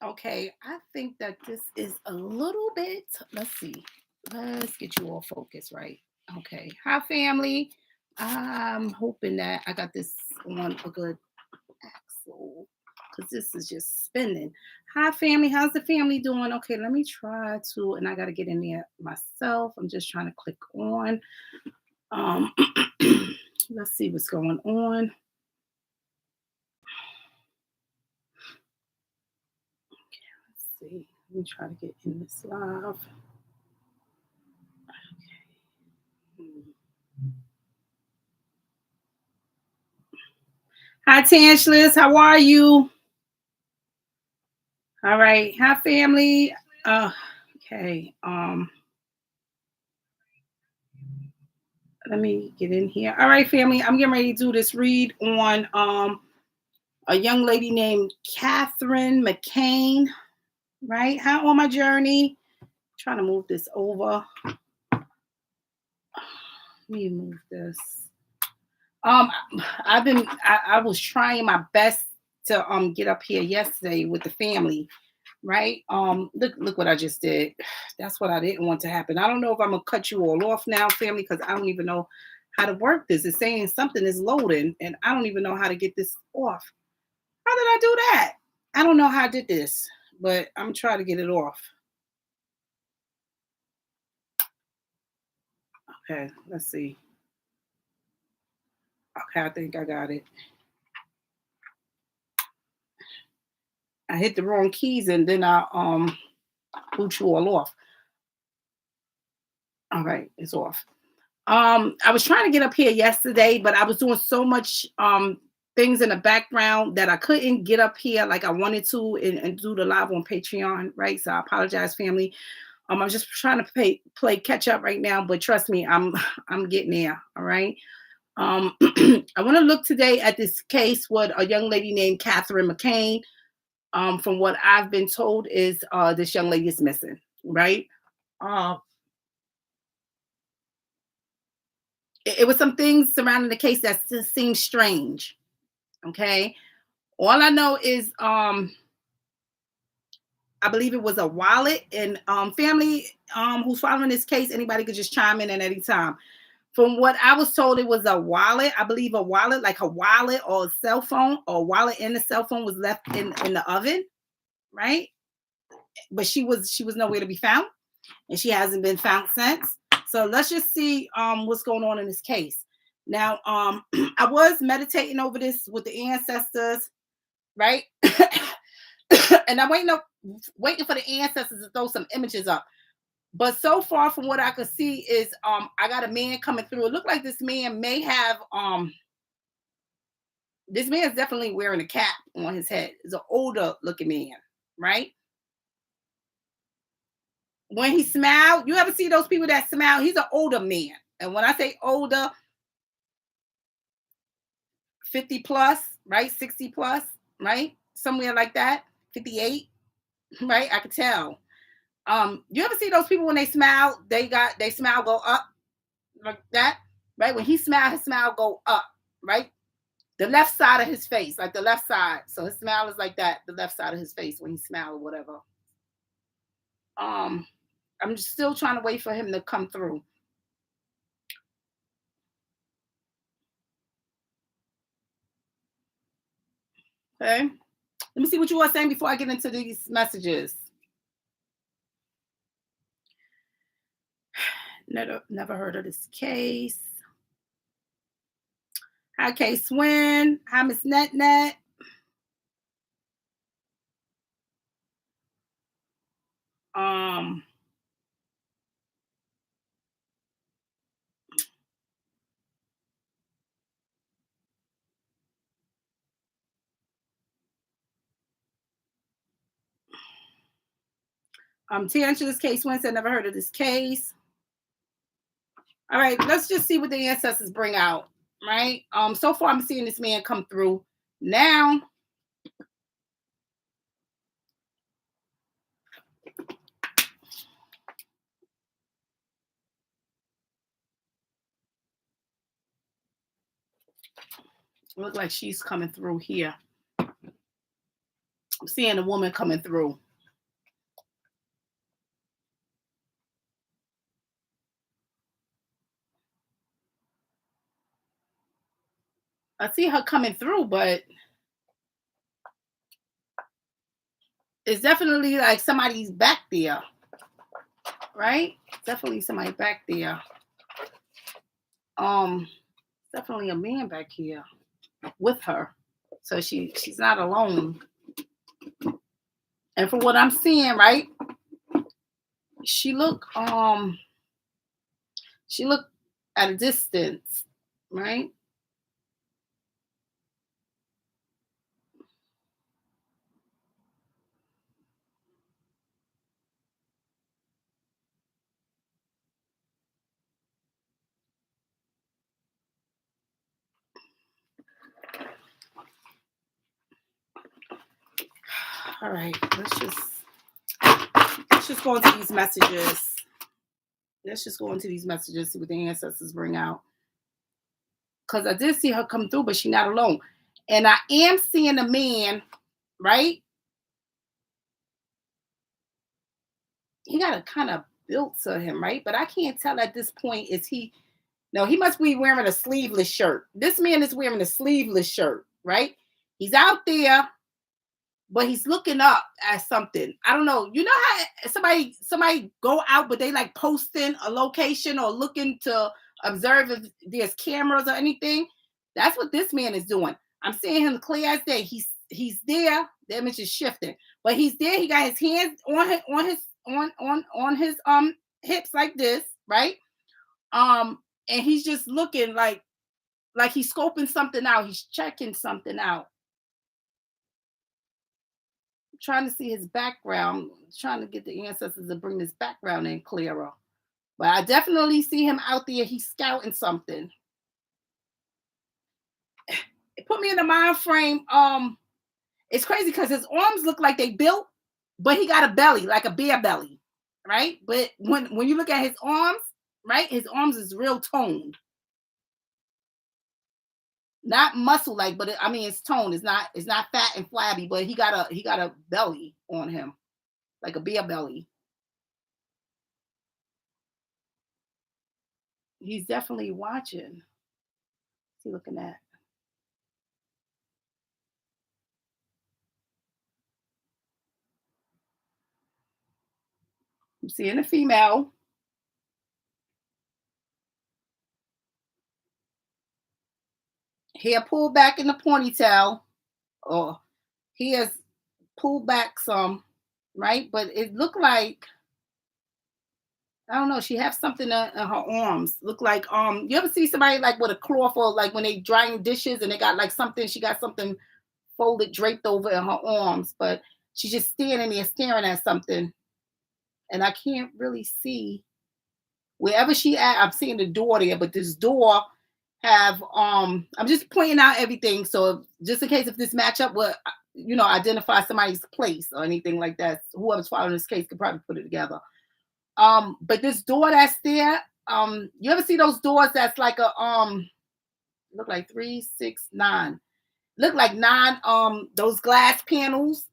Okay, I think that this is a little bit, let's see. Let's get you all focused, right? Okay. Hi, family. I'm hoping that I got this on a good axle because this is just spinning. Hi, family. How's the family doing? Okay, let me try to, and I got to get in there myself. I'm just trying to click on. Um, let's see what's going on. Let's see. Let me try to get in this live. Okay. Hi, Tangeless. How are you? All right. Hi, family. Uh, okay. Let me get in here. All right, family. I'm getting ready to do this read on a young lady named Catherine McCann. Right? How on my journey? Trying to move this over. Let me move this. Um, I was trying my best to get up here yesterday with the family, right? Look what I just did. That's what I didn't want to happen. I don't know if I'm gonna cut you all off now, family, because I don't even know how to work this. It's saying something is loading, and I don't even know how to get this off. How did I do that? I don't know how I did this, but I'm trying to get it off. Okay, let's see. Okay, I think I got it. I hit the wrong keys and then I boot you all off. All right, it's off. I was trying to get up here yesterday, but I was doing so much things in the background that I couldn't get up here like I wanted to and do the live on Patreon, right? So I apologize, family. I'm just trying to play catch up right now, but trust me, I'm getting there. All right. I want to look today at this case with a young lady named Catherine McCann. From what I've been told, is this young lady is missing, right? Uh, it was some things surrounding the case that just seemed strange. Okay. All I know is I believe it was a wallet and family who's following this case, anybody could just chime in at any time. From what I was told, it was a wallet. I believe a wallet, like a wallet or a cell phone, or a wallet and a cell phone was left in the oven, right? But she was nowhere to be found, and she hasn't been found since. So let's just see what's going on in this case. Now, I was meditating over this with the ancestors, right? And I'm waiting for the ancestors to throw some images up. But so far from what I could see is I got a man coming through. It looked like this man may have this man is definitely wearing a cap on his head. He's an older looking man, right? When he smiled, you ever see those people that smile? He's an older man. And when I say older, 50 plus, right? 60 plus, right? Somewhere like that, 58, right? I could tell. You ever see those people when they smile, they smile go up like that, right? When he smiled, his smile go up, right? The left side of his face, like the left side. So his smile is like that, the left side of his face when he smiled or whatever. Um, I'm still trying to wait for him to come through. Okay. Let me see what you are saying before I get into these messages. Never heard of this case. Hi, Case Swin. Hi, Miss Net Net. Um, to answer this case, Wednesday, never heard of this case. All right, let's just see what the ancestors bring out. Right. So far I'm seeing this man come through. Now, look like she's coming through here. seeing a woman coming through. I see her coming through, but it's definitely like somebody's back there, right? Definitely somebody back there. Definitely a man back here with her, so she's not alone. And from what I'm seeing, right, she look at a distance, right? All right, let's just go into these messages. Let's just go into these messages, see what the ancestors bring out. Because I did see her come through, but she's not alone. And I am seeing a man, right? He got a kind of built to him, right? But I can't tell at this point, is he, no, he must be wearing a sleeveless shirt. This man is wearing a sleeveless shirt, right? He's out there, but he's looking up at something. I don't know. You know how somebody go out, but they like posting a location or looking to observe if there's cameras or anything? That's what this man is doing. I'm seeing him clear as day. He's there. The image is shifting, but he's there. He got his hands on his hips like this, right? And he's just looking like he's scoping something out. He's checking something out. Trying to see his background, trying to get the ancestors to bring this background in clearer. But I definitely see him out there. He's scouting something. It put me in the mind frame. It's crazy because his arms look like they built, but he got a belly, like a bear belly, right? But when you look at his arms, right, his arms is real toned. Not muscle like, but I mean it's toned. It's not fat and flabby, but he got a belly on him, like a bear belly. He's definitely watching. What's he looking at? I'm seeing a female. Hair pulled back in the ponytail, or he has pulled back some, right? But it looked like, I don't know, she has something in her arms. Look like you ever see somebody like with a cloth, or like when they drying dishes and they got like something, she got something folded, draped over in her arms, but she's just standing there staring at something. And I can't really see wherever she at. I'm seeing the door there, but this door have I'm just pointing out everything, so just in case if this match up with, you know, identify somebody's place or anything like that, whoever's following this case could probably put it together. But this door that's there, you ever see those doors that's like a look like 3, 6, 9, look like 9 those glass panels,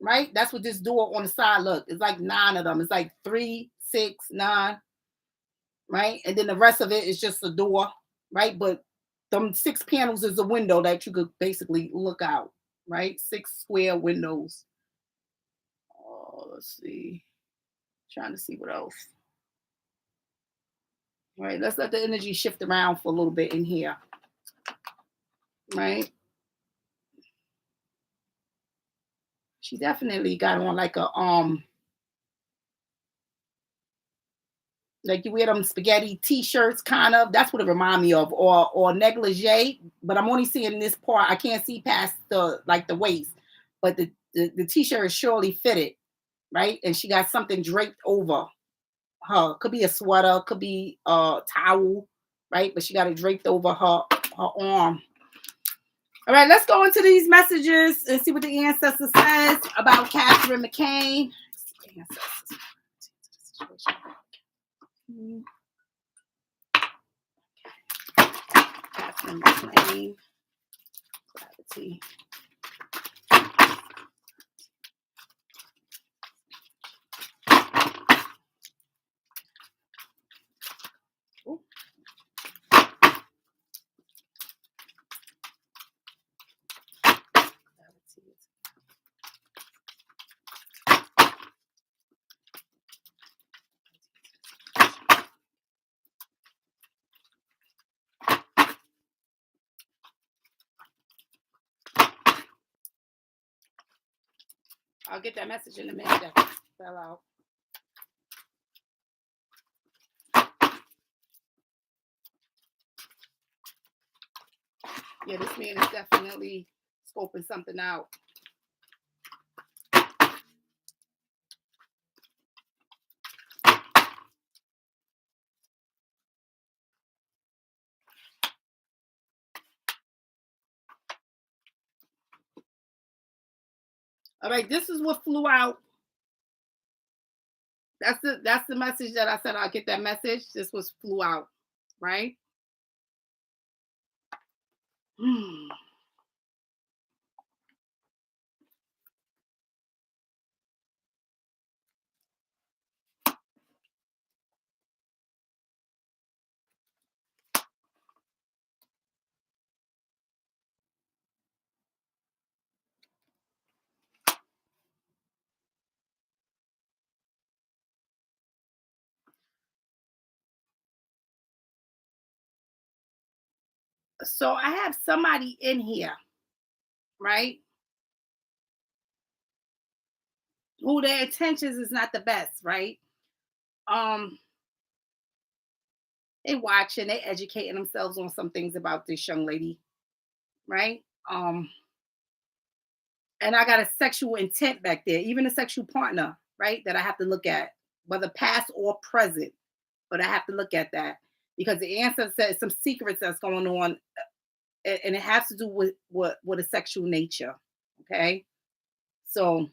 right? That's what this door on the side look. It's like 9 of them. It's like 3, 6, 9, right? And then the rest of it is just a door, right? But them 6 panels is a window that you could basically look out, right? 6 square windows. Oh, let's see. Trying to see what else. All right, let's let the energy shift around for a little bit in here, right? She definitely got on like a like you wear them spaghetti t-shirts, kind of. That's what it remind me of, or negligee. But I'm only seeing this part. I can't see past the waist, but the t-shirt is surely fitted, right? And she got something draped over her. Could be a sweater, could be a towel, right? But she got it draped over her arm. All right, let's go into these messages and see what the ancestor says about Catherine McCann. Catherine McCann. Gravity. I'll get that message in a minute. That fell out. Yeah, this man is definitely scoping something out. All right, this is what flew out. That's the message that I said I'll get that message. This was flew out, right? So I have somebody in here, right? Who their intentions is not the best, right? Um, they watching, they educating themselves on some things about this young lady, right? And I got a sexual intent back there, even a sexual partner, right? That I have to look at, whether past or present. But I have to look at that because the answer says some secrets that's going on, and it has to do with a sexual nature. Okay, so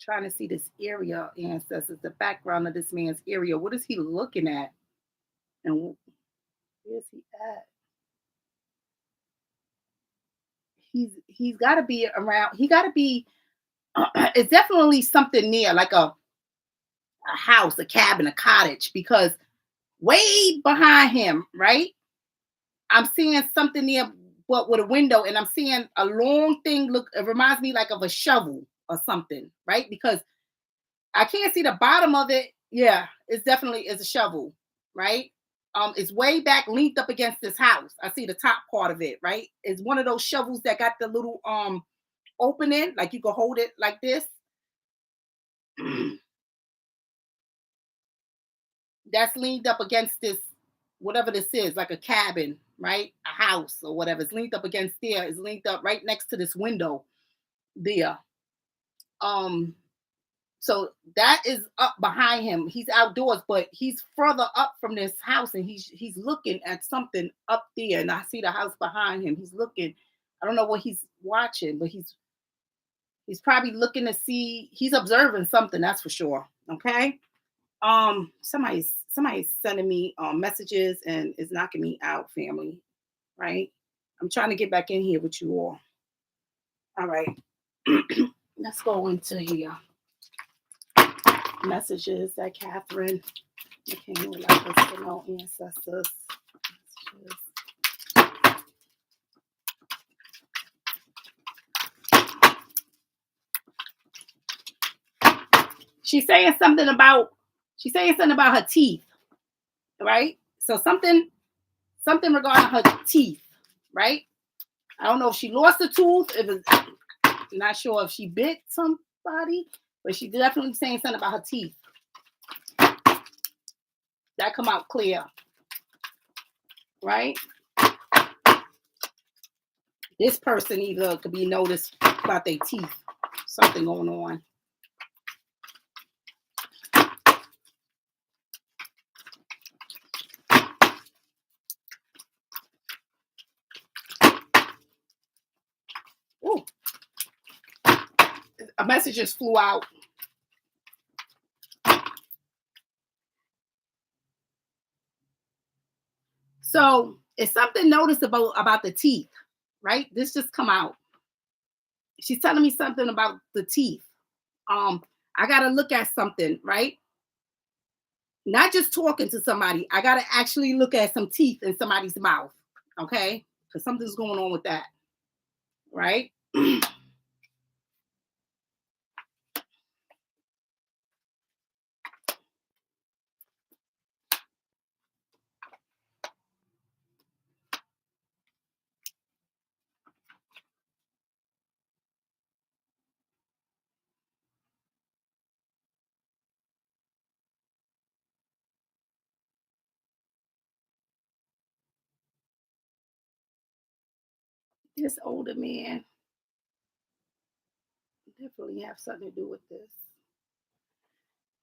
trying to see this area, ancestors, the background of this man's area. What is he looking at, and where's he at? He's got to be around. He got to be. It's definitely something near, like a house, a cabin, a cottage, because way behind him, right? I'm seeing something near what with a window, and I'm seeing a long thing. Look, it reminds me like of a shovel or something, right? Because I can't see the bottom of it. Yeah, it's definitely is a shovel, right? It's way back, leaned up against this house. I see the top part of it, right? It's one of those shovels that got the little opening, like you can hold it like this. That's leaned up against this, whatever this is, like a cabin, right? A house or whatever. It's leaned up against there. It's linked up right next to this window there. Um, so that is up behind him. He's outdoors, but he's further up from this house, and he's looking at something up there. And I see the house behind him. He's looking. I don't know what he's watching, but he's probably looking to see. He's observing something. That's for sure. Okay. Somebody's sending me messages and is knocking me out, family. Right. I'm trying to get back in here with you all. All right. Let's go into here. Messages that Catherine McCann would like us to know, ancestors. Messages. She's saying something about her teeth, right? So something regarding her teeth, right? I don't know if she lost a tooth. Not sure if she bit somebody, but she's definitely saying something about her teeth. That come out clear, right? This person either could be noticed about their teeth, something going on. Ooh. A message just flew out. So it's something noticeable about the teeth, right? This just come out. She's telling me something about the teeth. I gotta look at something, right? Not just talking to somebody. I gotta actually look at some teeth in somebody's mouth, okay? Because something's going on with that, right? This older man definitely have something to do with this.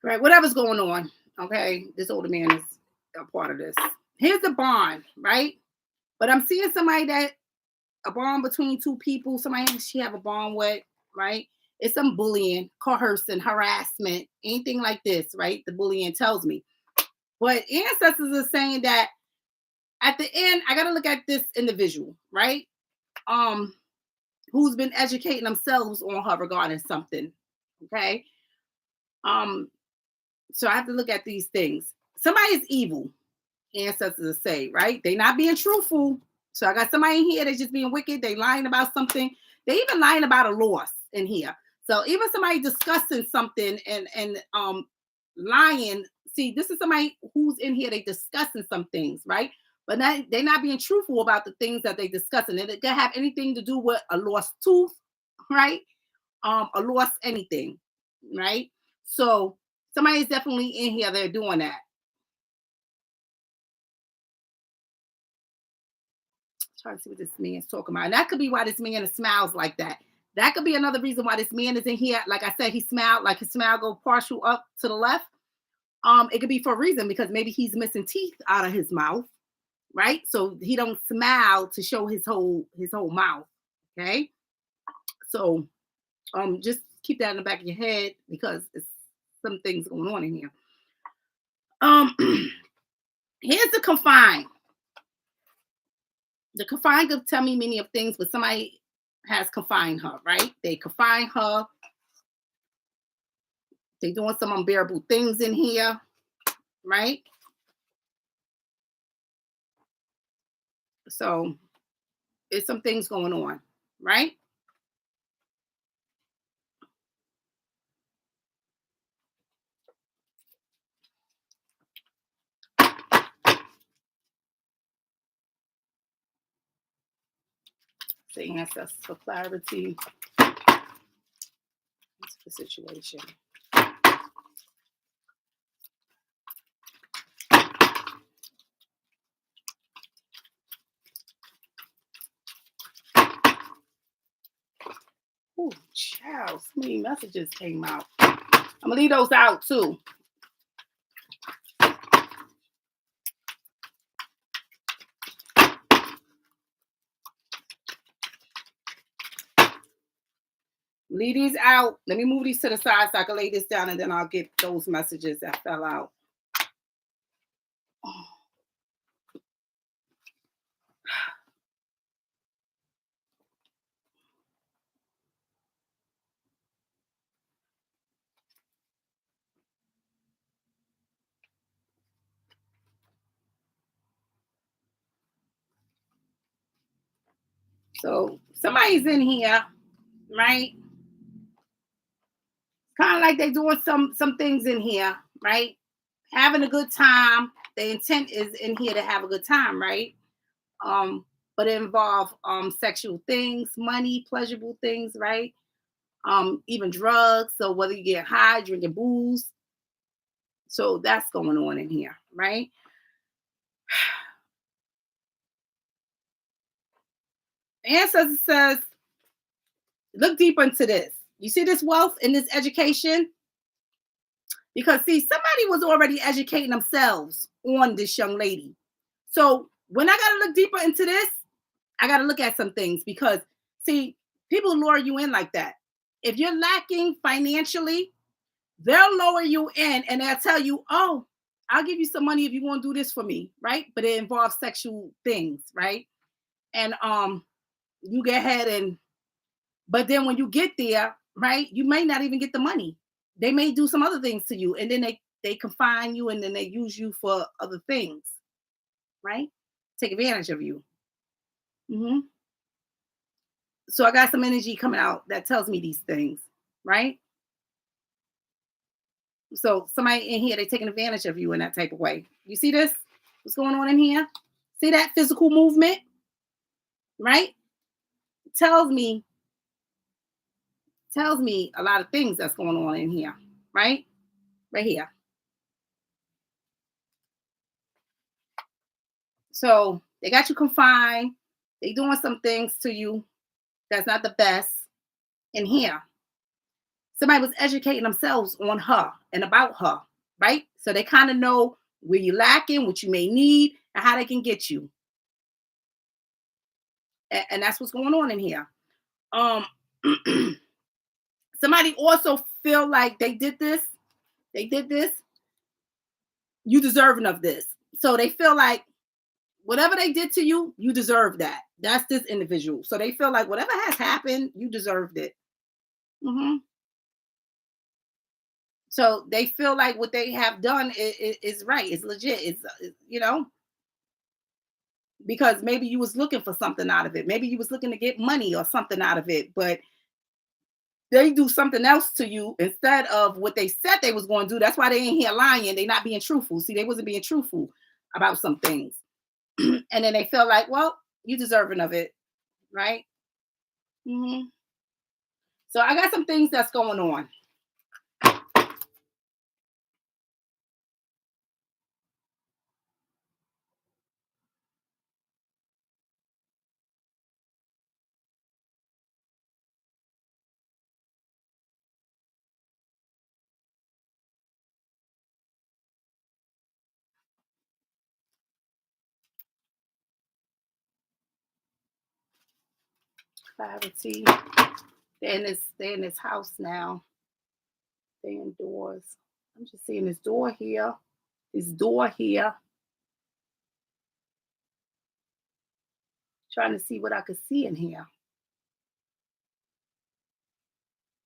Right, whatever's going on, okay, this older man is a part of this. Here's the bond, right? But I'm seeing somebody that a bond between two people, somebody she have a bond with, right? It's some bullying, coercing, harassment, anything like this, right? The bullying tells me. But ancestors are saying that at the end, I gotta look at this individual, right? Um, who's been educating themselves on her regarding something. Okay. Um, so I have to look at these things. Somebody is evil, ancestors say, right? They not being truthful. So I got somebody in here that's just being wicked. They lying about something. They even lying about a loss in here. So even somebody discussing something and lying. See, this is somebody who's in here. They discussing some things, right? But they're not being truthful about the things that they discussing. And it can have anything to do with a lost tooth, right? A lost anything, right? So somebody's definitely in here. They're doing that. Trying to see what this man's talking about. And that could be why this man smiles like that. That could be another reason why this man is in here. Like I said, he smiled, like his smile go partial up to the left. It could be for a reason because maybe he's missing teeth out of his mouth, right? So he don't smile to show his whole mouth. Okay. So just keep that in the back of your head because it's some things going on in here. Here's the confined. The confined could tell me many of things, but somebody has confined her, right? They confine her. They doing some unbearable things in here, right? So it's some things going on, right? The ancestors for clarity. What's the situation? Oh, child, so many messages came out. I'm gonna leave those out too. Leave these out. Let me move these to the side so I can lay this down and then I'll get those messages that fell out. Oh. So somebody's in here, right? Kind of like they doing some things in here, right? Having a good time. The intent is in here to have a good time, right? Um, but it involve sexual things, money, pleasurable things, right? Even drugs. So whether you get high, drinking booze. So that's going on in here, right? Ancestor says, look deeper into this. You see this wealth and this education? Because see, somebody was already educating themselves on this young lady. So when I gotta look deeper into this, I gotta look at some things because see, people lure you in like that. If you're lacking financially, they'll lower you in and they'll tell you, oh, I'll give you some money if you want to do this for me, right? But it involves sexual things, right? And you get ahead and but then when you get there, right, you may not even get the money. They may do some other things to you, and then they confine you, and then they use you for other things, right? Take advantage of you. Hmm. So I got some energy coming out that tells me these things, right? So somebody in here, they taking advantage of you in that type of way. You see this? What's going on in here? See that physical movement, right? Tells me a lot of things that's going on in here, right? Right here. So they got you confined. They doing some things to you that's not the best in here. Somebody was educating themselves on her and about her, right? So they kind of know where you're lacking, what you may need, and how they can get you. And that's what's going on in here. Um, somebody also feel like they did this, you deserving of this. So they feel like whatever they did to you, you deserve that. That's this individual. So they feel like whatever has happened, you deserved it. Hmm. So they feel like what they have done is right. It's legit. Because maybe you was looking for something out of it. Maybe you was looking to get money or something out of it, but they do something else to you instead of what they said they was going to do. That's why they ain't here lying. They not being truthful. See, they wasn't being truthful about some things. And then they feel like, well, you deserving of it, right? Hmm. So I got some things that's going on. Clarity. They're in this house now. They're indoors. I'm just seeing this door here. This door here. Trying to see what I could see in here.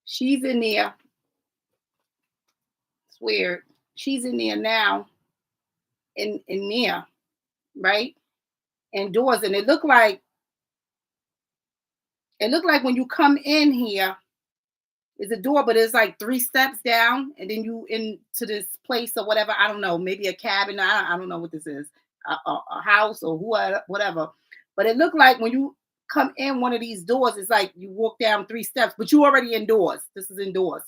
She's in there. It's weird. She's in there now. In there, right? Indoors. And it looked like when you come in here, it's a door, but it's like 3 steps down, and then you into this place or whatever. I don't know, maybe a cabin. I don't know what this is, a house or whatever. But it looked like when you come in one of these doors, it's like you walk down 3 steps, but you already indoors. This is indoors.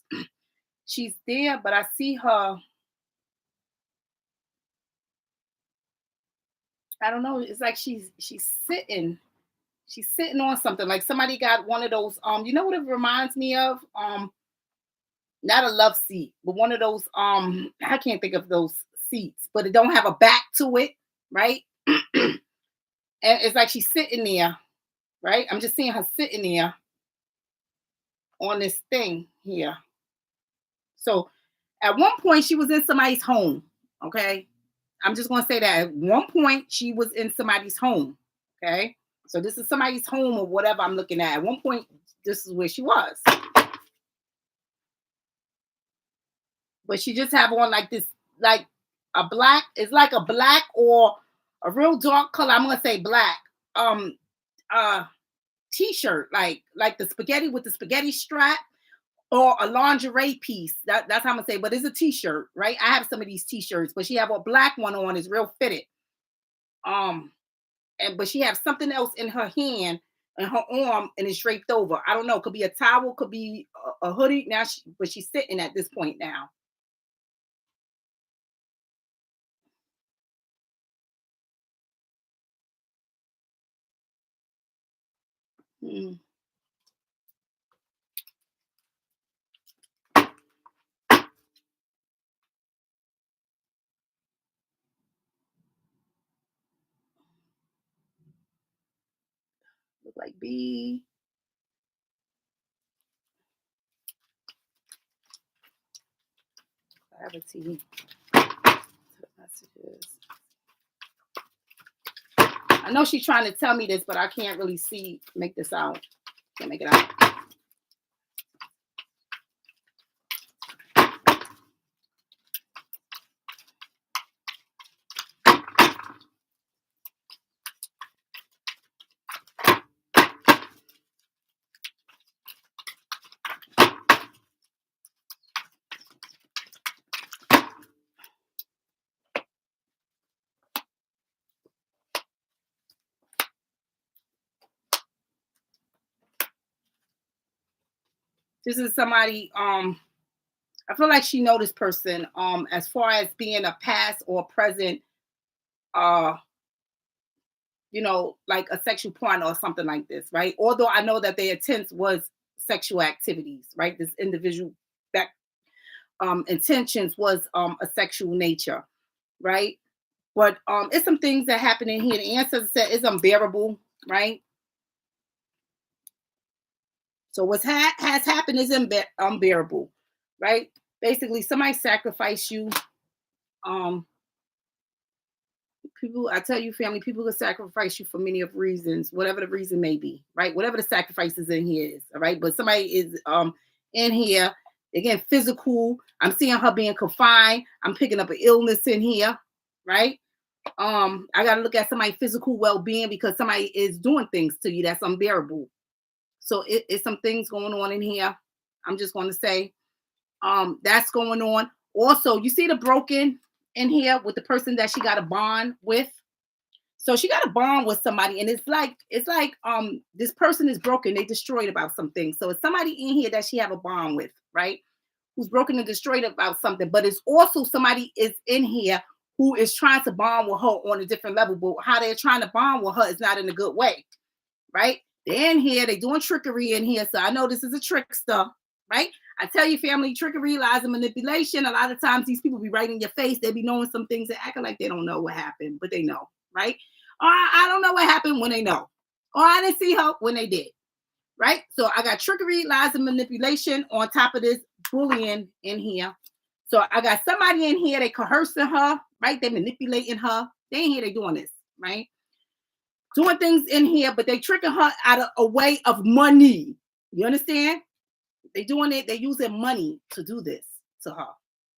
She's there, but I see her. I don't know. It's like she's sitting. She's sitting on something. Like somebody got one of those. You know what it reminds me of? Not a love seat, but one of those I can't think of those seats, but it don't have a back to it, right? And it's like she's sitting there, right? I'm just seeing her sitting there on this thing here. So at one point she was in somebody's home, okay? I'm just gonna say that at one point she was in somebody's home, okay? So this is somebody's home or whatever I'm looking at. At one point, this is where she was. But she just have on like this, like a black, it's like a black or a real dark color. I'm gonna say black. Um T-shirt, like the spaghetti with the spaghetti strap, or a lingerie piece. That's how I'm gonna say, but it's a t-shirt, right? I have some of these t-shirts, but she have a black one on, is real fitted. Um, and but she have something else in her hand and her arm, and it's draped over. I don't know, could be a towel, could be a hoodie. Now but she's sitting at this point now. Hmm. Look like B. Clarity. Messages. I know she's trying to tell me this, but I can't really make this out. Can't make it out. This is somebody, I feel like she know this person, as far as being a past or present, uh, you know, like a sexual partner or something like this, right? Although I know that their intent was sexual activities, right? This individual that intentions was a sexual nature, right? But it's some things that happen in here. The ancestor said it's unbearable, right? So what has happened is unbearable, right? Basically, somebody sacrificed you. People, I tell you, family, people will sacrifice you for many of reasons, whatever the reason may be, right? Whatever the sacrifice is in here is, all right. But somebody is in here again, physical. I'm seeing her being confined. I'm picking up an illness in here, right? I gotta look at somebody's physical well-being because somebody is doing things to you that's unbearable. So it's some things going on in here. I'm just going to say that's going on. Also, you see the broken in here with the person that she got a bond with. So she got a bond with somebody, and it's like this person is broken. They destroyed about something. So it's somebody in here that she have a bond with, right? Who's broken and destroyed about something. But it's also somebody is in here who is trying to bond with her on a different level. But how they're trying to bond with her is not in a good way, right? They're in here, they're doing trickery in here. So I know this is a trickster, right? I tell you, family, trickery, lies, and manipulation. A lot of times these people be right in your face. They be knowing some things and acting like they don't know what happened, but they know, right? Or I don't know what happened when they know. Or I didn't see her when they did, right? So I got trickery, lies, and manipulation on top of this bullying in here. So I got somebody in here, they coercing her, right? They manipulating her. They in here, they doing this, right? Doing things in here, but they tricking her out of a way of money. You understand? They doing it, they using money to do this to her.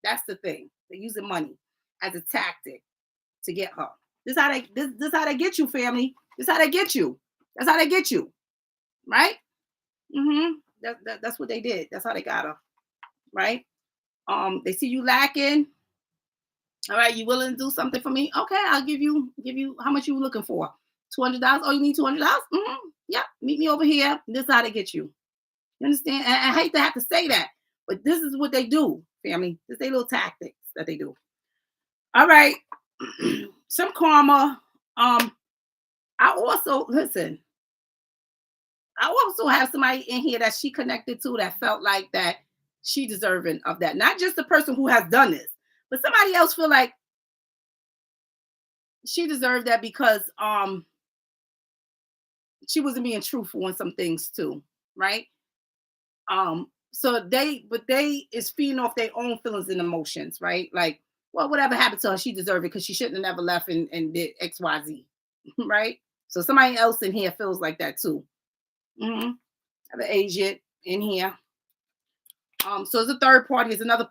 That's the thing. They're using money as a tactic to get her. This how they get you, family. This how they get you. That's how they get you. Right? That's what they did. That's how they got her. Right? They see you lacking. All right, you willing to do something for me? Okay, I'll give you how much you looking for? $200. Oh, you need $200? Yep, meet me over here. This is how they get you. You understand? And I hate to have to say that, but this is what they do, family. This is their little tactics that they do. All right. Some karma. I also have somebody in here that she connected to that felt like that she deserving of that. Not just the person who has done this, but somebody else feel like she deserved that because she wasn't being truthful in some things too, right? So they is feeding off their own feelings and emotions, right? Like, well, whatever happened to her, she deserved it because she shouldn't have never left and did XYZ, right? So somebody else in here feels like that too. I have an agent in here. So it's a third party, is another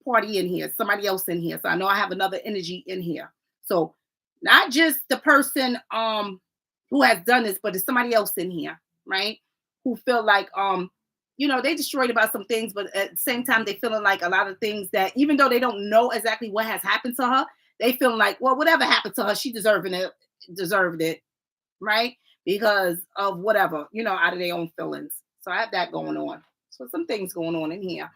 party in here, somebody else in here. So I know I have another energy in here. So not just the person who has done this, but it's somebody else in here, right? Who feel like they destroyed about some things, but at the same time, they feeling like a lot of things that even though they don't know exactly what has happened to her, they feel like, well, whatever happened to her, she deserved it, right? Because of whatever, out of their own feelings. So I have that going on. So some things going on in here.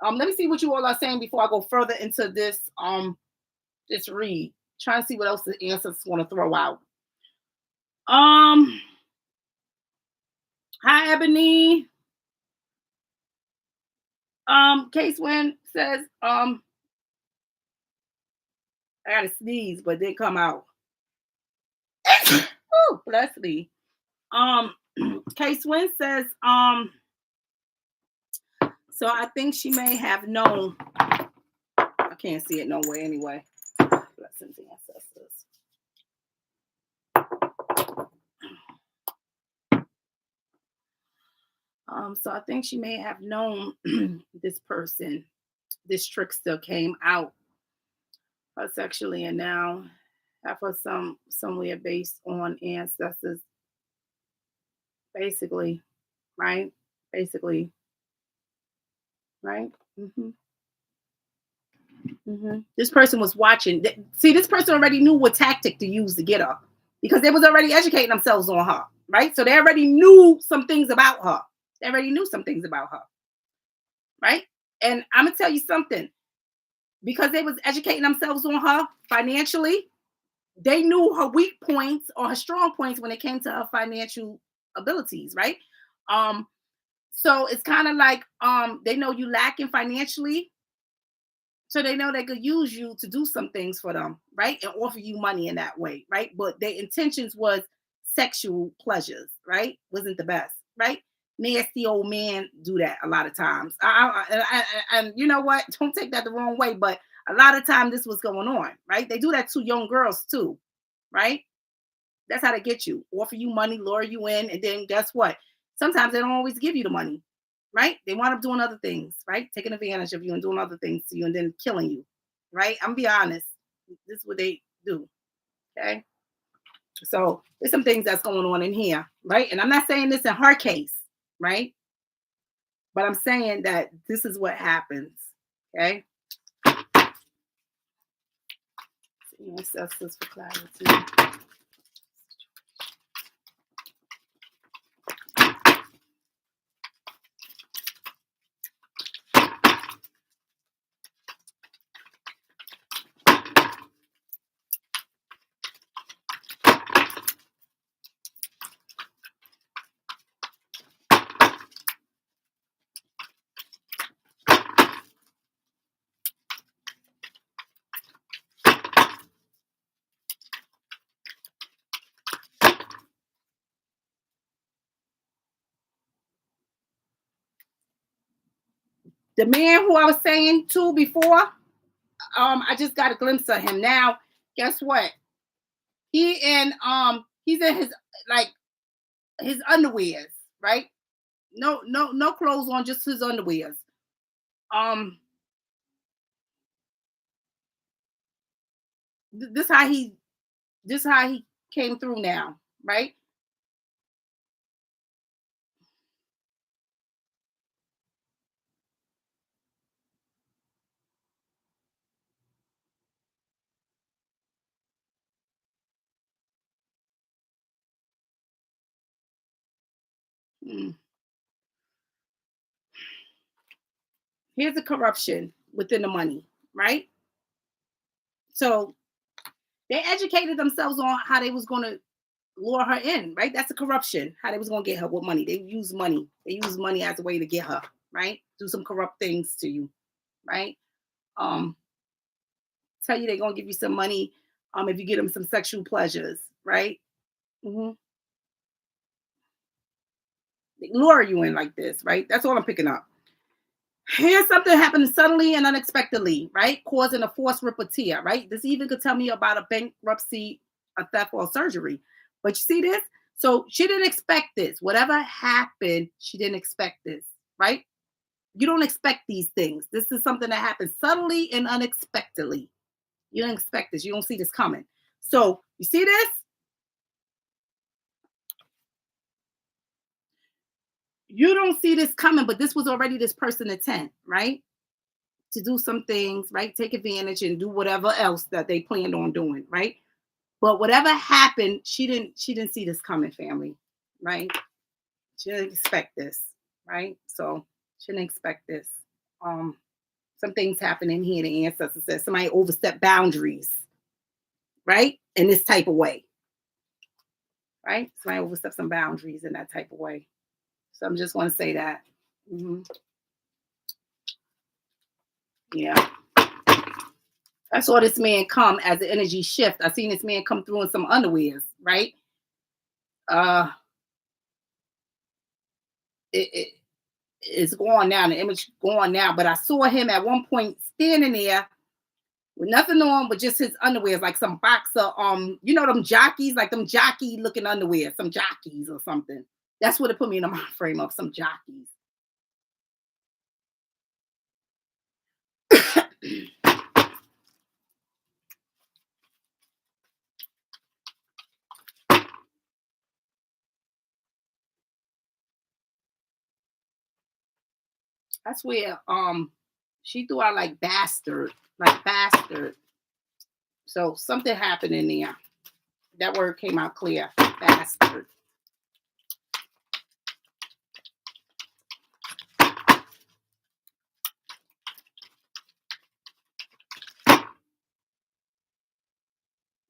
Let me see what you all are saying before I go further into this this read. Trying to see what else the ancestors want to throw out. Hi, Ebony. Case Win says, I gotta sneeze, but didn't come out. Oh, bless me. Case Win says, so I think she may have known. I can't see it nowhere anyway. Blessings, ancestors. So I think she may have known this person, this trickster came out her sexually, and now have her somewhere based on ancestors. Basically, right? Basically, right? This person was watching. See, this person already knew what tactic to use to get her because they was already educating themselves on her, right? So they already knew some things about her. Right? And I'm gonna tell you something. Because they was educating themselves on her financially, they knew her weak points or her strong points when it came to her financial abilities, right? Um, so it's kind of like they know you lacking financially, so they know they could use you to do some things for them, right? And offer you money in that way, right? But their intentions was sexual pleasures, right? Wasn't the best, right? Nasty old men do that a lot of times. And you know what? Don't take that the wrong way, but a lot of time this was going on, right? They do that to young girls too, right? That's how they get you. Offer you money, lure you in, and then guess what? Sometimes they don't always give you the money, right? They wind up doing other things, right? Taking advantage of you and doing other things to you and then killing you, right? I'm be honest. This is what they do. Okay. So there's some things that's going on in here, right? And I'm not saying this in her case, right? But I'm saying that this is what happens. Okay. Ancestors for clarity. The man who I was saying to before, I just got a glimpse of him. Now, guess what? He's in his like his underwears, right? No clothes on, just his underwears. Um, this how he came through now, right? Hmm. Here's the corruption within the money, right? So they educated themselves on how they was going to lure her in, right? That's the corruption. How they was going to get her with money. They use money. They use money as a way to get her, right? Do some corrupt things to you, right? Um, Tell you they're going to give you some money if you get them some sexual pleasures, right? Hmm. They lure you in like this, right? That's all I'm picking up. Here's something happening suddenly and unexpectedly, right? Causing a forced repetia, right? This even could tell me about a bankruptcy, a theft, or a surgery. But you see this? So she didn't expect this. Whatever happened, she didn't expect this, right? You don't expect these things. This is something that happens subtly and unexpectedly. You don't expect this. You don't see this coming. So you see this? You don't see this coming, but this was already this person intent, right? To do some things, right? Take advantage and do whatever else that they planned on doing, right? But whatever happened, she didn't see this coming, family, right? She didn't expect this, right? So she didn't expect this. Um, some things happen in here. The ancestor says somebody overstepped boundaries, right? In this type of way, right? Somebody overstepped some boundaries in that type of way. So I'm just going to say that. Mhm. Yeah. I saw this man come as the energy shift. I seen this man come through in some underwears, right? Uh, it it's going now. The image going now, but I saw him at one point standing there with nothing on, but just his underwears, like some boxer. You know them jockeys, like them jockey looking underwear, some jockeys or something. That's what it put me in the mind frame of some jockeys. I swear, she threw out like bastard. So something happened in there. That word came out clear, bastard.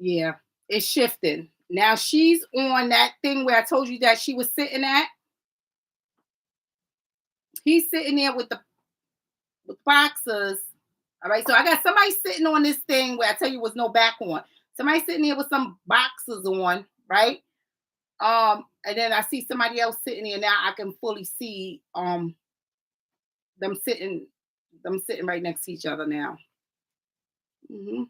Yeah. It's shifting. Now she's on that thing where I told you that she was sitting at. He's sitting there with boxers. All right. So I got somebody sitting on this thing where I tell you was no back on. Somebody sitting there with some boxers on, right? And then I see somebody else sitting there. Now I can fully see them sitting right next to each other now. Mm-hmm.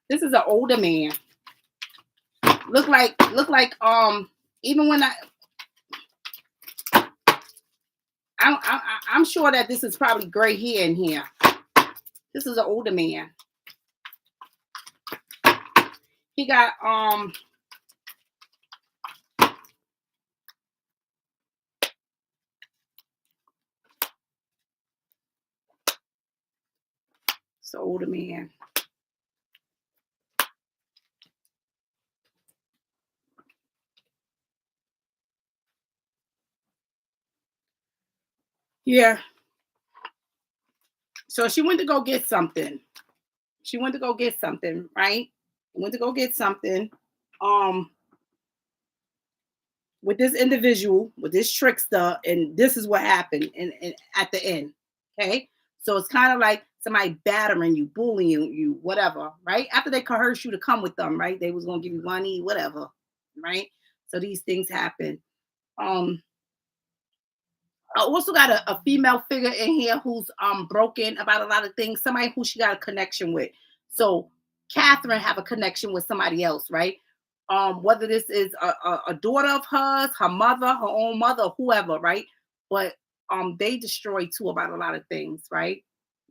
This is an older man. Look like even when I'm sure that this is probably gray hair in here. This is an older man. He got it's an older man. Yeah. So she went to go get something. Right? Went to go get something. With this individual, with this trickster, and this is what happened and at the end. Okay. So it's kind of like somebody battering you, bullying you, whatever, right? After they coerced you to come with them, right? They was gonna give you money, whatever, right? So these things happen. I also got a female figure in here who's broken about a lot of things. Somebody who she got a connection with. So Catherine have a connection with somebody else, right? Whether this is a daughter of hers, her mother, her own mother, whoever, right? But they destroy too about a lot of things, right?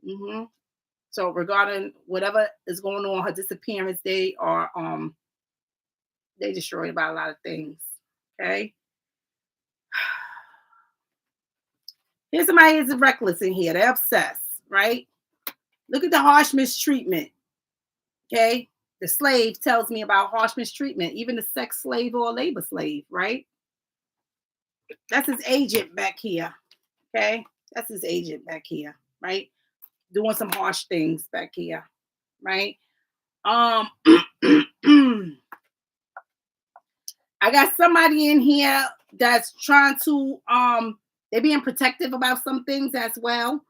Mm-hmm. So regarding whatever is going on, her disappearance, they destroyed about a lot of things. Okay. Here's somebody who's reckless in here. They're obsessed, right? Look at the harsh mistreatment. Okay. The slave tells me about harsh mistreatment, even the sex slave or labor slave, right? That's his agent back here. Okay. That's his agent back here, right? Doing some harsh things back here, right? I got somebody in here that's trying to they're being protective about some things as well.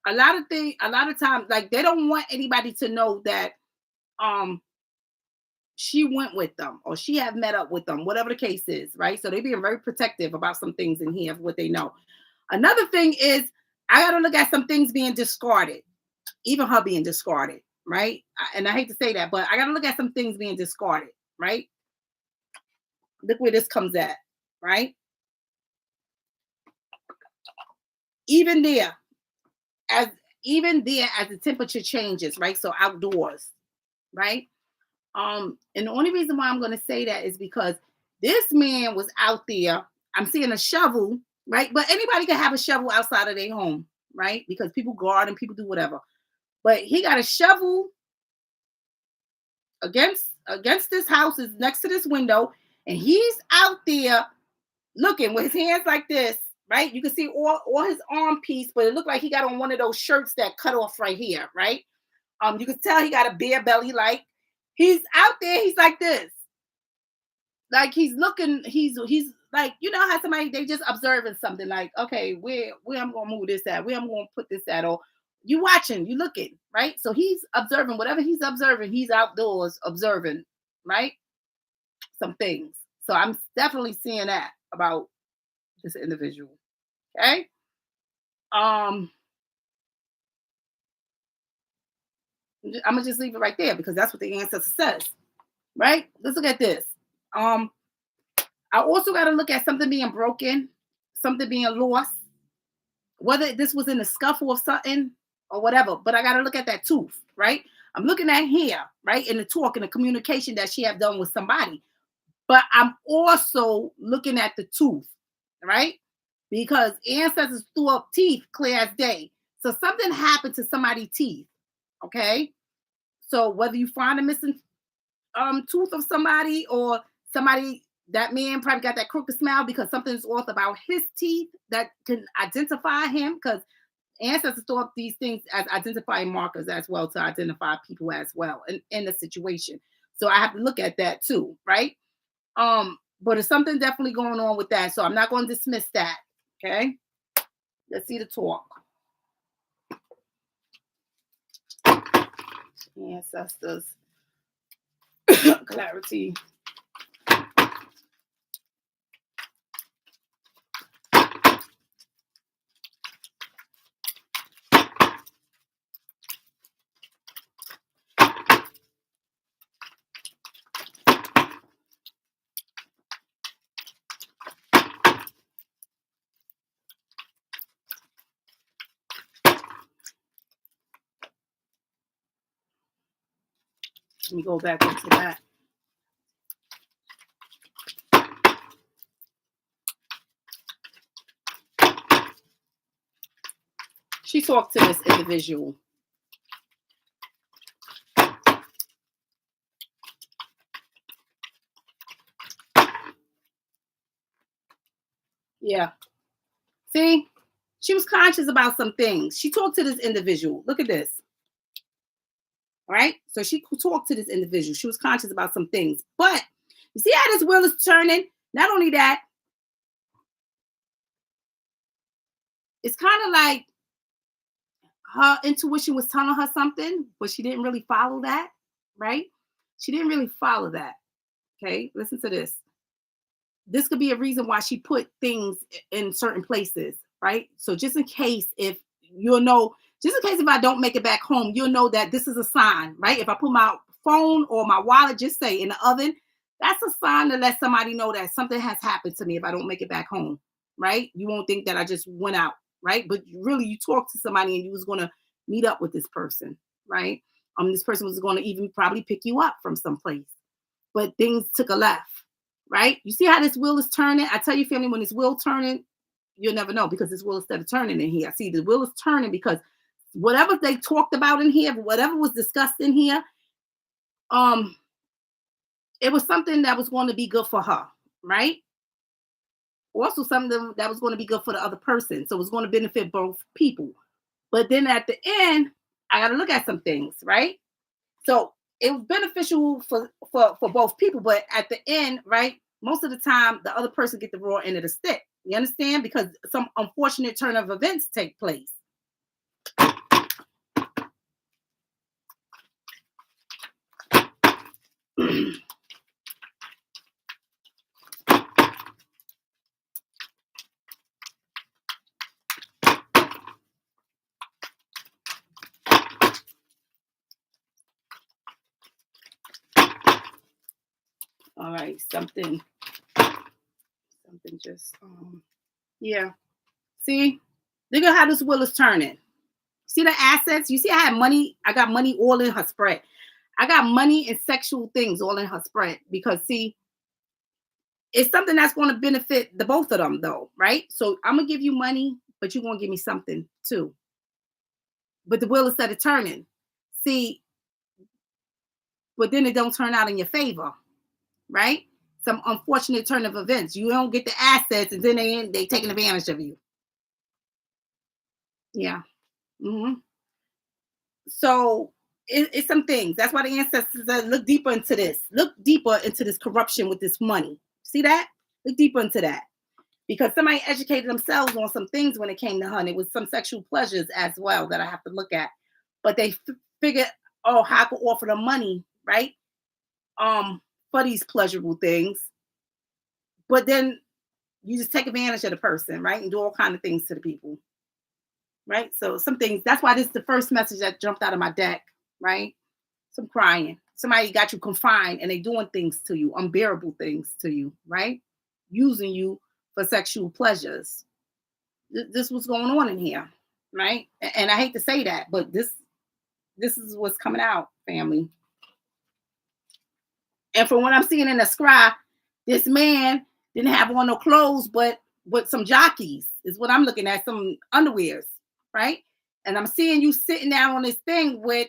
A lot of times, like they don't want anybody to know that she went with them or she have met up with them, whatever the case is, right? So they're being very protective about some things in here of what they know. Another thing is I gotta look at some things being discarded, even her being discarded, right? And I hate to say that, but I gotta look at some things being discarded, right? Look where this comes at, right? Even there, as the temperature changes, right? So outdoors, right? And the only reason why I'm going to say that is because this man was out there. I'm seeing a shovel, right? But anybody can have a shovel outside of their home, right? Because people garden, people do whatever. But he got a shovel against this house, is next to this window, and he's out there looking with his hands like this, right? You can see all his arm piece, but it looked like he got on one of those shirts that cut off right here, right? You can tell he got a bare belly, like he's out there, he's like this. Like he's looking, he's like, you know how somebody they just observing something like, okay, where I'm gonna move this at, where I'm gonna put this at, or you watching, you looking, right? So he's observing whatever he's observing, he's outdoors observing, right? Some things. So I'm definitely seeing that about this individual. Okay. I'm gonna just leave it right there because that's what the ancestor says. Right? Let's look at this. I also got to look at something being broken, something being lost, whether this was in a scuffle of something or whatever. But I got to look at that tooth, right? I'm looking at here, right, in the talk and the communication that she have done with somebody. But I'm also looking at the tooth, right? Because ancestors threw up teeth clear as day. So something happened to somebody's teeth, okay? So whether you find a missing tooth of somebody, or somebody, that man probably got that crooked smile because something's off about his teeth that can identify him, because ancestors throw up these things as identifying markers as well to identify people as well in the situation. So I have to look at that too, right? But there's something definitely going on with that. So I'm not going to dismiss that. Okay. Let's see the talk. Ancestors. Clarity. Let me go back into that. She talked to this individual. Yeah. See, she was conscious about some things. She talked to this individual. Look at this. All right. So she talked to this individual. She was conscious about some things. But you see how this wheel is turning? Not only that, it's kind of like her intuition was telling her something, but she didn't really follow that. Right? She didn't really follow that. Okay. Listen to this. This could be a reason why she put things in certain places. Right? So just in case, if you'll know, just in case if I don't make it back home, you'll know that this is a sign, right? If I put my phone or my wallet, just say in the oven, that's a sign to let somebody know that something has happened to me if I don't make it back home, right? You won't think that I just went out, right? But really, you talked to somebody and you was going to meet up with this person, right? This person was going to even probably pick you up from someplace, but things took a left, right? You see how this wheel is turning? I tell you, family, when this wheel turning, you'll never know, because this wheel instead of turning in here. I see the wheel is turning because whatever they talked about in here, whatever was discussed in here, it was something that was going to be good for her, right? Also something that was going to be good for the other person. So it was going to benefit both people. But then at the end, I got to look at some things, right? So it was beneficial for both people, but at the end, right, most of the time, the other person get the raw end of the stick. You understand? Because some unfortunate turn of events take place. All right, something just yeah. See, look at how this wheel is turning. See the assets? You see, I have money. I got money all in her spread. I got money and sexual things all in her spread, because see, it's something that's going to benefit the both of them, though, right? So I'm gonna give you money, but you're gonna give me something too. But the wheel instead of turning, see, but then it don't turn out in your favor, right? Some unfortunate turn of events. You don't get the assets, and then they taking advantage of you. Yeah. Hmm. So it's some things. That's why the ancestors said, look deeper into this. Look deeper into this corruption with this money. See that? Look deeper into that. Because somebody educated themselves on some things when it came to honey, with some sexual pleasures as well that I have to look at. But they figured, oh, how I could offer them money, right? For these pleasurable things. But then you just take advantage of the person, right? And do all kind of things to the people. Right? So some things, that's why this is the first message that jumped out of my deck, right? Some crying. Somebody got you confined and they doing things to you, unbearable things to you, right? Using you for sexual pleasures. This was going on in here, right? And I hate to say that, but this is what's coming out, family. And from what I'm seeing in the scry, this man didn't have on no clothes, but with some jockeys is what I'm looking at, some underwears, right? And I'm seeing you sitting down on this thing with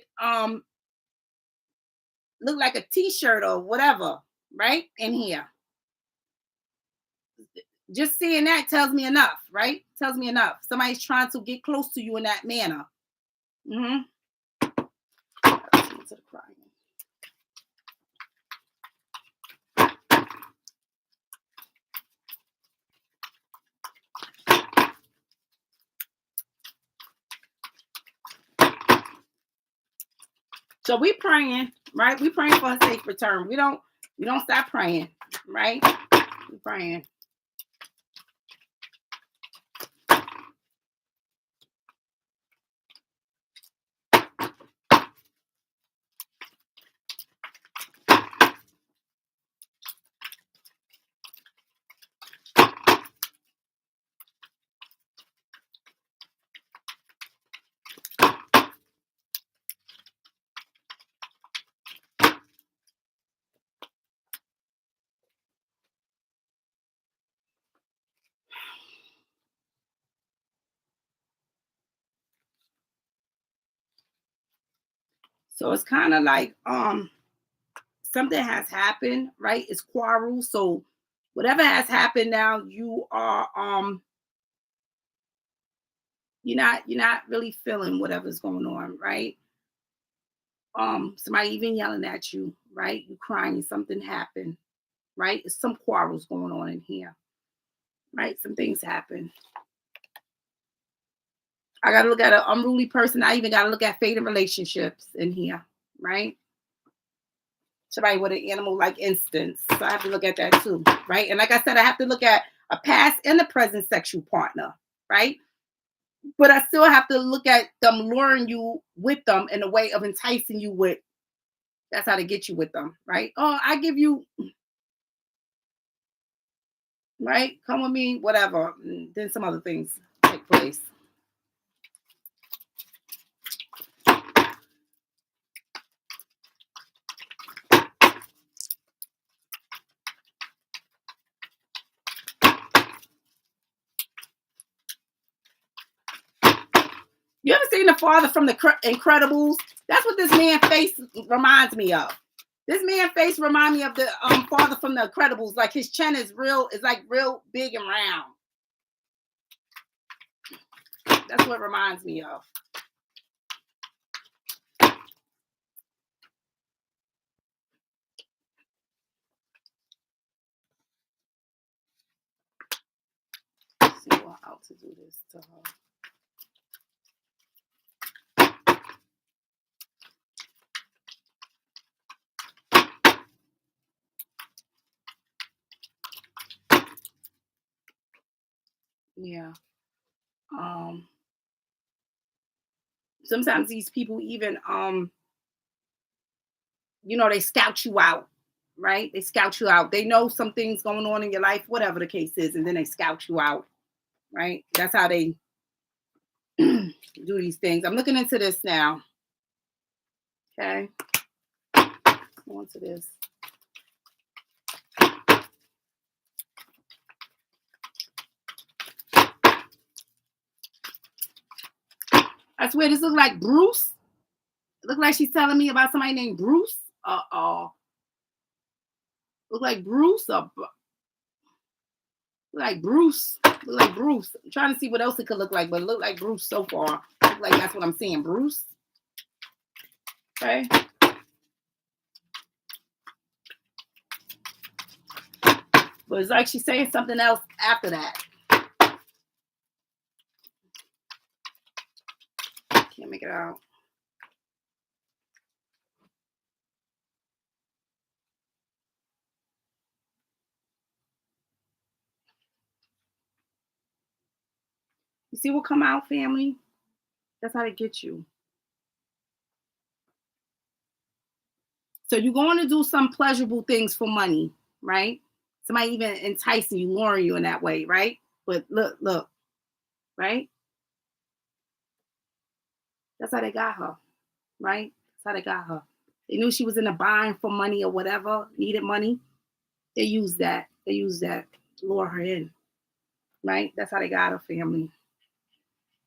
look like a t-shirt or whatever, right? In here. Just seeing that tells me enough, right? Tells me enough. Somebody's trying to get close to you in that manner. Mm-hmm. To the crying. So we praying, right? We praying for a safe return. We don't stop praying, right? We praying. So it's kind of like something has happened, right? It's quarrel. So whatever has happened now, you are you're not really feeling whatever's going on, right? Somebody even yelling at you, right? You crying, something happened, right? It's some quarrels going on in here, right? Some things happen. I gotta look at an unruly person. I even gotta look at fate and relationships in here, right? Somebody with an animal like instance. So I have to look at that too, right? And like I said, I have to look at a past and a present sexual partner, right? But I still have to look at them luring you with them in a way of enticing you with. That's how to get you with them, right? Oh, I give you, right? Come with me, whatever. And then some other things take place. You ever seen the father from the Incredibles? That's what this man's face reminds me of. This man's face reminds me of the father from the Incredibles. Like his chin is like real big and round. That's what it reminds me of. Let's see how to do this to her. Yeah. Sometimes these people even they scout you out, right? They scout you out. They know some things going on in your life, whatever the case is, and then they scout you out, right? That's how they do these things. I'm looking into this now. Okay. Go into this. I swear this looks like Bruce. It looks like she's telling me about somebody named Bruce. Look like Bruce. Look like Bruce. Look like Bruce. I'm trying to see what else it could look like, but it look like Bruce so far. Look like that's what I'm seeing. Bruce. Okay. But it's like she's saying something else after that. Can't make it out. You see what come out, family? That's how they get you. So you're going to do some pleasurable things for money, right? Somebody even enticing you, luring you in that way, right? But look, right? That's how they got her, right? That's how they got her. They knew she was in a bind for money or whatever, needed money. They used that. They used that to lure her in, right? That's how they got her, family.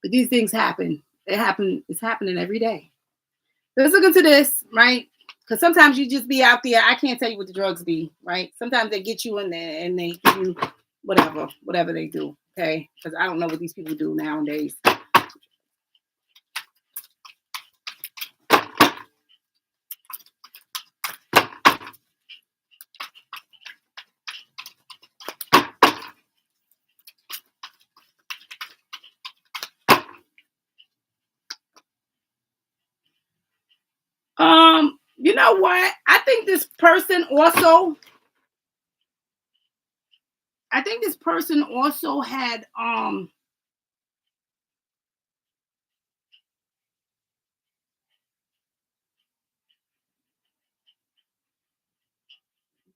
But these things happen. It happen. It's happening every day. Let's look into this, right? Because sometimes you just be out there. I can't tell you what the drugs be, right? Sometimes they get you in there and they give you whatever they do. Okay, because I don't know what these people do nowadays. You know what? I think this person also had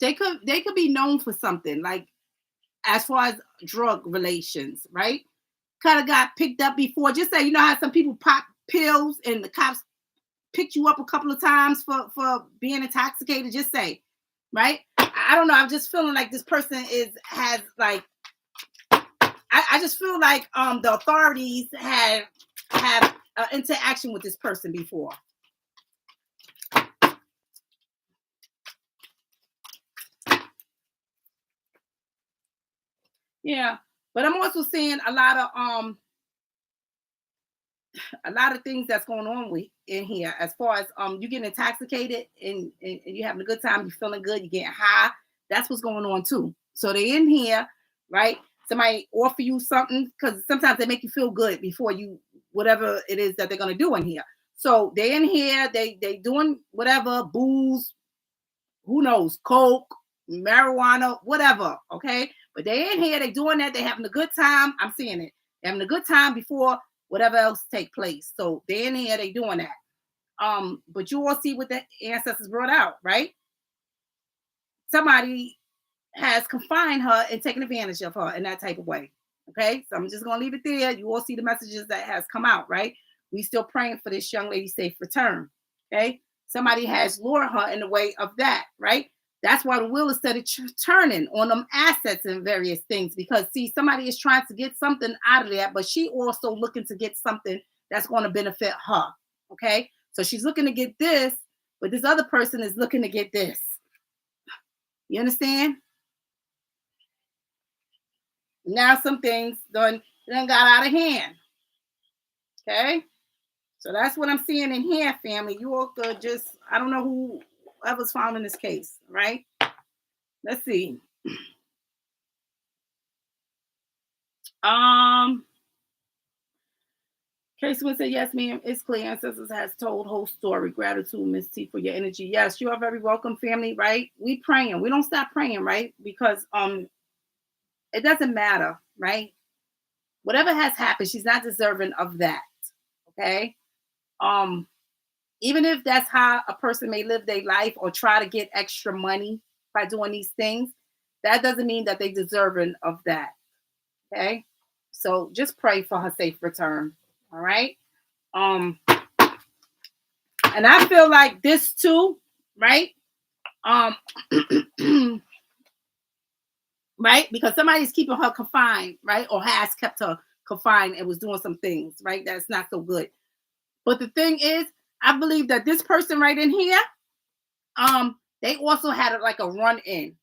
they could be known for something, like as far as drug relations, right? Kind of got picked up before. Just say, you know how some people pop pills and the cops picked you up a couple of times for being intoxicated. Just say, right? I don't know. I'm just feeling like this person has like. I just feel like the authorities have interaction with this person before. Yeah, but I'm also seeing a lot of things that's going on in here, as far as you getting intoxicated and you having a good time, you feeling good, you getting high. That's what's going on too. So they in here, right? Somebody offer you something, because sometimes they make you feel good before you whatever it is that they're gonna do in here. So they in here, they doing whatever, booze, who knows, coke, marijuana, whatever. Okay, but they in here, they doing that, they having a good time. I'm seeing it. They're having a good time before whatever else take place. So they in here, they doing that. But you all see what the ancestors brought out, right? Somebody has confined her and taken advantage of her in that type of way. Okay, so I'm just gonna leave it there. You all see the messages that has come out, right? We still praying for this young lady's safe return. Okay, somebody has lured her in the way of that, right? That's why the wheel is steady turning on them assets and various things, because see, somebody is trying to get something out of that, but she also looking to get something that's going to benefit her. Okay, so she's looking to get this, but this other person is looking to get this. You understand? Now some things done got out of hand. Okay, so that's what I'm seeing in here, family. You all could just, I don't know whoever's following this case, right? Let's see. Case would say, yes, ma'am, it's clear. Ancestors has told whole story. Gratitude, Miss T, for your energy. Yes, you are very welcome, family, right? We praying. We don't stop praying, right? Because it doesn't matter, right? Whatever has happened, she's not deserving of that. Okay. Even if that's how a person may live their life or try to get extra money by doing these things, that doesn't mean that they deserving of that. Okay. So just pray for her safe return. All right. And I feel like this too, right? Right? Because somebody's keeping her confined, right? Or has kept her confined and was doing some things, right? That's not so good. But the thing is, I believe that this person right in here, they also had like a run in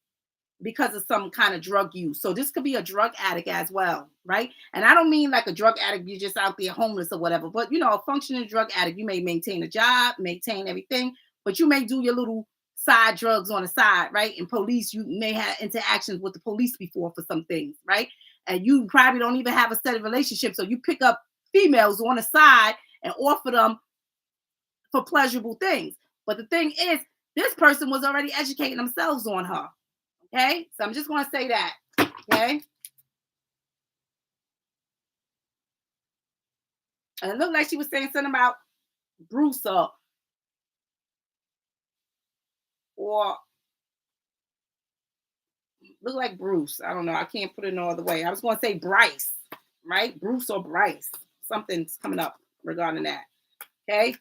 because of some kind of drug use. So this could be a drug addict as well, right? And I don't mean like a drug addict, you're just out there homeless or whatever, but you know, a functioning drug addict, you may maintain a job, maintain everything, but you may do your little side drugs on the side, right? And police, you may have interactions with the police before for some things, right? And you probably don't even have a steady relationship. So you pick up females on the side and offer them for pleasurable things. But the thing is, this person was already educating themselves on her. Okay, so I'm just going to say that. Okay, and it looked like she was saying something about Bruce or look like Bruce. I don't know. I can't put it no other way. I was going to say Bryce, right? Bruce or Bryce. Something's coming up regarding that. Okay.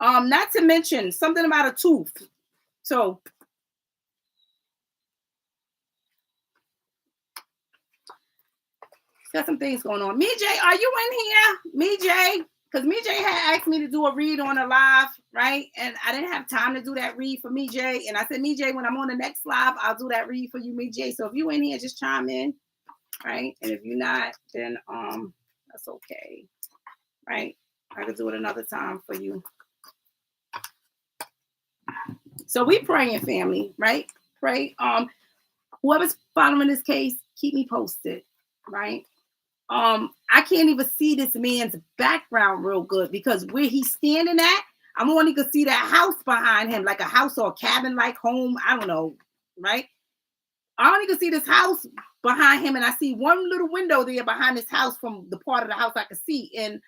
Not to mention something about a tooth. So got some things going on. Me J, are you in here? Me J. because Me J had asked me to do a read on a live, right? And I didn't have time to do that read for Me J. And I said, Me J, when I'm on the next live, I'll do that read for you, Me J. So if you in here, just chime in, right? And if you're not, then that's okay, right? I could do it another time for you. So we praying, family, right? Pray. Whoever's following this case, keep me posted, right? I can't even see this man's background real good because where he's standing at, I'm only gonna see that house behind him, like a house or a cabin-like home. I don't know, right? I only can see this house behind him, and I see one little window there behind this house from the part of the house I can see, and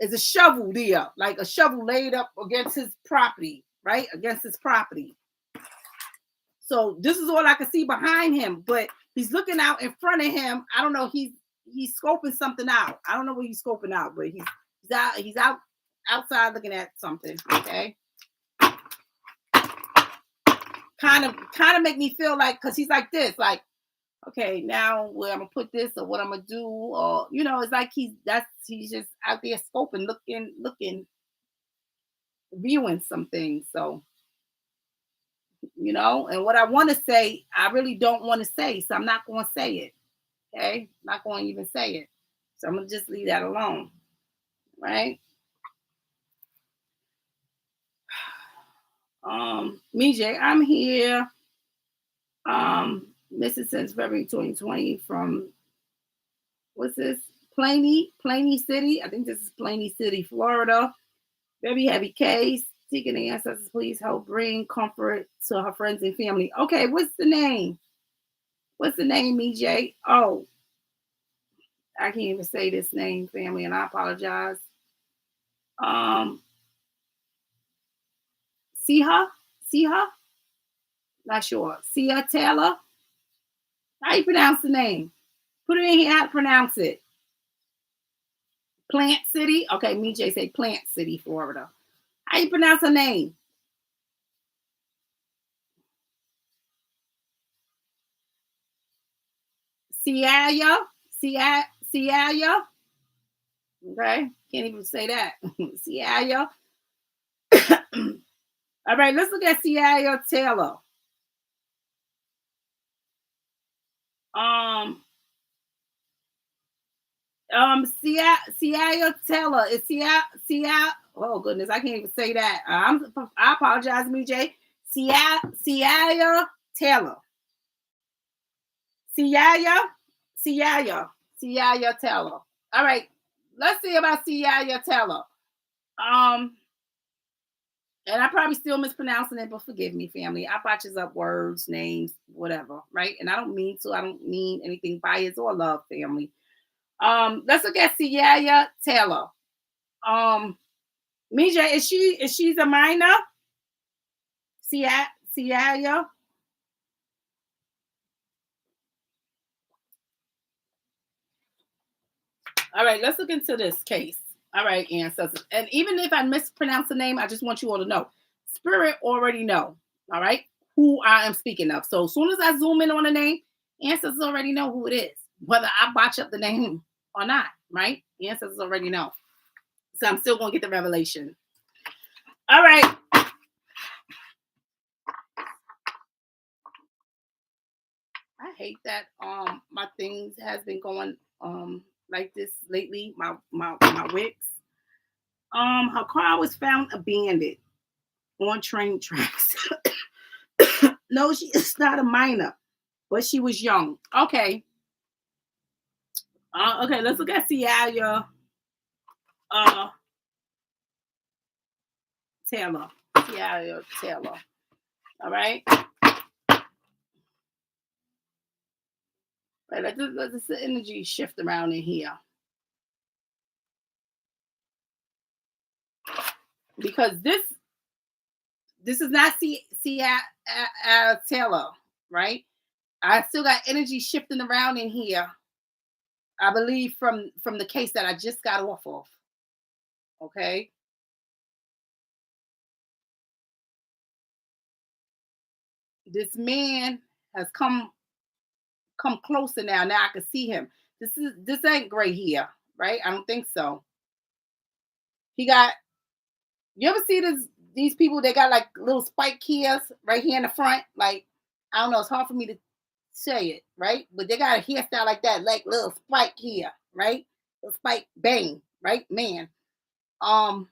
there's a shovel there, like a shovel laid up against his property, right? Against his property. So this is all I can see behind him, but he's looking out in front of him. I don't know. He's scoping something out. I don't know what he's scoping out, but he's out outside looking at something. Okay. Kind of make me feel like, because he's like this, like, okay, now where I'm gonna put this or what I'm gonna do, or it's like he's just out there scoping, looking, viewing some things. So and what I want to say, I really don't want to say, so I'm not going to say it. Okay, I'm not going to even say it. So I'm gonna just leave that alone, right? Me J, I'm here. Mrs. since February 2020 from what's this? Planey City. I think this is Planey City, Florida. Very heavy case. Seeking the ancestors, please help bring comfort to her friends and family. Okay, what's the name? What's the name, EJ? Oh, I can't even say this name, family, and I apologize. Siha? Not sure. Sia Taylor? How you pronounce the name? Put it in here how to pronounce it. Plant City? Okay, me J say Plant City, Florida. How you pronounce her name? Cialia? Cialia? Okay, can't even say that. Cialia. All right, let's look at Cialia Taylor. Cialia Taylor is Cia. Oh goodness, I can't even say that. I apologize, MJ. Cialia Taylor. Cialia Taylor. All right, let's see about Cialia Taylor. And I probably still mispronouncing it, but forgive me, family. I botches up words, names, whatever, right? And I don't mean to. I don't mean anything biased or love, family. Let's look at Cialia Taylor. Mija, is she's a minor? Cialia. All right, let's look into this case. All right, ancestors. And even if I mispronounce the name, I just want you all to know. Spirit already know, all right, who I am speaking of. So as soon as I zoom in on the name, ancestors already know who it is, whether I botch up the name or not, right? Ancestors already know. So I'm still going to get the revelation. All right. I hate that my things has been going like this lately, my Wix. Her car was found abandoned on train tracks. No, she is not a minor, but she was young. Okay. Okay, let's look at Cialia Taylor. Cialia Taylor. All right. Right, let's the energy shift around in here. Because this is not Taylor, right? I still got energy shifting around in here. I believe from the case that I just got off of. Okay. This man has come closer now. Now I can see him. This ain't gray here, right? I don't think so. He got, you ever see these people, they got like little spike hairs right here in the front? Like, I don't know, it's hard for me to say it, right? But they got a hairstyle like that, like little spike here, right? Little spike bang, right? Man. Um,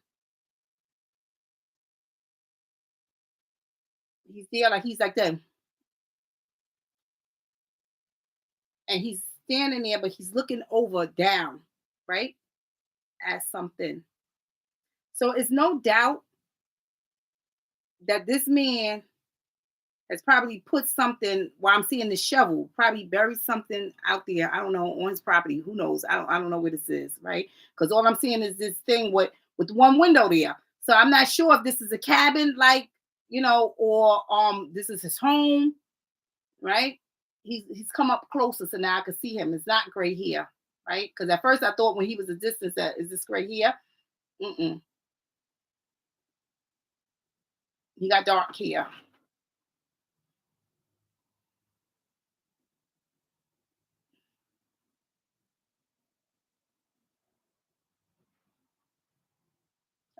he's there like he's like that. And he's standing there, but he's looking over down, right? At something. So it's no doubt that this man has probably put something while I'm seeing the shovel, probably buried something out there. I don't know, on his property. Who knows? I don't know where this is, right? Because all I'm seeing is this thing with one window there. So I'm not sure if this is a cabin, like, or this is his home, right? He's come up closer, so now I can see him. It's not gray hair, right? Because at first I thought when he was a distance that is this gray hair? Mm-mm. He got dark hair.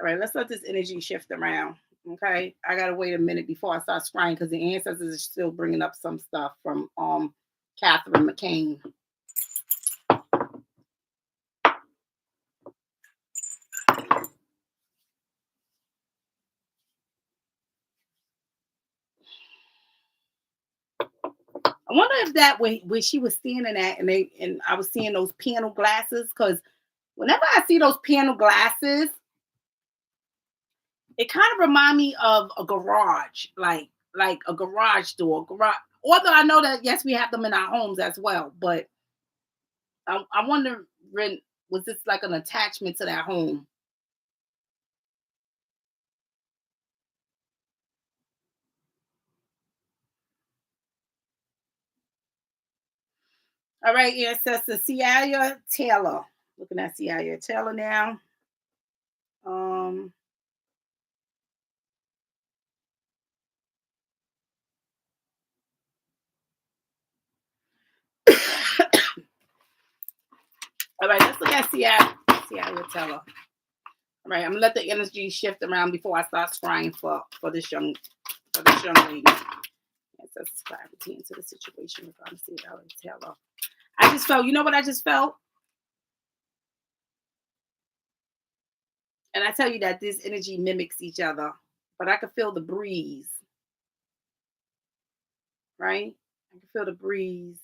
All right, let's let this energy shift around. Okay, I gotta wait a minute before I start scrying because the ancestors are still bringing up some stuff from Catherine McCann. I wonder if that where she was standing at, and I was seeing those panel glasses, because whenever I see those panel glasses, it kind of remind me of a garage, like a garage door, garage. Although I know that yes, we have them in our homes as well, but I wonder, was this like an attachment to that home? All right, ancestor Ciara Taylor. Looking at Ciara Taylor now. Um, all right, let's look at Ciara Taylor. All right, I'm gonna let the energy shift around before I start scrying for this young lady. Ancestors clarity into the situation regarding Ciara Taylor. I just felt, you know what I just felt? And I tell you that this energy mimics each other, but I could feel the breeze, right? I can feel the breeze,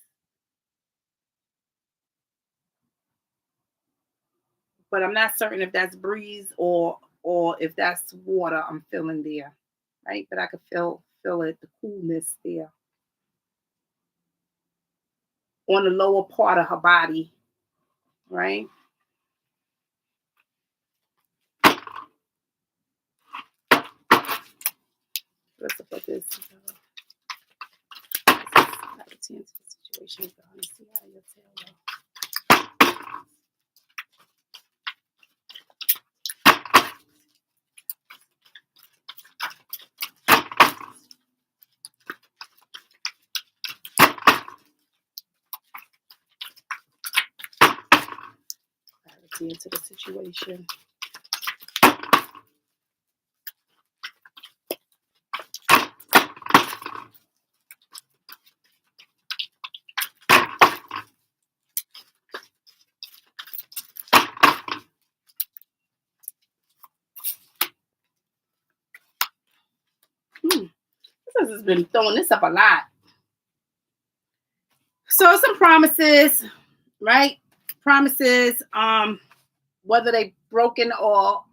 but I'm not certain if that's breeze or if that's water I'm feeling there, right? But I could feel it, the coolness there on the lower part of her body, right? Let's put this. Into the situation. See how you tell. Into the situation. This has been throwing this up a lot. So some promises, right? Promises, whether they broken or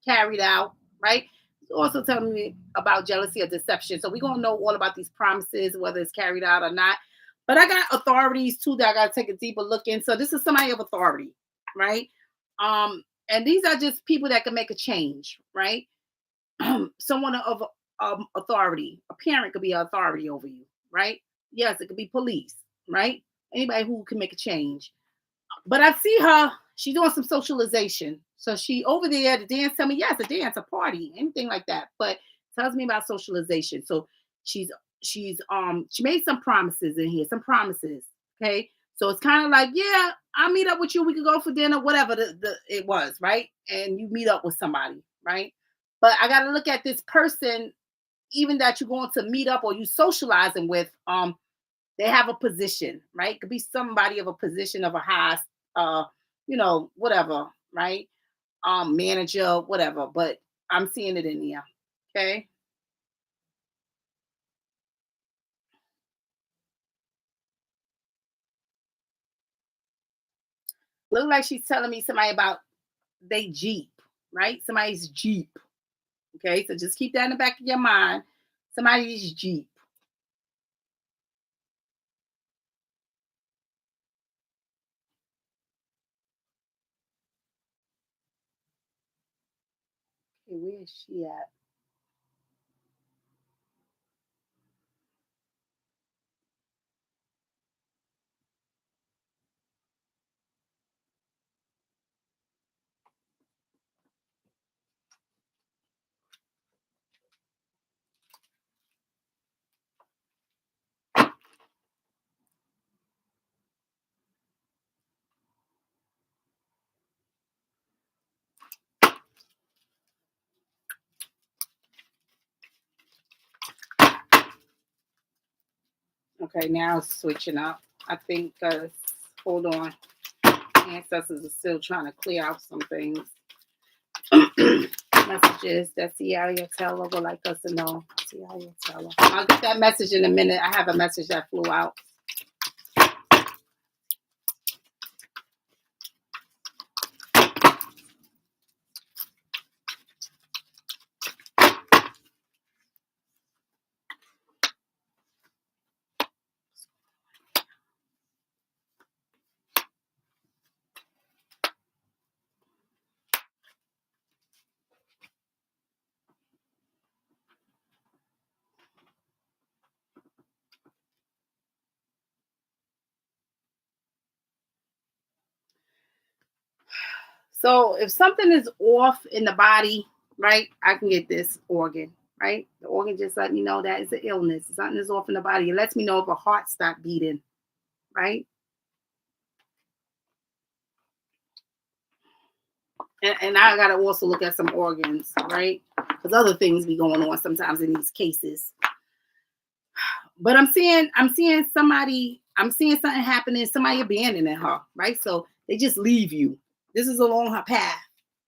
carried out, right? It's also telling me about jealousy or deception. So we're gonna know all about these promises, whether it's carried out or not. But I got authorities too that I gotta take a deeper look in. So this is somebody of authority, right? And these are just people that can make a change, right? Someone of authority. A parent could be an authority over you, right? Yes, it could be police, right? Anybody who can make a change. But I see her, she's doing some socialization. So she over there, the dance, tell me, yes, a dance, a party, anything like that. But tells me about socialization. So she's she made some promises in here, some promises. Okay. So it's kind of like, yeah, I'll meet up with you. We could go for dinner, whatever it was, right? And you meet up with somebody, right? But I got to look at this person, even that you're going to meet up or you socializing with. They have a position, right? Could be somebody of a position of a high, uh, whatever, right? Manager, whatever. But I'm seeing it in here. Okay. Look like she's telling me somebody about they Jeep, right? Somebody's Jeep. Okay, so just keep that in the back of your mind. Somebody's Jeep. Okay, where is she at? Okay, now it's switching up. I think hold on. Ancestors are still trying to clear out some things. Messages that Cia Teller would like us to know. Cia Teller. I'll get that message in a minute. I have a message that flew out. So if something is off in the body, right, I can get this organ, right? The organ just let me know that it's an illness. Something is off in the body. It lets me know if a heart stopped beating, right? And I gotta also look at some organs, right? Because other things be going on sometimes in these cases. But I'm seeing something happening, somebody abandoning her, right? So they just leave you. This is along her path.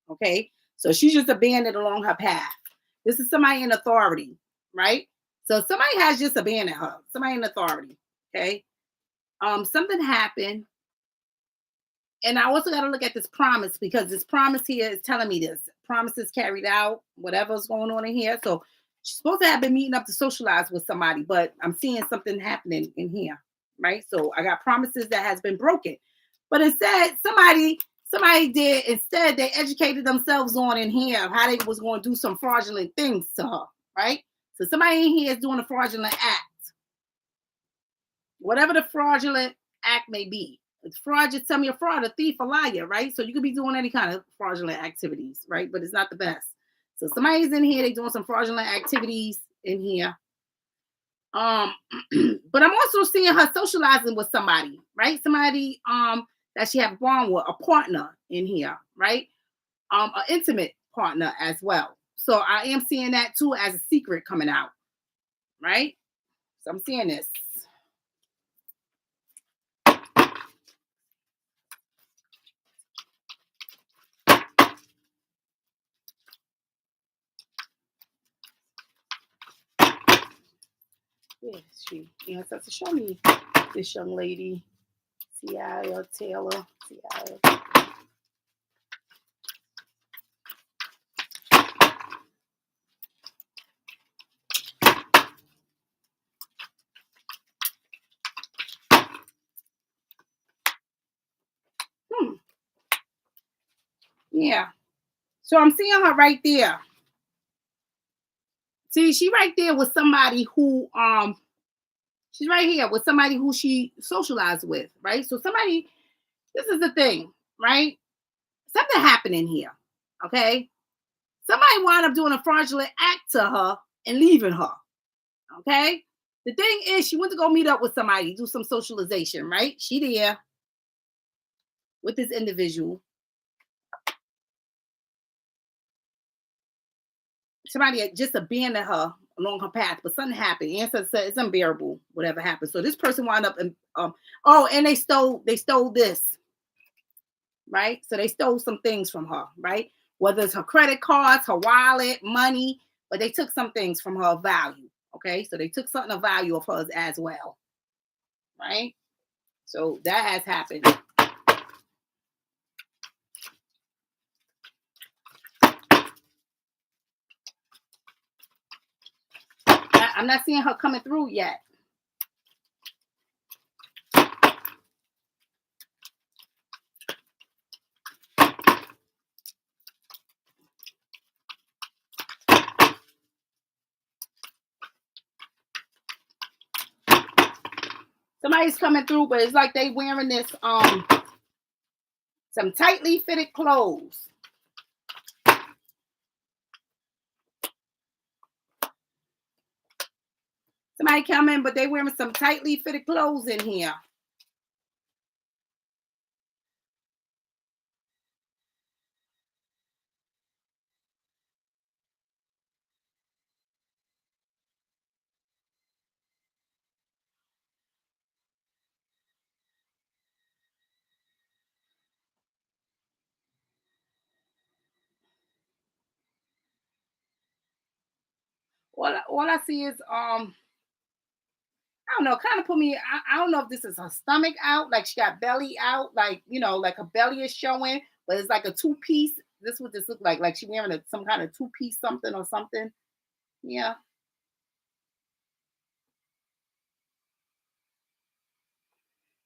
Okay. So she's just abandoned along her path. This is somebody in authority, right? So somebody has just abandoned her, somebody in authority. Okay. Something happened. And I also got to look at this promise because this promise here is telling me this. Promise is carried out, whatever's going on in here. So she's supposed to have been meeting up to socialize with somebody, but I'm seeing something happening in here, right? So I got promises that has been broken. But instead, somebody did, instead they educated themselves on in here how they was going to do some fraudulent things to her, right? So somebody in here is doing a fraudulent act, whatever the fraudulent act may be. It's fraud, just tell me a fraud, a thief, a liar, right? So you could be doing any kind of fraudulent activities, right? But it's not the best. So somebody's in here, they doing some fraudulent activities in here. But I'm also seeing her socializing with somebody, right? Somebody that she have a bond with, a partner in here, right? An intimate partner as well. So I am seeing that too as a secret coming out, right? So I'm seeing this. Where is she? Yes, that's to show me this young lady, Cia Taylor. Cia. Yeah. So I'm seeing her right there. See, she right there with somebody who she's right here with somebody who she socialized with, right? So somebody, this is the thing, right? Something happened in here. Okay. Somebody wound up doing a fraudulent act to her and leaving her. Okay. The thing is, she went to go meet up with somebody, do some socialization, right? She there with this individual. Somebody had just abandoned her along her path, but something happened. Ancestor said it's unbearable, whatever happened. So this person wound up in and they stole this, right? So they stole some things from her, right? Whether it's her credit cards, her wallet, money, but they took some things from her of value. Okay, so they took something of value of hers as well, right? So that has happened. I'm not seeing her coming through yet. Somebody's coming through, but it's like they wearing this some tightly fitted clothes. Somebody coming, but they wearing some tightly fitted clothes in here. All I see is I don't know, kind of put me. I don't know if this is her stomach out, like she got belly out, like like her belly is showing, but it's like a two piece. This is what this look like she wearing some kind of two piece something or something. Yeah.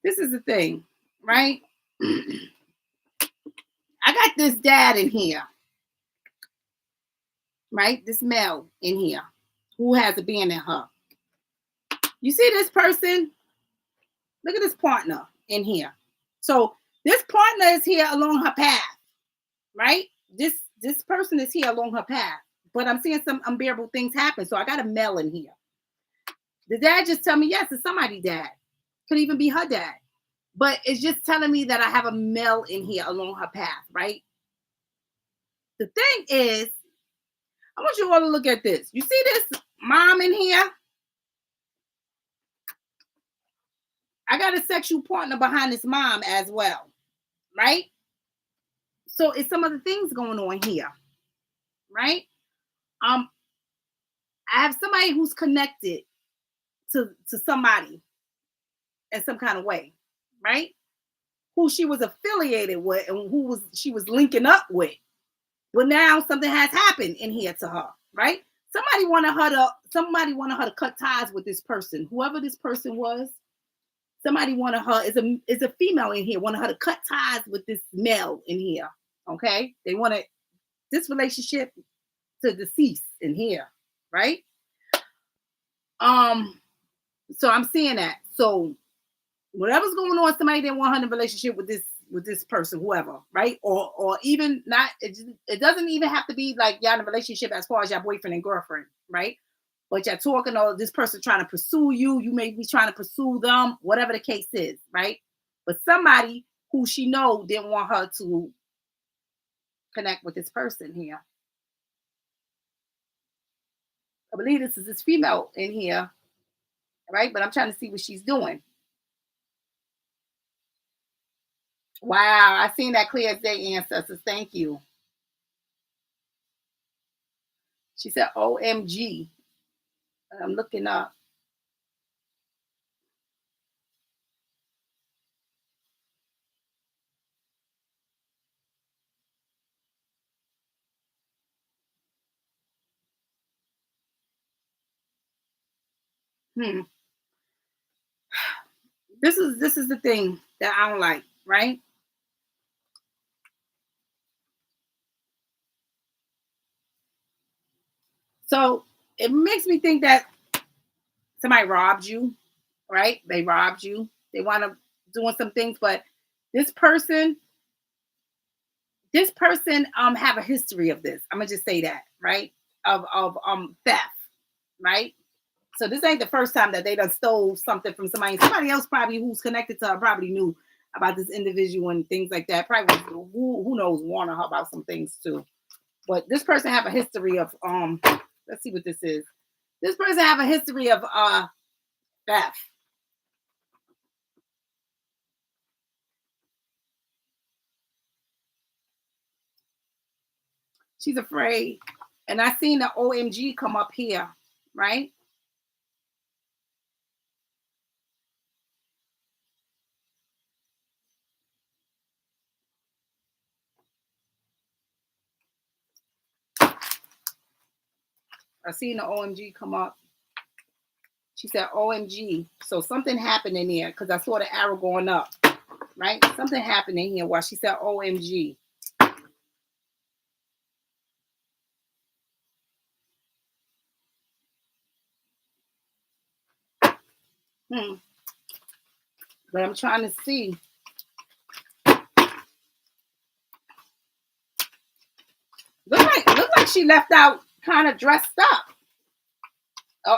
This is the thing, right? I got this dad in here, right? This male in here who has abandoned her. You see this person? Look at this partner in here. So this partner is here along her path, right? This person is here along her path, but I'm seeing some unbearable things happen. So I got a male in here. The dad just tell me yes, it's somebody's dad. Could even be her dad, but it's just telling me that I have a male in here along her path, right? The thing is, I want you all to look at this. You see this mom in here? I got a sexual partner behind this mom as well, right? So it's some other things going on here, right? I have somebody who's connected to somebody in some kind of way, right? Who she was affiliated with and who she was linking up with. But now something has happened in here to her, right? Somebody wanted her to cut ties with this person, whoever this person was. Somebody wanted her is a female in here, wanted her to cut ties with this male in here. Okay, they wanted this relationship to decease in here, right? So I'm seeing that. So whatever's going on, somebody didn't want her in a relationship with this person, whoever, right? Or even not. It doesn't even have to be like y'all in a relationship as far as your boyfriend and girlfriend, right? But you're talking, or this person trying to pursue you. You may be trying to pursue them, whatever the case is, right? But somebody who she know didn't want her to connect with this person here. I believe this is this female in here, right? But I'm trying to see what she's doing. Wow, I seen that clear as day, ancestors. Thank you. She said, OMG. I'm looking up. This is the thing that I don't like, right? So it makes me think that somebody robbed you, right? They robbed you. They want to doing some things, but this person, have a history of this. I'm gonna just say that, right? Of theft, right? So this ain't the first time that they done stole something from somebody. Somebody else probably who's connected to her probably knew about this individual and things like that. Probably who knows, warning her about some things too. But this person have a history of let's see what this is. This person have a history of theft. She's afraid. And I seen the OMG come up here, right? I seen the OMG come up. She said OMG. So something happened in here because I saw the arrow going up, right? Something happened in here while she said OMG. But I'm trying to see. Look like she left out kind of dressed up.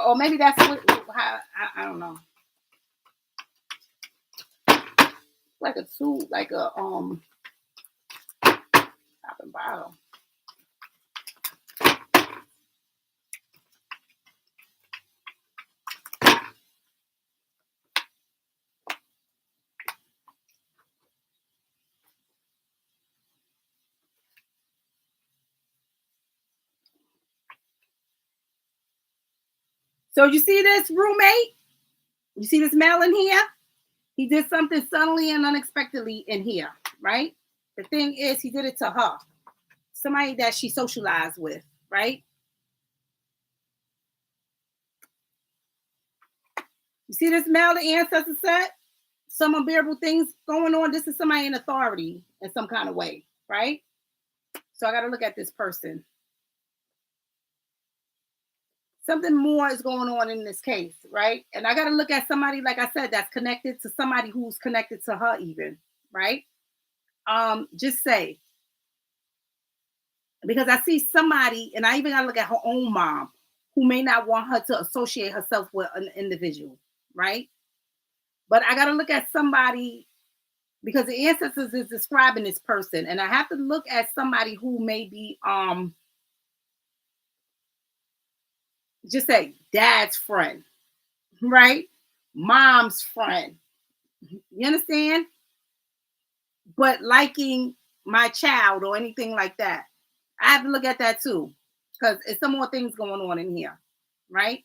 Or maybe that's what, I don't know. Like a top and bottom. So you see this roommate? You see this male in here? He did something suddenly and unexpectedly in here, right? The thing is, he did it to her. Somebody that she socialized with, right? You see this male, the ancestor said? Some unbearable things going on. This is somebody in authority in some kind of way, right? So I got to look at this person. Something more is going on in this case, right? And I got to look at somebody, like I said, that's connected to somebody who's connected to her even, right? Just say, because I see somebody, and I even got to look at her own mom, who may not want her to associate herself with an individual, right? But I got to look at somebody, because the ancestors is describing this person, and I have to look at somebody who may be, just say dad's friend, right? Mom's friend. You understand? But liking my child or anything like that. I have to look at that too, because it's some more things going on in here, right?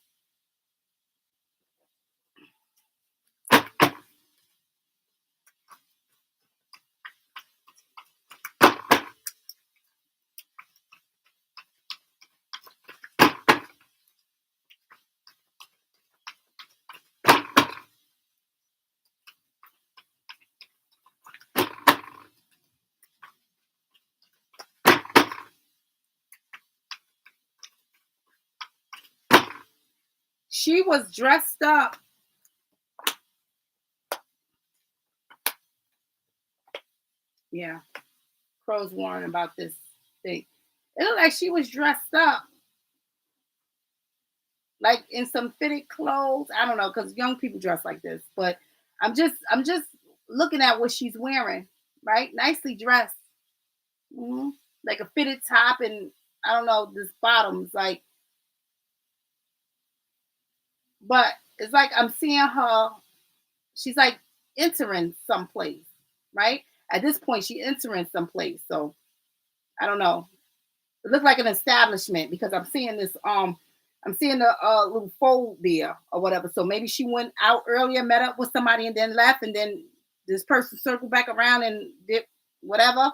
She was dressed up. Yeah. Crow's warning about this thing. It looked like she was dressed up like in some fitted clothes. I don't know, because young people dress like this, but I'm just looking at what she's wearing, right? Nicely dressed. Mm-hmm. Like a fitted top, and I don't know, this bottom's like, but it's like I'm seeing her, she's like entering someplace, right? At this point, she entering someplace. So I don't know. It looks like an establishment because I'm seeing this, I'm seeing a little fold there or whatever. So maybe she went out earlier, met up with somebody, and then left, and then this person circled back around and did whatever.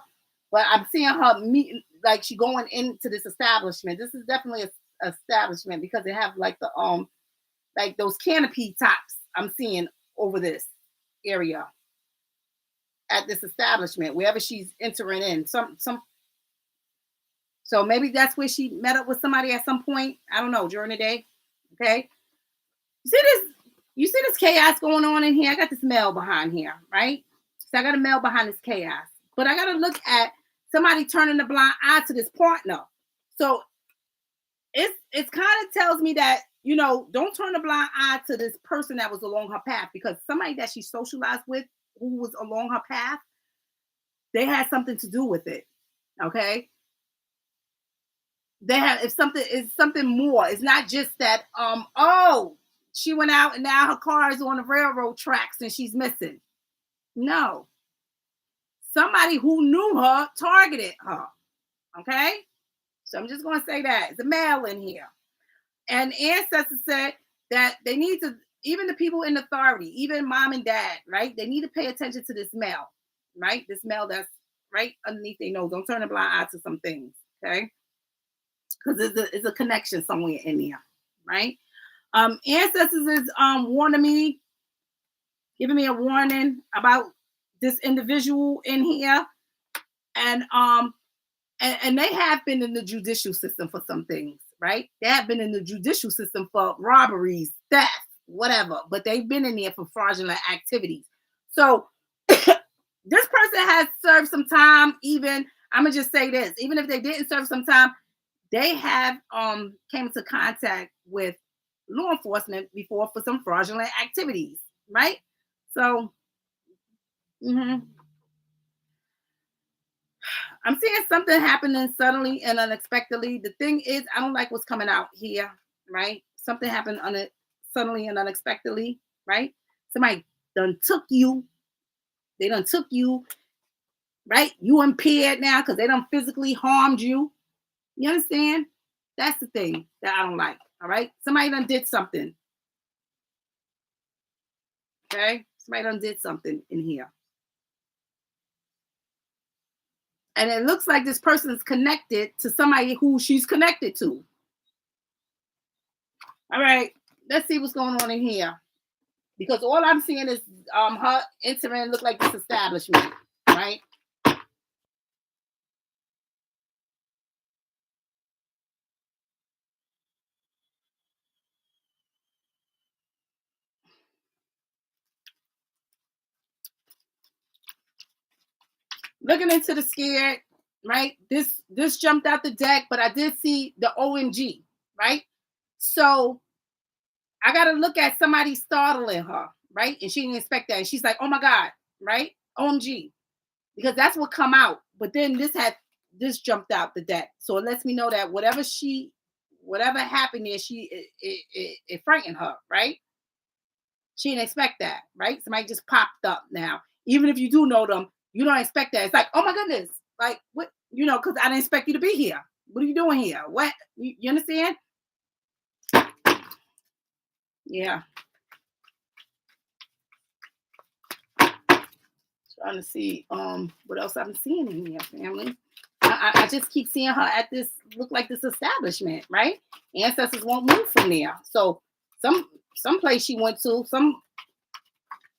But I'm seeing her meeting, like she going into this establishment. This is definitely a establishment because they have like the like those canopy tops I'm seeing over this area at this establishment, wherever she's entering in. So maybe that's where she met up with somebody at some point. I don't know, during the day. Okay. You see this chaos going on in here? I got this male behind here, right? So I got a male behind this chaos. But I got to look at somebody turning the blind eye to this partner. So it kind of tells me that you know, don't turn a blind eye to this person that was along her path, because somebody that she socialized with who was along her path, they had something to do with it. Okay. They have, if something is something more, it's not just that, oh, she went out and now her car is on the railroad tracks and she's missing. No. Somebody who knew her targeted her. Okay. So I'm just going to say that. It's a male in here. And ancestors said that they need to, even the people in authority, even mom and dad, right? They need to pay attention to this male, right? This male that's right underneath their nose. Don't turn a blind eye to some things, okay? Because there's a connection somewhere in there, right? Ancestors is warning me, giving me a warning about this individual in here. And they have been in the judicial system for some things, right? They have been in the judicial system for robberies, theft, whatever, but they've been in there for fraudulent activities. So this person has served some time. Even, I'm gonna just say this, even if they didn't serve some time, they have came into contact with law enforcement before for some fraudulent activities, right? So I'm seeing something happening suddenly and unexpectedly. The thing is, I don't like what's coming out here, right? Something happened suddenly and unexpectedly, right? Somebody done took you. They done took you, right? You impaired now because they done physically harmed you. You understand? That's the thing that I don't like, all right? Somebody done did something, okay? Somebody done did something in here. And it looks like this person is connected to somebody who she's connected to. All right, let's see what's going on in here. Because all I'm seeing is her entering look like this establishment, right? Looking into the scared, right? This jumped out the deck, but I did see the OMG, right? So I got to look at somebody startling her, right? And she didn't expect that. And she's like, oh my God, right? OMG. Because that's what come out. But then this jumped out the deck. So it lets me know that whatever happened there, it frightened her, right? She didn't expect that, right? Somebody just popped up now. Even if you do know them, you don't expect that. It's like, oh my goodness. Like, what, because I didn't expect you to be here. What are you doing here? What? You understand? Yeah. Trying to see what else I'm seeing in here, family. I just keep seeing her at this, look like this establishment, right? Ancestors won't move from there. So some place she went to, some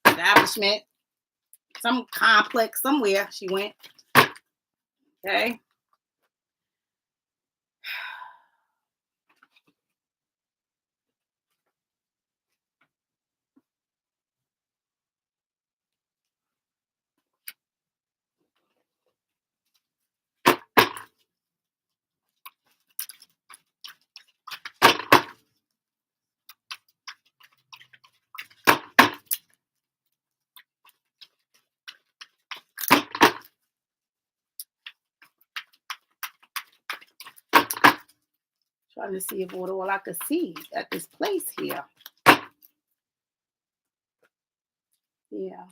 establishment, some complex, somewhere she went. Okay. Trying to see if what all I could see at this place here. Yeah.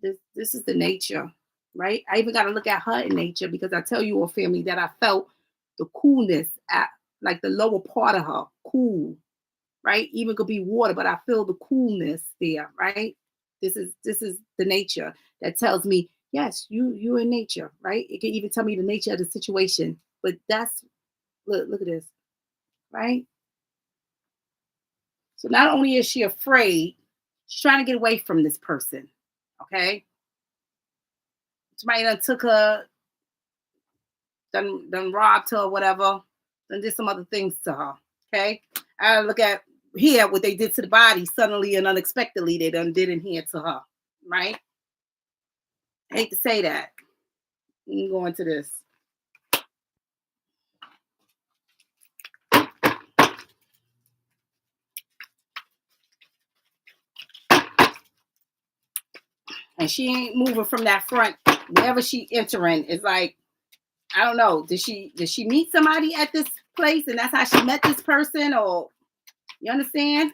This is the nature, right? I even got to look at her in nature, because I tell you all, family, that I felt the coolness at like the lower part of her, cool, right? Even could be water, but I feel the coolness there, right? This is the nature that tells me, yes, you in nature, right? It can even tell me the nature of the situation. But that's, look at this, right? So not only is she afraid, she's trying to get away from this person. Okay. Somebody done took her, done robbed her or whatever, done did some other things to her. Okay. I look at here what they did to the body suddenly and unexpectedly, they done did in here to her. Right? I hate to say that. Let me go into this. and she ain't moving from that front. Wherever she entering, it's like, I don't know. Did she meet somebody at this place, and that's how she met this person, or you understand?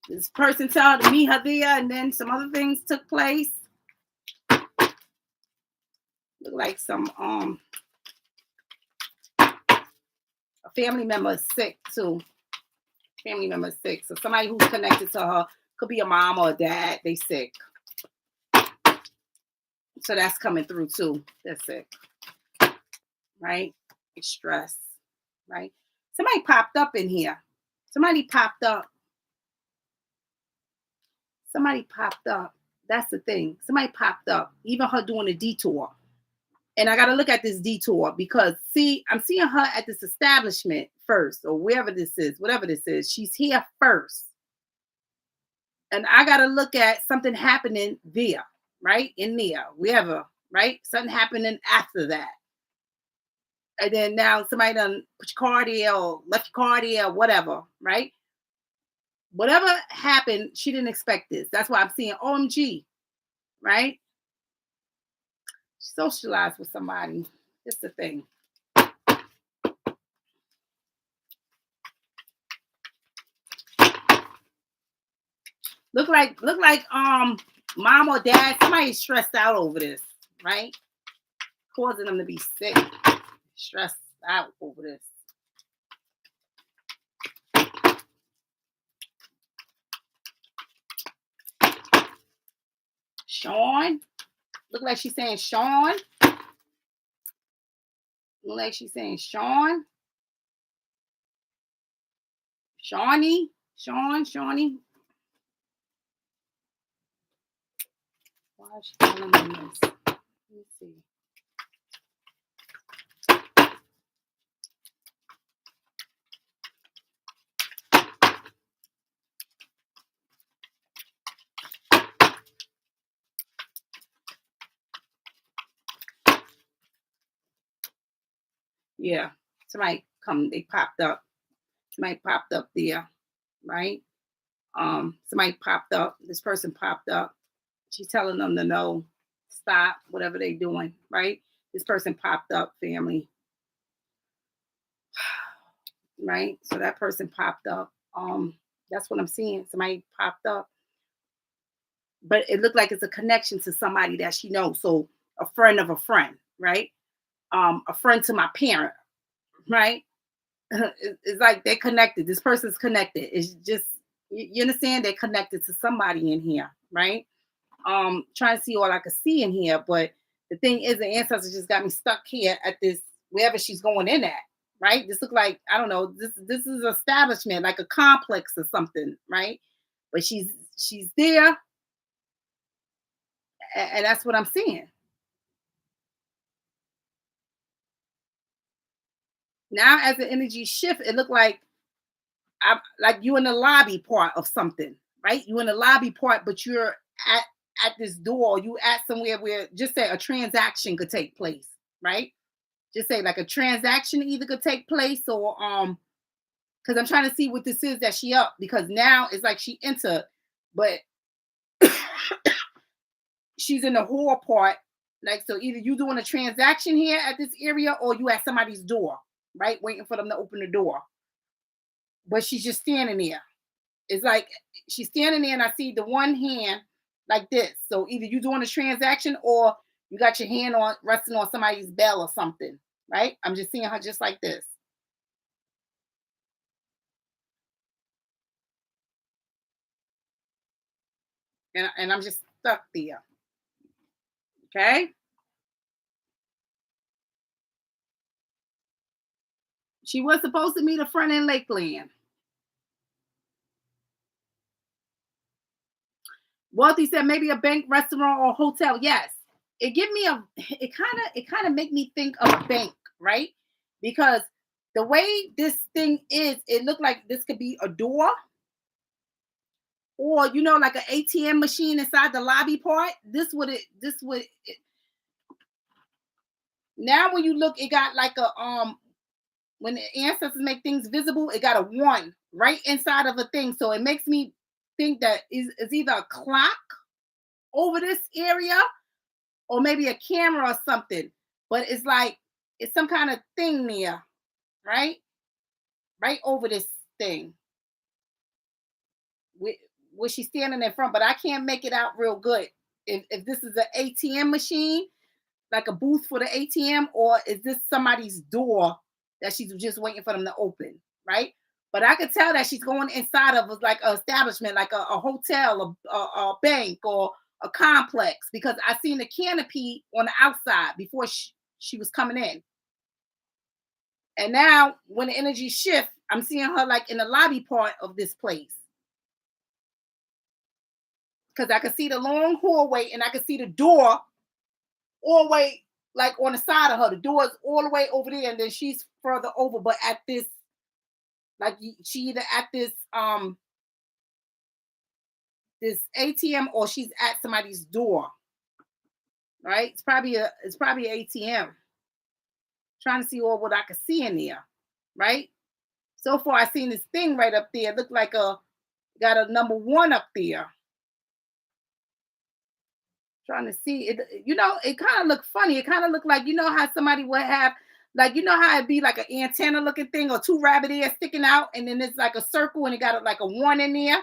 This person told her to meet her there, and then some other things took place. Look like some a family member is sick too. Family member is sick, so somebody who's connected to her, could be a mom or a dad, they sick. So that's coming through too. They're sick, right? It's stress, right? Somebody popped up in here. Somebody popped up. Somebody popped up. That's the thing. Somebody popped up. Even her doing a detour. And I got to look at this detour because, see, I'm seeing her at this establishment first, or wherever this is, whatever this is. She's here first. And I got to look at something happening there, right? In there, wherever, right? Something happening after that. And then now somebody done put your card here or left your card here or whatever, right? Whatever happened, she didn't expect this. That's why I'm seeing OMG, right? Socialize with somebody. It's the thing. Look like mom or dad, somebody's stressed out over this, right? Causing them to be sick, stressed out over this. Sean. Look like she's saying Sean. Look like she's saying Sean. Shawnee. Shawnee. Why is she calling me this? Let me see. Yeah, somebody they popped up. Somebody popped up there, right? Somebody popped up. This person popped up. She's telling them to no, stop, whatever they're doing, right? This person popped up, family. Right? So that person popped up. That's what I'm seeing. Somebody popped up. But it looked like it's a connection to somebody that she knows. So a friend of a friend, right? A friend to my parent, right? It's like they're connected. This person's connected. It's just, you understand? They're connected to somebody in here, right? Trying to see all I could see in here, but the thing is, the ancestors just got me stuck here at this wherever she's going in at, right? This look like, I don't know, this is an establishment, like a complex or something, right? But she's there, and that's what I'm seeing. Now, as the energy shift, it looked like like you in the lobby part of something, right? You in the lobby part, but you're at this door, you at somewhere where just say a transaction could take place, right? Just say like a transaction either could take place or because I'm trying to see what this is that she up, because now it's like she entered, but she's in the hall part. Like, so either you doing a transaction here at this area or you at somebody's door, right? Waiting for them to open the door. But she's just standing there. It's like she's standing there and I see the one hand like this. So either you doing a transaction or you got your hand on resting on somebody's bell or something, right? I'm just seeing her just like this. And I'm just stuck there. Okay. She was supposed to meet a friend in Lakeland. Wealthy said maybe a bank, restaurant, or hotel. Yes. It kind of make me think of a bank, right? Because the way this thing is, it looked like this could be a door or like an ATM machine inside the lobby part. This would now when you look, it got like a when the ancestors make things visible, it got a one right inside of a thing. So it makes me think that is either a clock over this area or maybe a camera or something. But it's like it's some kind of thing there, right? Right over this thing. With where she's standing in front, but I can't make it out real good. If this is an ATM machine, like a booth for the ATM, or is this somebody's door that she's just waiting for them to open, right? But I could tell that she's going inside of like an establishment, like a hotel, a bank, or a complex, because I seen the canopy on the outside before she was coming in. And now when the energy shift, I'm seeing her like in the lobby part of this place. Because I could see the long hallway and I could see the door all the way like on the side of her. The door's all the way over there, and then she's further over, but at this, like she either at this ATM or she's at somebody's door. Right? It's probably an ATM. Trying to see all what I could see in there, right? So far I seen this thing right up there. It looked like got a number one up there. Trying to see it, it kind of looked funny. It kind of looked like, how somebody would have, like, how it'd be like an antenna looking thing or two rabbit ears sticking out, and then it's like a circle and it got like a one in there.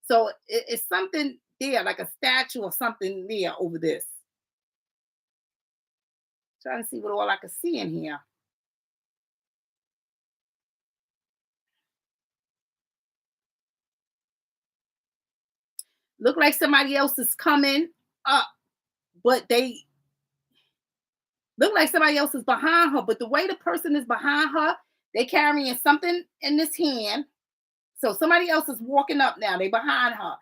So it's something there, like a statue or something there over this. Trying to see what all I could see in here. Look like somebody else is coming up, but they look like somebody else is behind her. But the way the person is behind her, they carrying something in this hand. So somebody else is walking up now. They behind her.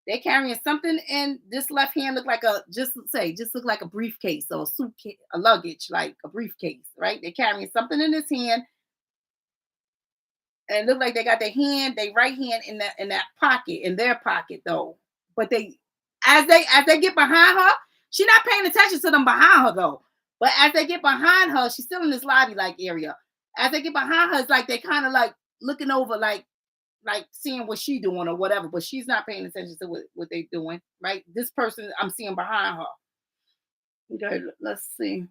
They carrying something in this left hand. Look like just look like a briefcase or a suitcase, a luggage, like a briefcase, right? They carrying something in this hand, and look like they got their right hand in that pocket, in their pocket though. But as they get behind her, she's not paying attention to them behind her though. But as they get behind her, she's still in this lobby like area. As they get behind her, it's like they kind of like looking over, like seeing what she doing or whatever. But she's not paying attention to what they doing, right? This person I'm seeing behind her. Okay, let's see.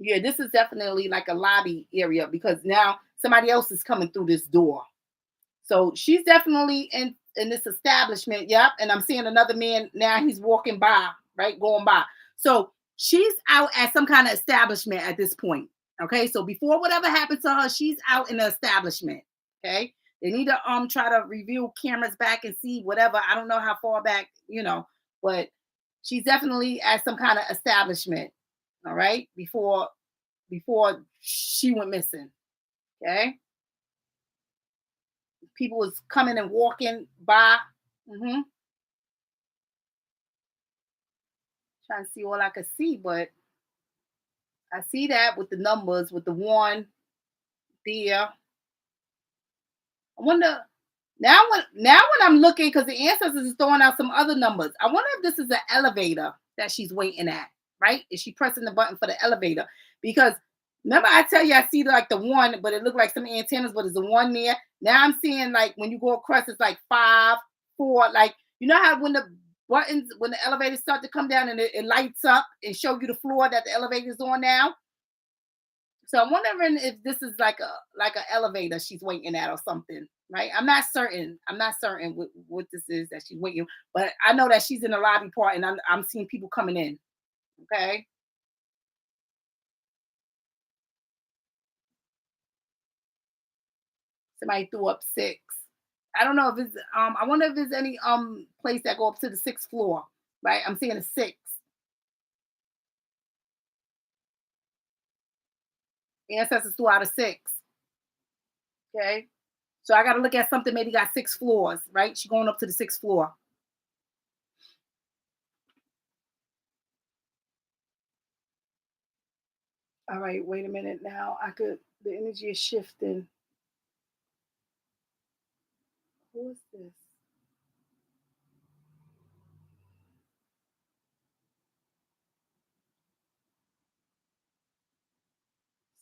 Yeah, this is definitely like a lobby area because now somebody else is coming through this door. So she's definitely in this establishment. Yep. And I'm seeing another man now. He's walking by, right, going by. So she's out at some kind of establishment at this point. Okay. So before whatever happened to her, she's out in the establishment. Okay. They need to try to review cameras back and see whatever. I don't know how far back, but she's definitely at some kind of establishment. All right. Before she went missing. Okay. People was coming and walking by. hmm Trying to see all I could see, but I see that with the numbers, with the one there. I wonder now when I'm looking, because the ancestors is throwing out some other numbers. I wonder if this is an elevator that she's waiting at, right? Is she pressing the button for the elevator? Because remember, I tell you, I see like the one, but it looked like some antennas, but it's the one there. Now I'm seeing like when you go across, it's like 5, 4, like how when the buttons, when the elevators start to come down and it lights up and show you the floor that the elevator is on now. So I'm wondering if this is like an elevator she's waiting at or something, right? I'm not certain. I'm not certain what this is that she's waiting, but I know that she's in the lobby part and I'm seeing people coming in. Okay. Somebody threw up 6. I don't know if it's I wonder if there's any place that go up to the 6th floor. Right? I'm seeing a 6. Ancestors threw out a 6. Okay. So I gotta look at something maybe got 6 floors, right? She's going up to the 6th floor. All right, wait a minute now. The energy is shifting. Who is this?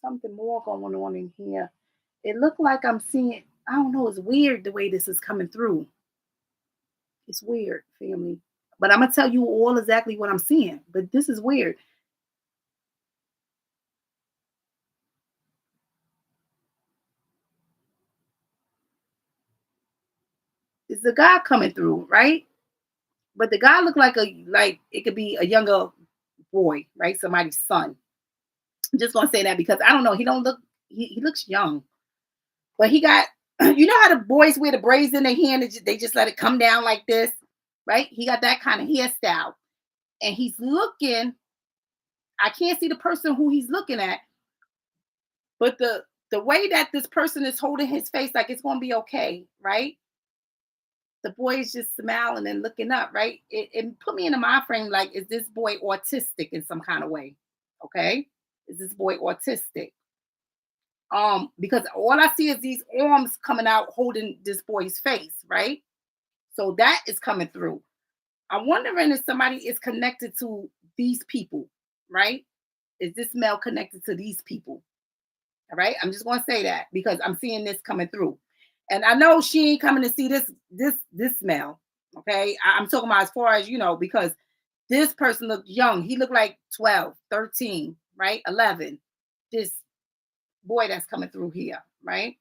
something more going on in here. It looked like I'm seeing, I don't know, it's weird the way this is coming through. It's weird, family. But I'm gonna tell you all exactly what I'm seeing. But this is weird. It's the guy coming through, right? But the guy looked like it could be a younger boy, right? Somebody's son. I'm just gonna say that because I don't know. He don't look. He looks young, but he got. You know how the boys wear the braids in their hand and they just let it come down like this, right? He got that kind of hairstyle, and he's looking. I can't see the person who he's looking at, but the way that this person is holding his face, like it's gonna be okay, right? The boy is just smiling and looking up, right? It put me in the mind frame like, is this boy autistic in some kind of way? Okay, is this boy autistic? Because all I see is these arms coming out holding this boy's face, right? So that is coming through. I'm wondering if somebody is connected to these people, right? Is this male connected to these people? All right. I'm just gonna say that because I'm seeing this coming through. And I know she ain't coming to see this male. Okay. I'm talking about as far as because this person looked young. He looked like 12, 13, right? 11. This boy that's coming through here, right?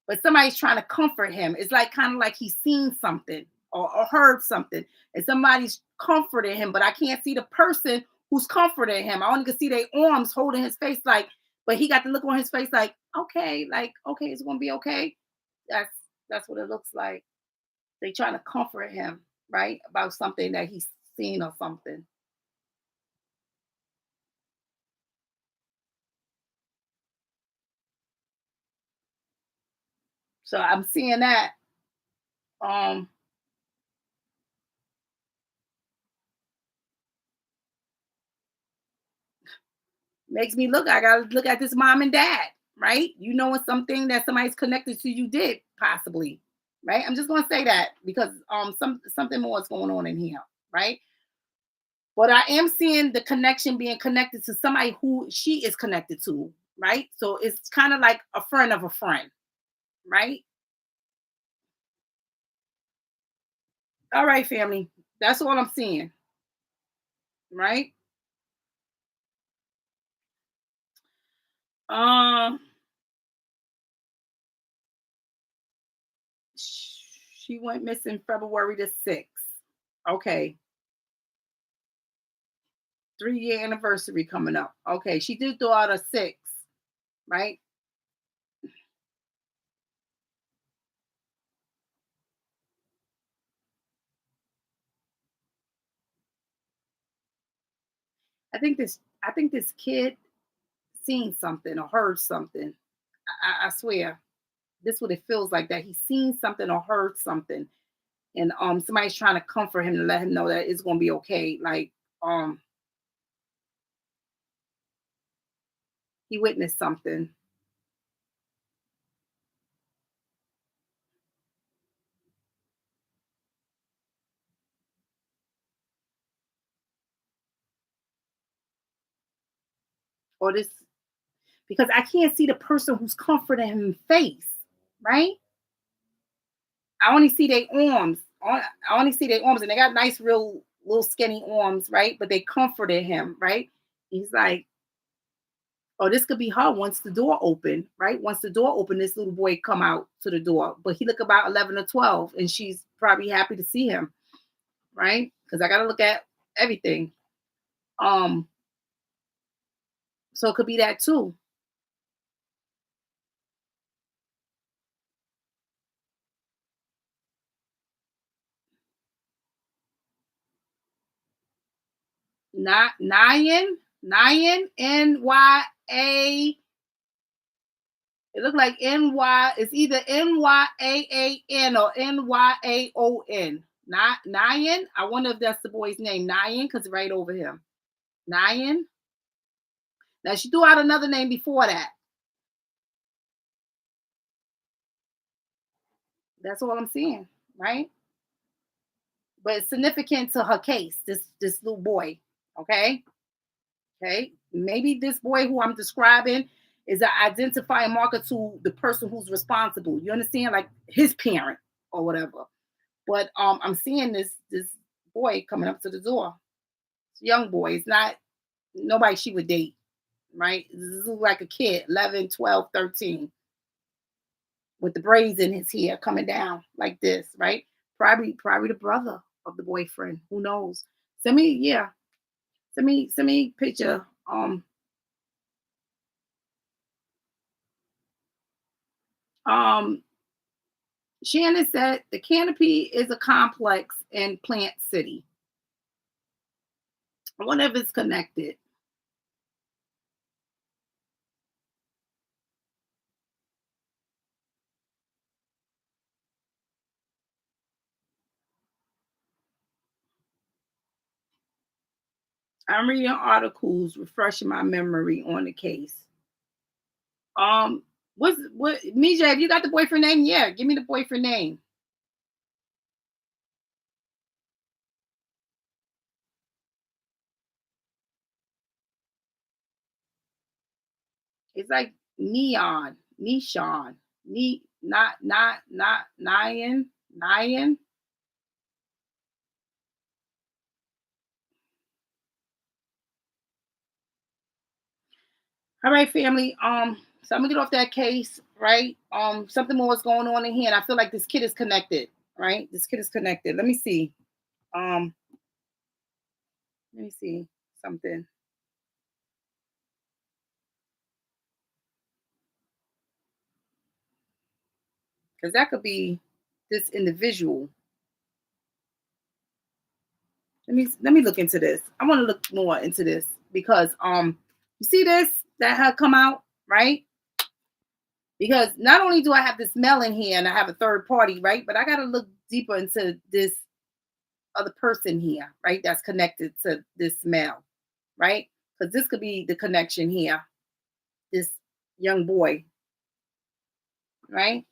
But somebody's trying to comfort him. It's like kind of like he's seen something or heard something, and somebody's comforting him. But I can't see the person who's comforting him. I only can see their arms holding his face, but he got the look on his face, like okay, it's gonna be okay. That's that's what it looks like. They trying to comfort him, right, about something that he's seen or something. So I'm seeing that. Um, Makes me look. I gotta look at this mom and dad, right? You know, it's something that somebody's connected to you did possibly, right? I'm just gonna say that because something more is going on in here, right? But I am seeing the connection being connected to somebody who she is connected to, right? So it's kind of like a friend of a friend, right? All right, family. That's all I'm seeing, right? Um, she went missing February the 6th. Okay, 3-year anniversary coming up. Okay, she did throw out a 6, right? I think this kid seen something or heard something. I swear, this what it feels like that he's seen something or heard something, and somebody's trying to comfort him to let him know that it's gonna be okay. Like um he witnessed something, or this because I can't see the person who's comforting him face, right? I only see their arms. I only see their arms, and they got nice, real little skinny arms, right? But they comforted him, right? He's like, oh, this could be her once the door open, right? Once the door open, this little boy come out to the door. But he look about 11 or 12, and she's probably happy to see him, right? Because I gotta look at everything. Um, so it could be that too. Not Nyan, N-Y-A. It looked like N-Y. It's either Nyan or Nyaon. Not Nyan. I wonder if that's the boy's name. Nyan, because it's right over him. Nyan. Now she threw out another name before that. That's all I'm seeing, right? But it's significant to her case, this little boy. Okay. Okay. Maybe this boy who I'm describing is an identifying marker to the person who's responsible. You understand? Like his parent or whatever. But I'm seeing this boy coming up to the door. It's a young boy. It's not nobody she would date, right? This is like a kid, 11, 12, 13, with the braids in his hair coming down like this, right? Probably the brother of the boyfriend. Who knows? Yeah. Send me picture. Um, Shannon said the canopy is a complex in Plant City. I wonder if it's connected. I'm reading articles, refreshing my memory on the case. Um, what Mija, have you got the boyfriend name? Yeah, give me the boyfriend name. It's like neon, Nishon, not Nyan. All right, family. So I'm gonna get off that case, right? Something more is going on in here, and I feel like this kid is connected, right? This kid is connected. Let me see. Um, let me see something. Because that could be this individual. Let me look into this. I want to look more into this because you see this that had come out, right? Because not only do I have this smell in here and I have a third party, right? But I gotta look deeper into this other person here, right? That's connected to this smell, right? Because this could be the connection here. This young boy, right?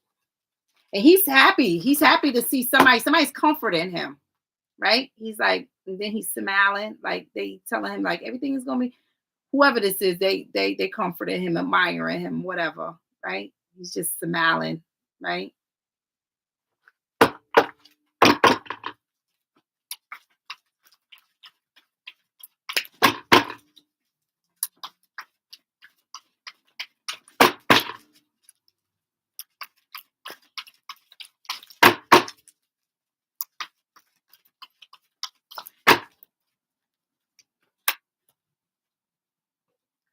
And he's happy. He's happy to see somebody's comforting him, right? He's like, and then he's smiling, like they telling him like everything is gonna be whoever this is, they comforted him, admiring him, whatever, right? He's just smiling, right?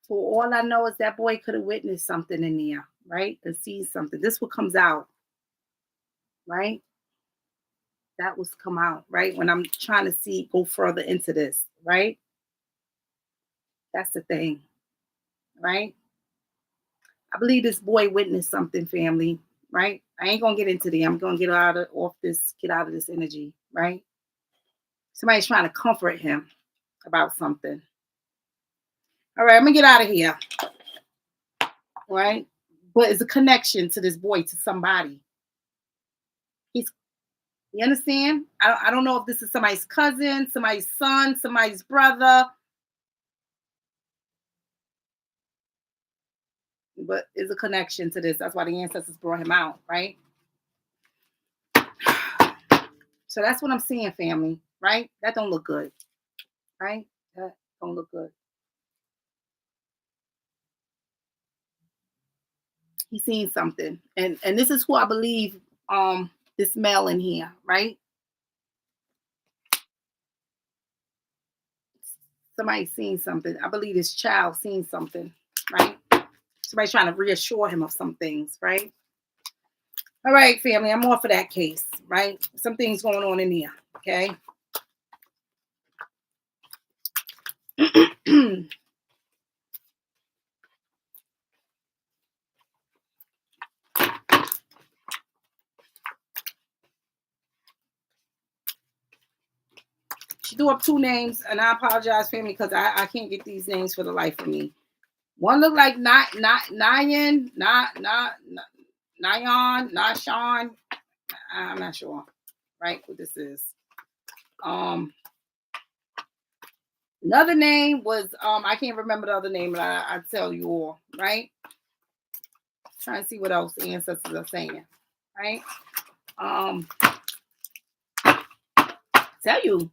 For all I know is that boy could have witnessed something in there, right? And seen something. This what comes out, right? That was come out, right? When I'm trying to see, go further into this, right? That's the thing, right? I believe this boy witnessed something, family, right? I ain't gonna get into the. I'm gonna get out of this energy, right? Somebody's trying to comfort him about something. All right, I'm gonna get out of here, right? But it's a connection to this boy to somebody. He's You understand? I don't know if this is somebody's cousin, somebody's son, somebody's brother, but it's a connection to this. That's why the ancestors brought him out, right? So that's what I'm seeing, family, right? That don't look good, right? That don't look good. He's seeing something. And this is who I believe this male in here, right? Somebody's seeing something. I believe this child seeing something, right? Somebody's trying to reassure him of some things, right? All right, family, I'm off of that case, right? Something's going on in here, okay? She threw up two names, and I apologize, family, because I can't get these names for the life of me. One looked like Nyan, Nyan, not Sean. I'm not sure, right? What this is. Another name was I can't remember the other name, but I tell you all, right? Trying to see what else the ancestors are saying, right? Tell you,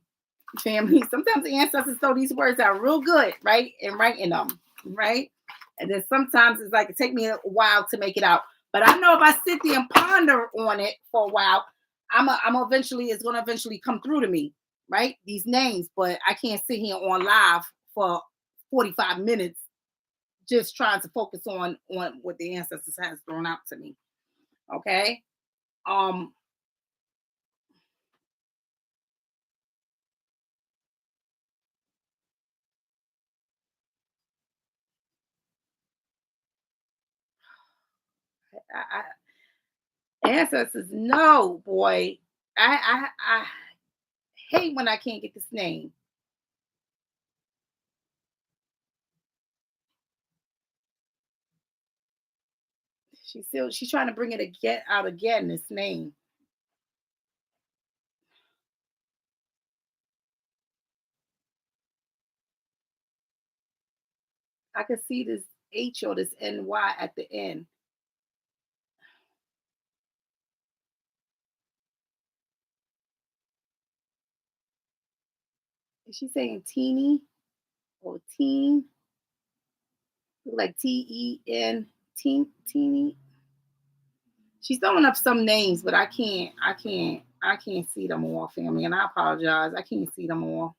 family, sometimes the ancestors throw these words out real good, right? And writing them, right? And then sometimes it's like it take me a while to make it out. But I know if I sit there and ponder on it for a while, it's gonna eventually come through to me, right? These names, but I can't sit here on live for 45 minutes just trying to focus on what the ancestors has thrown out to me. Okay. Um Ancestors, no, boy. I hate when I can't get this name. She's trying to bring it again out again, this name. I can see this H or this NY at the end. Is she saying teeny or teen? Look like TEN, teeny. She's throwing up some names, but I can't see them all, family. And I apologize. I can't see them all.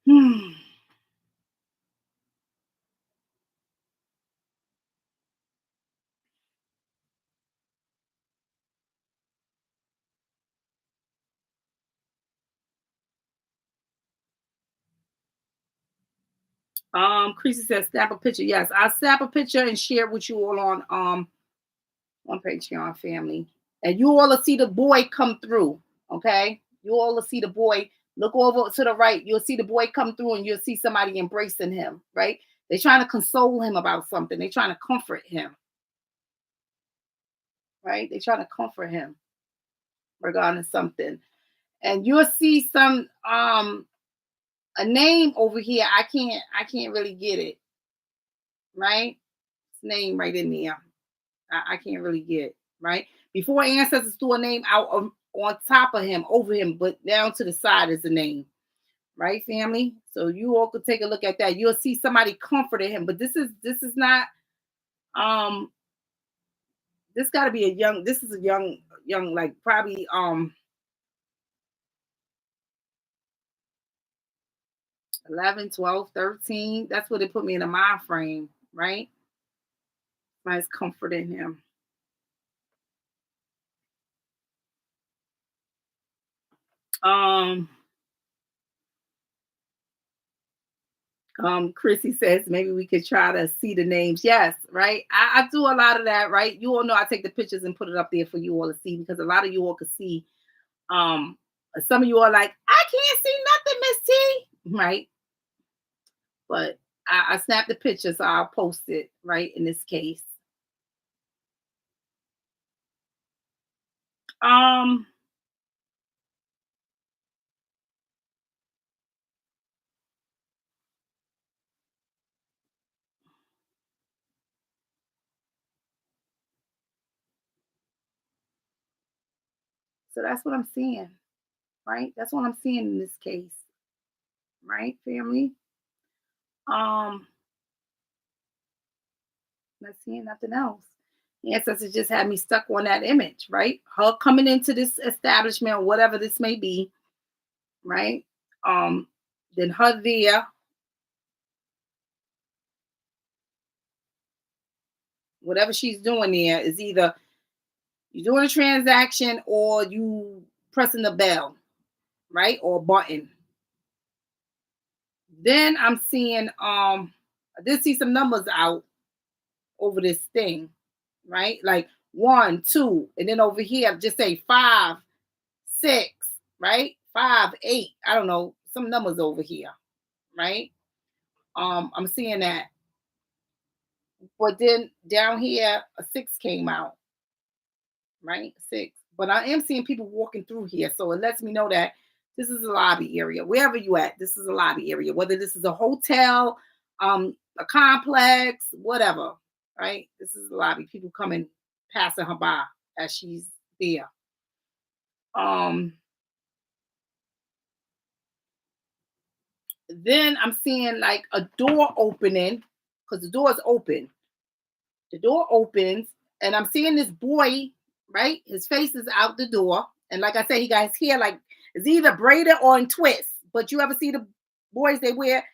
Hmm. Creasy says snap a picture. Yes, I'll snap a picture and share it with you all on Patreon, family. And you all will see the boy come through. Okay. You all will see the boy. Look over to the right. You'll see the boy come through and you'll see somebody embracing him, right? They're trying to console him about something. They're trying to comfort him, right? They're trying to comfort him regarding something. And you'll see some a name over here. I can't really get it, right? It's name right in there. I can't really get, right? Before ancestors threw a name out on top of him, over him, but down to the side is the name, right, family? So you all could take a look at that. You'll see somebody comforting him, but this is not this got to be a young. This is a young like probably 11, 12, 13. That's what it put me in a mind frame, right? Nice comforting him. Um Chrissy says maybe we could try to see the names. Yes, right. I do a lot of that, right? You all know I take the pictures and put it up there for you all to see because a lot of you all can see. Um, some of you are like, I can't see nothing, Miss T. Right. But I snapped the picture, so I'll post it right in this case. Um, so that's what I'm seeing, right? That's what I'm seeing in this case, right, family? Um, not seeing nothing else. The ancestors just had me stuck on that image, right? Her coming into this establishment, whatever this may be, right? Um, then her there, whatever she's doing there is either you doing a transaction or you pressing the bell, right? Or button. Then I'm seeing I did see some numbers out over this thing, right? Like 1, 2, and then over here just say 5, 6, right? 5, 8. I don't know, some numbers over here, right? I'm seeing that. But then down here, a 6 came out. right? 6. But I am seeing people walking through here, so it lets me know that this is a lobby area. Wherever you at, this is a lobby area. Whether this is a hotel, a complex, whatever, right? This is a lobby. People coming, passing her by as she's there. Um, then I'm seeing like a door opening because the door is open. The door opens, and I'm seeing this boy, right? His face is out the door. And like I said, he got his hair like it's either braided or in twists. But you ever see the boys they wear?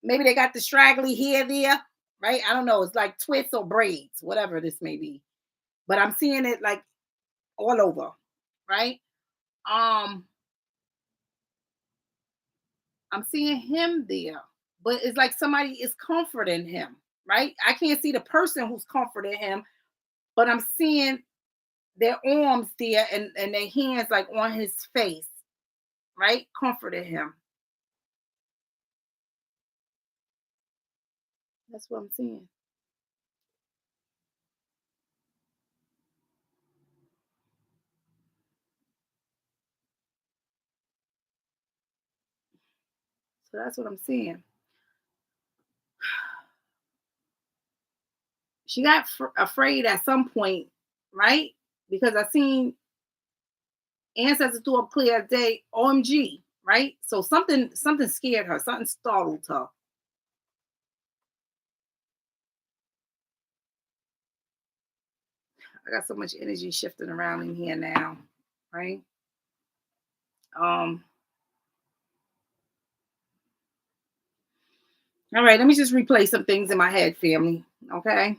Maybe they got the straggly hair there, right? I don't know. It's like twists or braids, whatever this may be. But I'm seeing it like all over, right? Um, I'm seeing him there, but it's like somebody is comforting him, right? I can't see the person who's comforting him, but I'm seeing their arms there and their hands like on his face, right? Comforted him. That's what I'm seeing. So that's what I'm seeing. She got afraid at some point, right? Because I seen ancestors do up clear as day, OMG, right? So something scared her, something startled her. I got so much energy shifting around in here now, right? Um, all right, let me just replay some things in my head, family. Okay.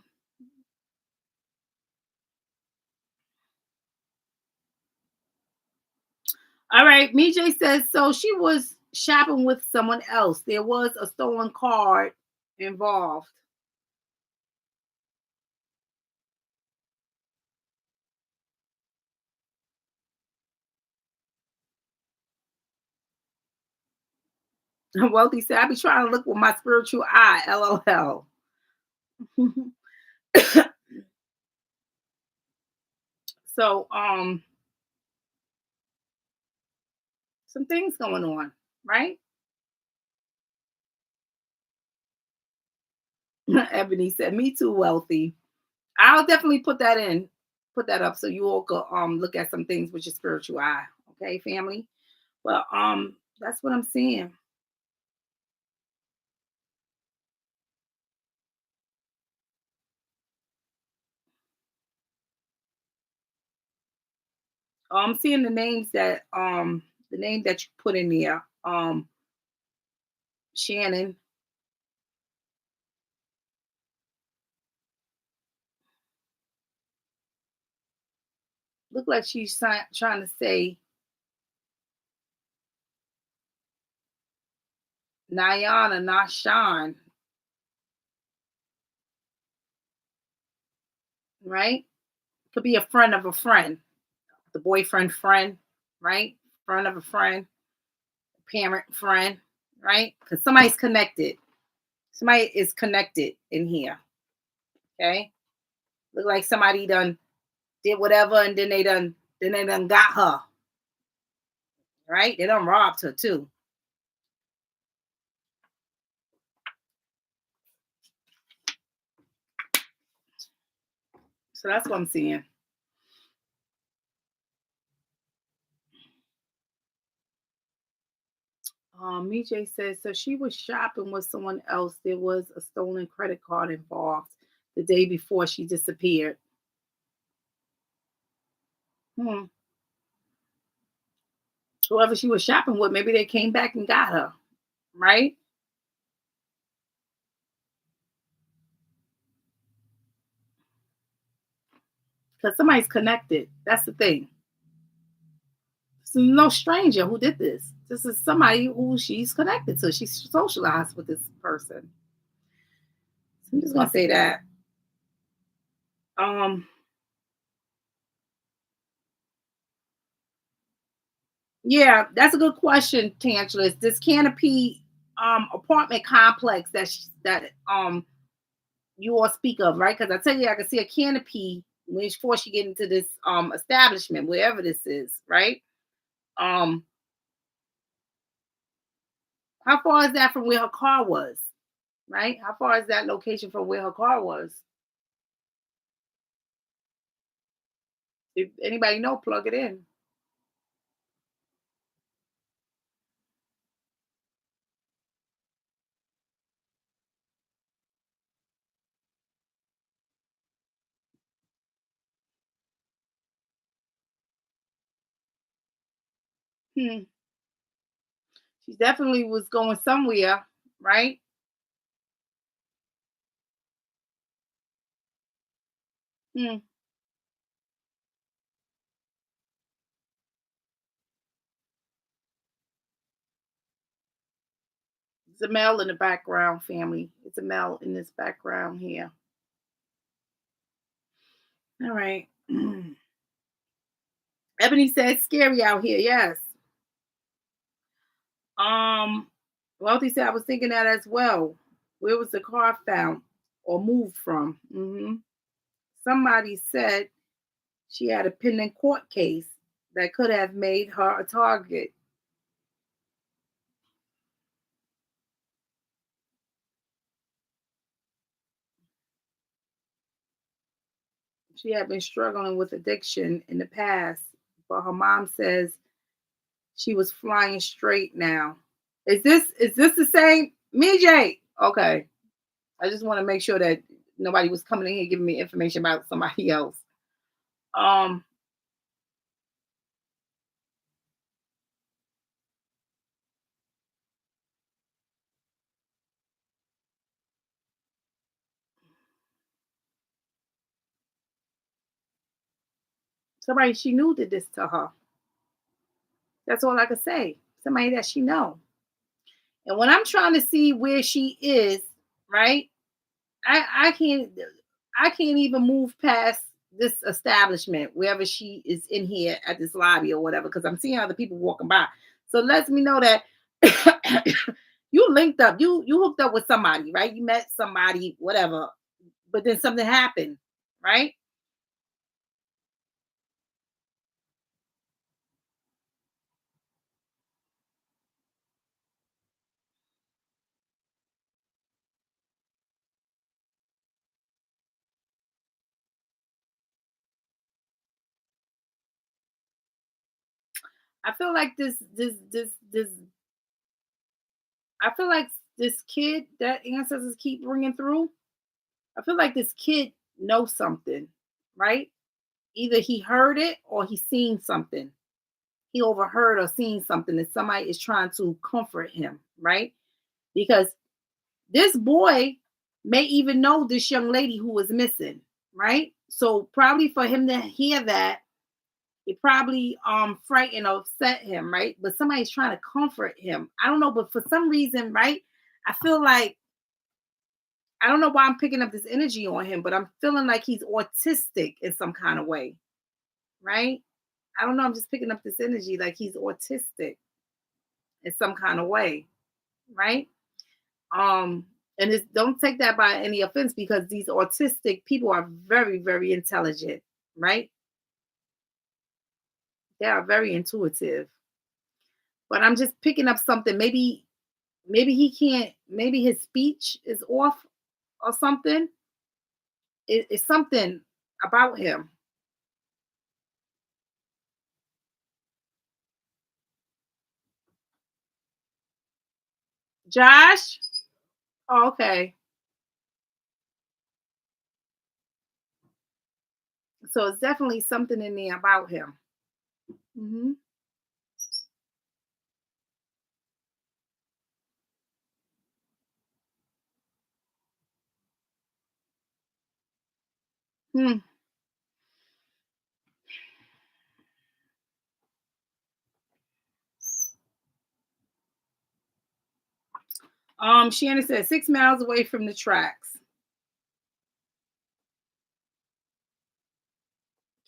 All right. Mijay says so she was shopping with someone else. There was a stolen card involved. Wealthy said, I be trying to look with my spiritual eye. LOL. So some things going on, right? Ebony said, me too, wealthy. I'll definitely put that up so you all could look at some things with your spiritual eye. Okay, family. Well, that's what I'm seeing. I'm seeing the name that you put in there. Shannon. Look like she's trying to say Nayana, not Sean, right? Could be a friend of a friend, the boyfriend friend, right? Friend of a friend, parent friend, right? Because somebody's connected. Somebody is connected in here. Okay. Look like somebody done did whatever and then they done got her. Right? They done robbed her too. So that's what I'm seeing. Mijay says, so she was shopping with someone else. There was a stolen credit card involved the day before she disappeared. Hmm. Whoever she was shopping with, maybe they came back and got her, right? Because somebody's connected. That's the thing. This is no stranger who did this. This is somebody who she's connected to. She's socialized with this person. So I'm just gonna say that. Um, yeah, that's a good question, Tantalus. This canopy apartment complex that you all speak of, right? Because I tell you, I can see a canopy before she get into this establishment, wherever this is, right? Um, how far is that from where her car was? Right? How far is that location from where her car was? If anybody know, plug it in. Hmm. She definitely was going somewhere, right? Hmm. It's a male in the background, family. It's a male in this background here. All right. Ebony said scary out here. Yes. Um, Wealthy said I was thinking that as well. Where was the car found or moved from? Somebody said she had a pending court case that could have made her a target. She had been struggling with addiction in the past, but her mom says she was flying straight now. Is this the same? Me, Jay? Okay. I just want to make sure that nobody was coming in here giving me information about somebody else. Um, Somebody she knew did this to her. That's all I could say. Somebody that she know. And when I'm trying to see where she is, right? I can't even move past this establishment wherever she is in here at this lobby or whatever because I'm seeing other people walking by. So it lets me know that you linked up, you hooked up with somebody, right? You met somebody, whatever, but then something happened, right? I feel like this I feel like this kid that ancestors keep bringing through. I feel like this kid knows something, right? Either he heard it or he seen something. He overheard or seen something that somebody is trying to comfort him, right? Because this boy may even know this young lady who was missing, right? So probably for him to hear that, it probably frightened or upset him, right? But somebody's trying to comfort him. I don't know, but for some reason, right? I feel like I don't know why I'm picking up this energy on him, but I'm feeling like he's autistic in some kind of way, right? I don't know. I'm just picking up this energy like he's autistic in some kind of way, right? Um, and it's, don't take that by any offense because these autistic people are very, very intelligent, right? They are very intuitive. But I'm just picking up something. Maybe he can't. Maybe his speech is off or something. It's something about him. Josh. Oh, okay. So it's definitely something in there about him. Hmm. Hmm. Shannon said 6 miles away from the tracks.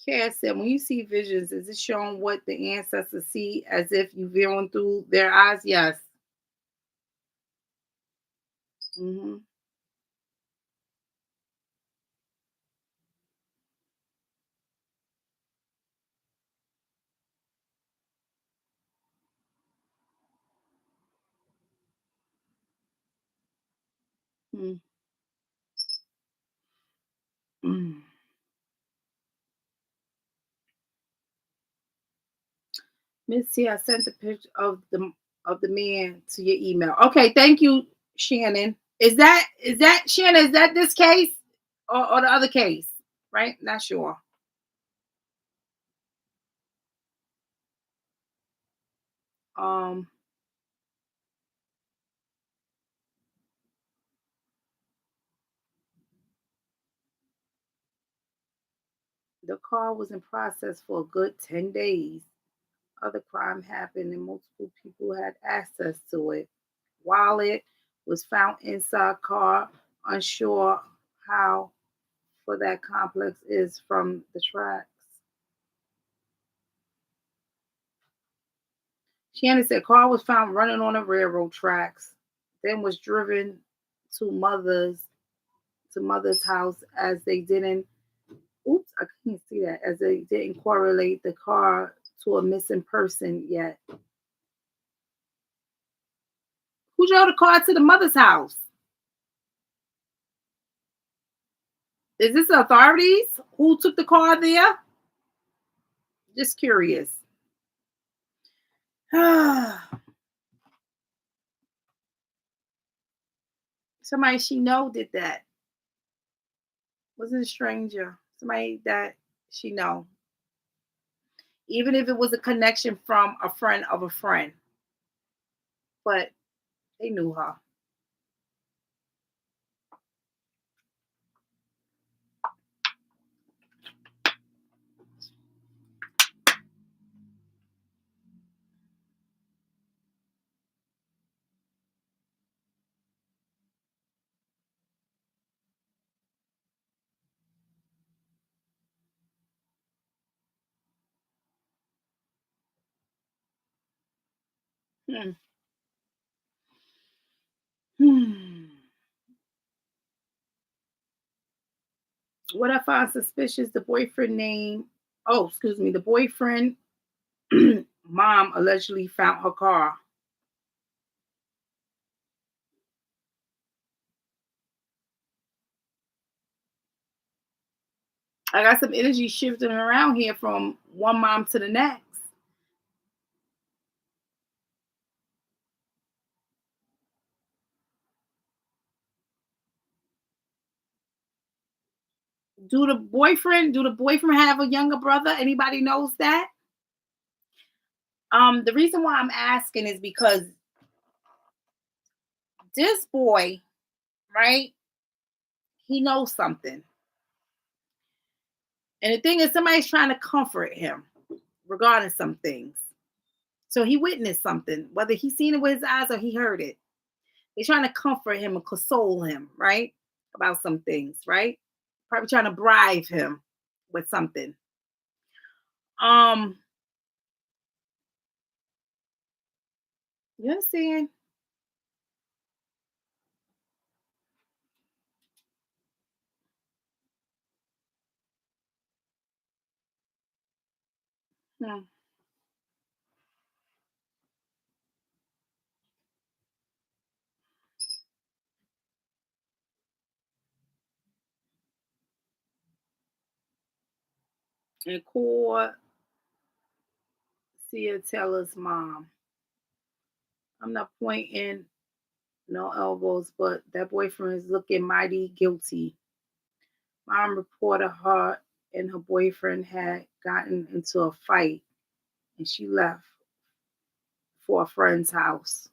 Cass said, when you see visions, is it showing what the ancestors see as if you viewing through their eyes? Yes. Hmm. Mm. Mm. Miss T, I sent a picture of the man to your email. Okay, thank you, Shannon. Is that Shannon? Is that this case or the other case? Right? Not sure. Um, the car was in process for a good 10 days. Other crime happened and multiple people had access to it. Wallet was found inside car, unsure how for that complex is from the tracks. Shannon said car was found running on the railroad tracks, then was driven to mother's house as they didn't oops, I can't see that, as they didn't correlate the car to a missing person yet. Who drove the car to the mother's house? Is this the authorities? Who took the car there? Just curious. Somebody she know did that. Wasn't a stranger. Somebody that she know. Even if it was a connection from a friend of a friend. But they knew her. Hmm. Hmm. What I find suspicious, the boyfriend name, oh, excuse me, the boyfriend mom allegedly found her car. I got some energy shifting around here from one mom to the next. Do the boyfriend have a younger brother? Anybody knows that? The reason why I'm asking is because this boy, right, he knows something. And the thing is, somebody's trying to comfort him regarding some things. So he witnessed something, whether he seen it with his eyes or he heard it. They're trying to comfort him and console him, right? About some things, right? Probably trying to bribe him with something. Um, you understand? Hmm. And call Sia Teller's mom. I'm not pointing no elbows, but that boyfriend is looking mighty guilty. Mom reported her and her boyfriend had gotten into a fight and she left for a friend's house.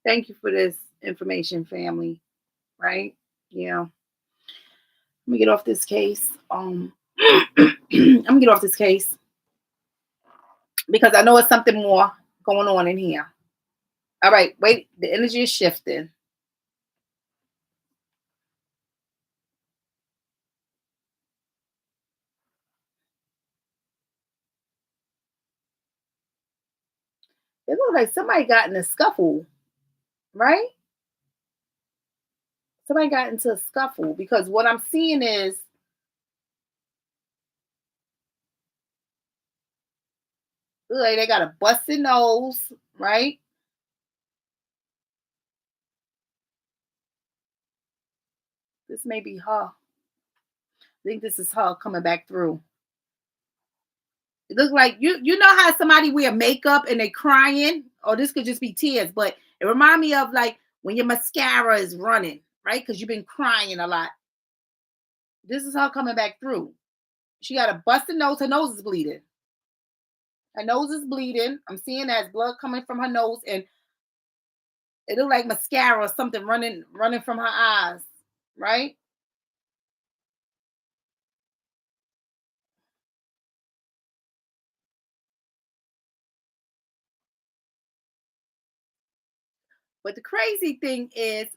Thank you for this information, family. Right? Yeah. Let me get off this case. I'm gonna get off this case because I know it's something more going on in here. All right, wait, the energy is shifting. It looks like somebody got in a scuffle, right? Somebody got into a scuffle because what I'm seeing is like they got a busted nose, right? This may be her. I think this is her coming back through. It looks like you know how somebody wear makeup and they crying, or this could just be tears, but it remind me of like when your mascara is running, right? Because you've been crying a lot. This is her coming back through. She got a busted nose. Her nose is bleeding. Her nose is bleeding. I'm seeing that blood coming from her nose, and it looked like mascara or something running from her eyes, right? But the crazy thing is,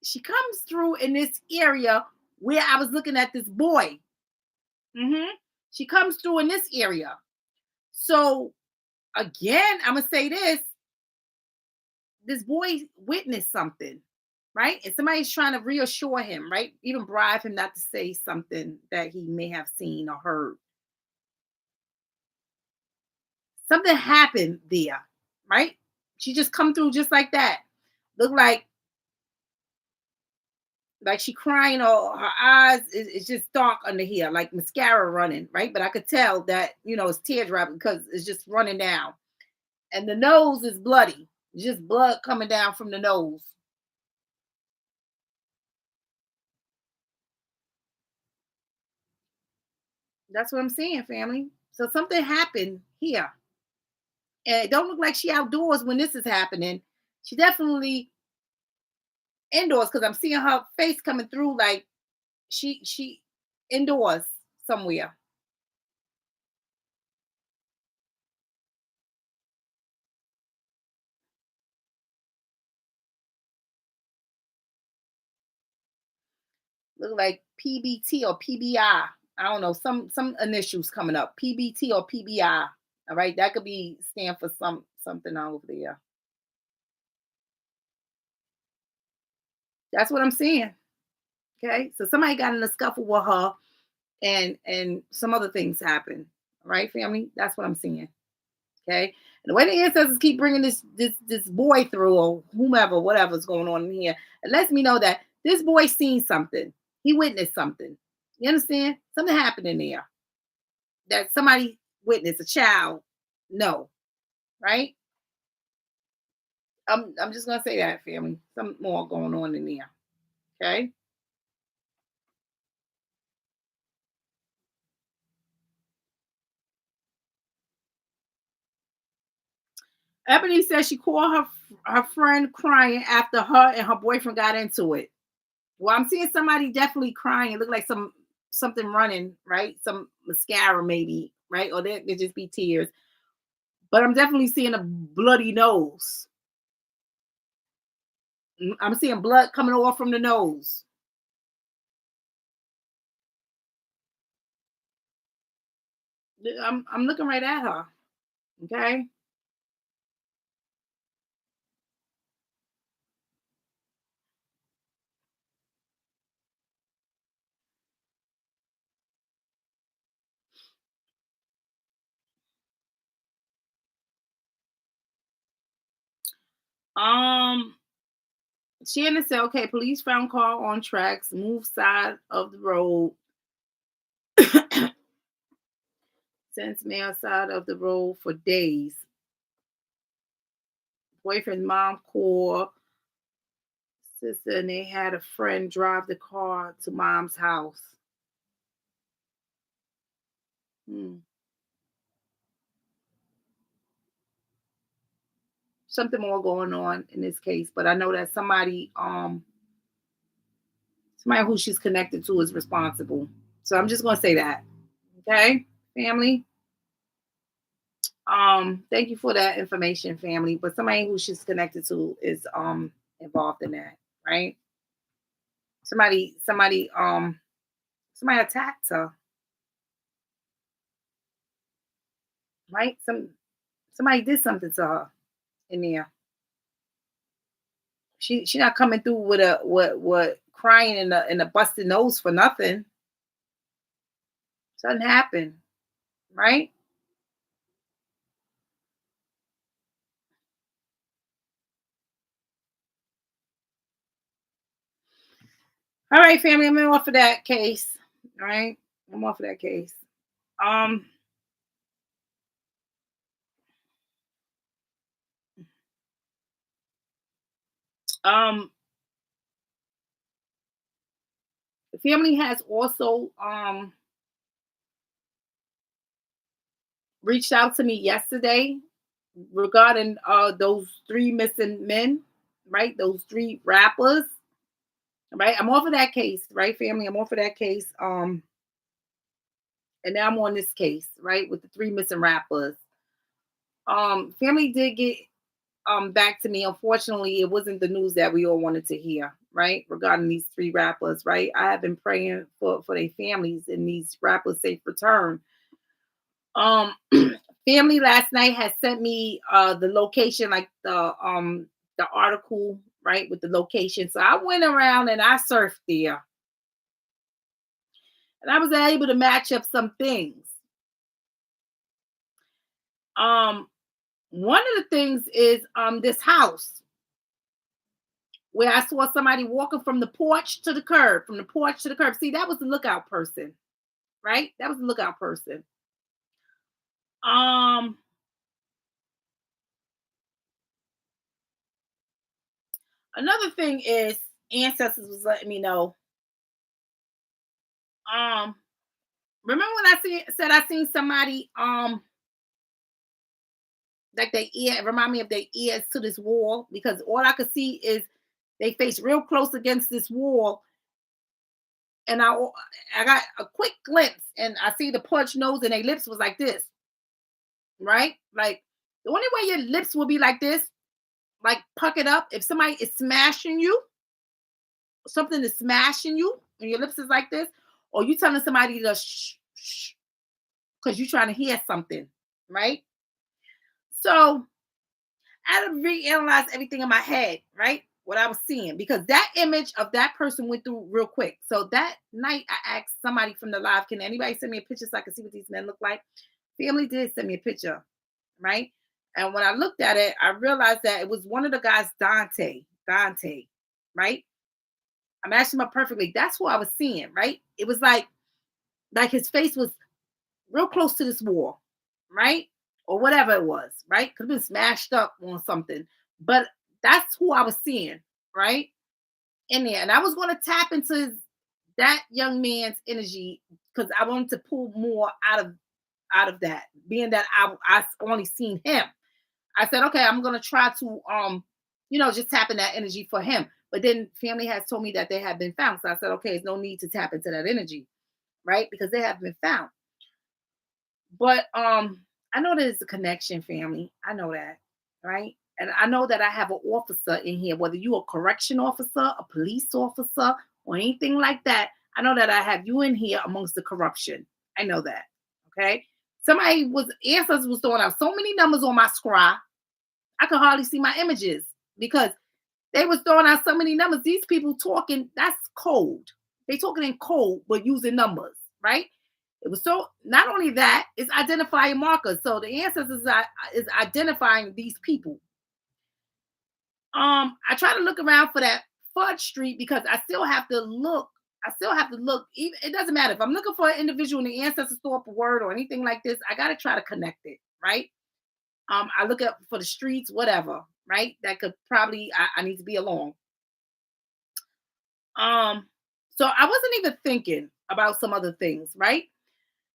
she comes through in this area where I was looking at this boy. She comes through in this area. So again, I'm gonna say this boy witnessed something, right? And somebody's trying to reassure him, right? Even bribe him not to say something that he may have seen or heard. Something happened there, right? She just come through just like that. Look like she crying, or her eyes is just dark under here, like mascara running, right? But I could tell that, it's teardrop because it's just running down. And the nose is bloody. Just blood coming down from the nose. That's what I'm saying, family. So something happened here. And it don't look like she outdoors when this is happening. She definitely indoors, because I'm seeing her face coming through like she indoors somewhere. Look like PBT or PBI. I don't know, some initials coming up. PBT or PBI. All right, that could be stand for something over there. That's what I'm seeing. Okay, so somebody got in a scuffle with her, and some other things happen. All right, family. That's what I'm seeing. Okay, and the way the ancestors keep bringing this boy through, or whomever, whatever's going on in here, it lets me know that this boy seen something. He witnessed something. You understand? Something happened in there that somebody witnessed. A child, no, right? I'm just gonna say that, family. Some more going on in there. Okay. Ebony says she called her friend crying after her and her boyfriend got into it. Well, I'm seeing somebody definitely crying. It looked like something running, right? Some mascara maybe, right? Or there could just be tears. But I'm definitely seeing a bloody nose. I'm seeing blood coming off from the nose. I'm looking right at her. Okay. Um, Shannon said, okay, police found car on tracks, move side of the road, since mail side of the road for days. Boyfriend's mom called sister, and they had a friend drive the car to mom's house. Hmm. Something more going on in this case, but I know that somebody who she's connected to is responsible. So I'm just gonna say that. Okay, family. Thank you for that information, family. But somebody who she's connected to is involved in that, right? Somebody attacked her, right? Somebody did something to her in there. She not coming through with a what crying in a busted nose for nothing. Something happened, right? All right, family, I'm off of that case. All right, I'm off of that case. Um, um, the family has also reached out to me yesterday regarding those three missing men, right? Those three rappers, right? I'm off of that case, right, family? I'm off of that case. And now I'm on this case, right, with the three missing rappers. Family did get back to me. Unfortunately, it wasn't the news that we all wanted to hear, right? Regarding these three rappers, right? I have been praying for their families and these rappers safe return. Um Family last night has sent me the location, like the article, right, with the location. So I went around and I surfed there and I was able to match up some things. Um One of the things is this house where I saw somebody walking from the porch to the curb, from the porch to the curb. See, that was the lookout person, right? That was the lookout person. Um, Another thing is ancestors was letting me know. Um, Remember when said I seen somebody like they ear remind me of their ears to this wall because all I could see is they face real close against this wall, and I got a quick glimpse, and I see the punch nose and their lips was like this, right? Like the only way your lips will be like this, like puckered up, if somebody is smashing you, something is smashing you, and your lips is like this, or you telling somebody to shh because you're trying to hear something, right? So I had to reanalyze everything in my head, right? What I was seeing, because that image of that person went through real quick. So that night, I asked somebody from the live, can anybody send me a picture so I can see what these men look like? Family did send me a picture, right? And when I looked at it, I realized that it was one of the guys, Dante. Dante, right? I matched him up perfectly. That's who I was seeing, right? It was like his face was real close to this wall, right? Or whatever it was, right? Could have been smashed up on something. But that's who I was seeing, right? In there. And I was going to tap into that young man's energy because I wanted to pull more out of that, being that I only seen him. I said, okay, I'm gonna try to just tap in that energy for him. But then family has told me that they have been found. So I said, okay, there's no need to tap into that energy, right? Because they have been found. But I know there's a connection, family. I know that, right? And I know that I have an officer in here, whether you a correction officer, a police officer, or anything like that. I know that I have you in here amongst the corruption. I know that. Okay. Somebody was ancestors was throwing out so many numbers on my scry, I could hardly see my images because they was throwing out so many numbers. These people talking, that's code. They talking in code, but using numbers, right? It was so not only that, it's identifying markers. So the ancestors is identifying these people. I try to look around for that Fudge Street because I still have to look. I still have to look. Even it doesn't matter if I'm looking for an individual and the ancestors throw up a word or anything like this. I got to try to connect it, right? I look up for the streets, whatever, right? That could probably I need to be along. Um, so I wasn't even thinking about some other things, right?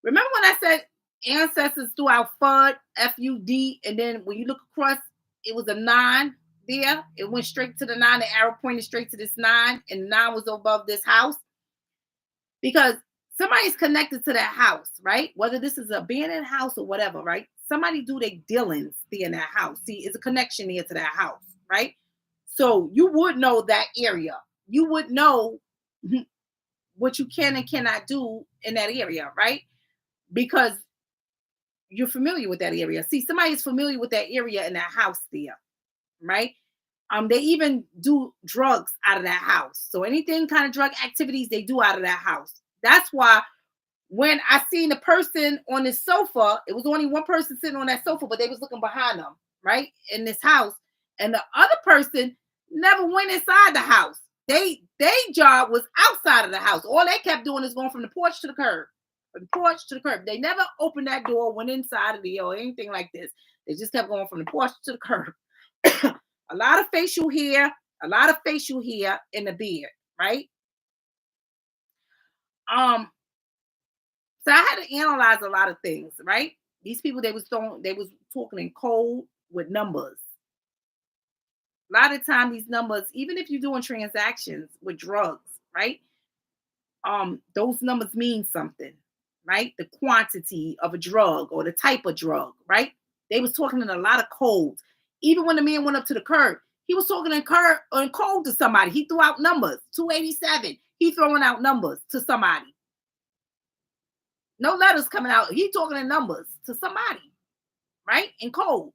Remember when I said ancestors throughout FUD, FUD, and then when you look across, it was a nine there. It went straight to the nine. The arrow pointed straight to this nine, and the nine was above this house because somebody's connected to that house, right? Whether this is a abandoned house or whatever, right? Somebody do their dealings there in that house. See, it's a connection there to that house, right? So you would know that area. You would know what you can and cannot do in that area, right? Because you're familiar with that area. See, somebody is familiar with that area in that house there, right? They even do drugs out of that house. So anything kind of drug activities they do out of that house. That's why when I seen the person on this sofa, it was only one person sitting on that sofa, but they was looking behind them, right? In this house. And the other person never went inside the house. They job was outside of the house. All they kept doing is going from the porch to the curb, from the porch to the curb. They never opened that door, went inside of the or anything like this. They just kept going from the porch to the curb. A lot of facial hair, a lot of facial hair in the beard, right? Um, so I had to analyze a lot of things, right? These people they was talking in code with numbers. A lot of time these numbers, even if you're doing transactions with drugs, right? Those numbers mean something, right? The quantity of a drug or the type of drug, right? They was talking in a lot of codes. Even when the man went up to the curb, he was talking in code to somebody. He threw out numbers, 287. He throwing out numbers to somebody. No letters coming out. He talking in numbers to somebody, right? In code.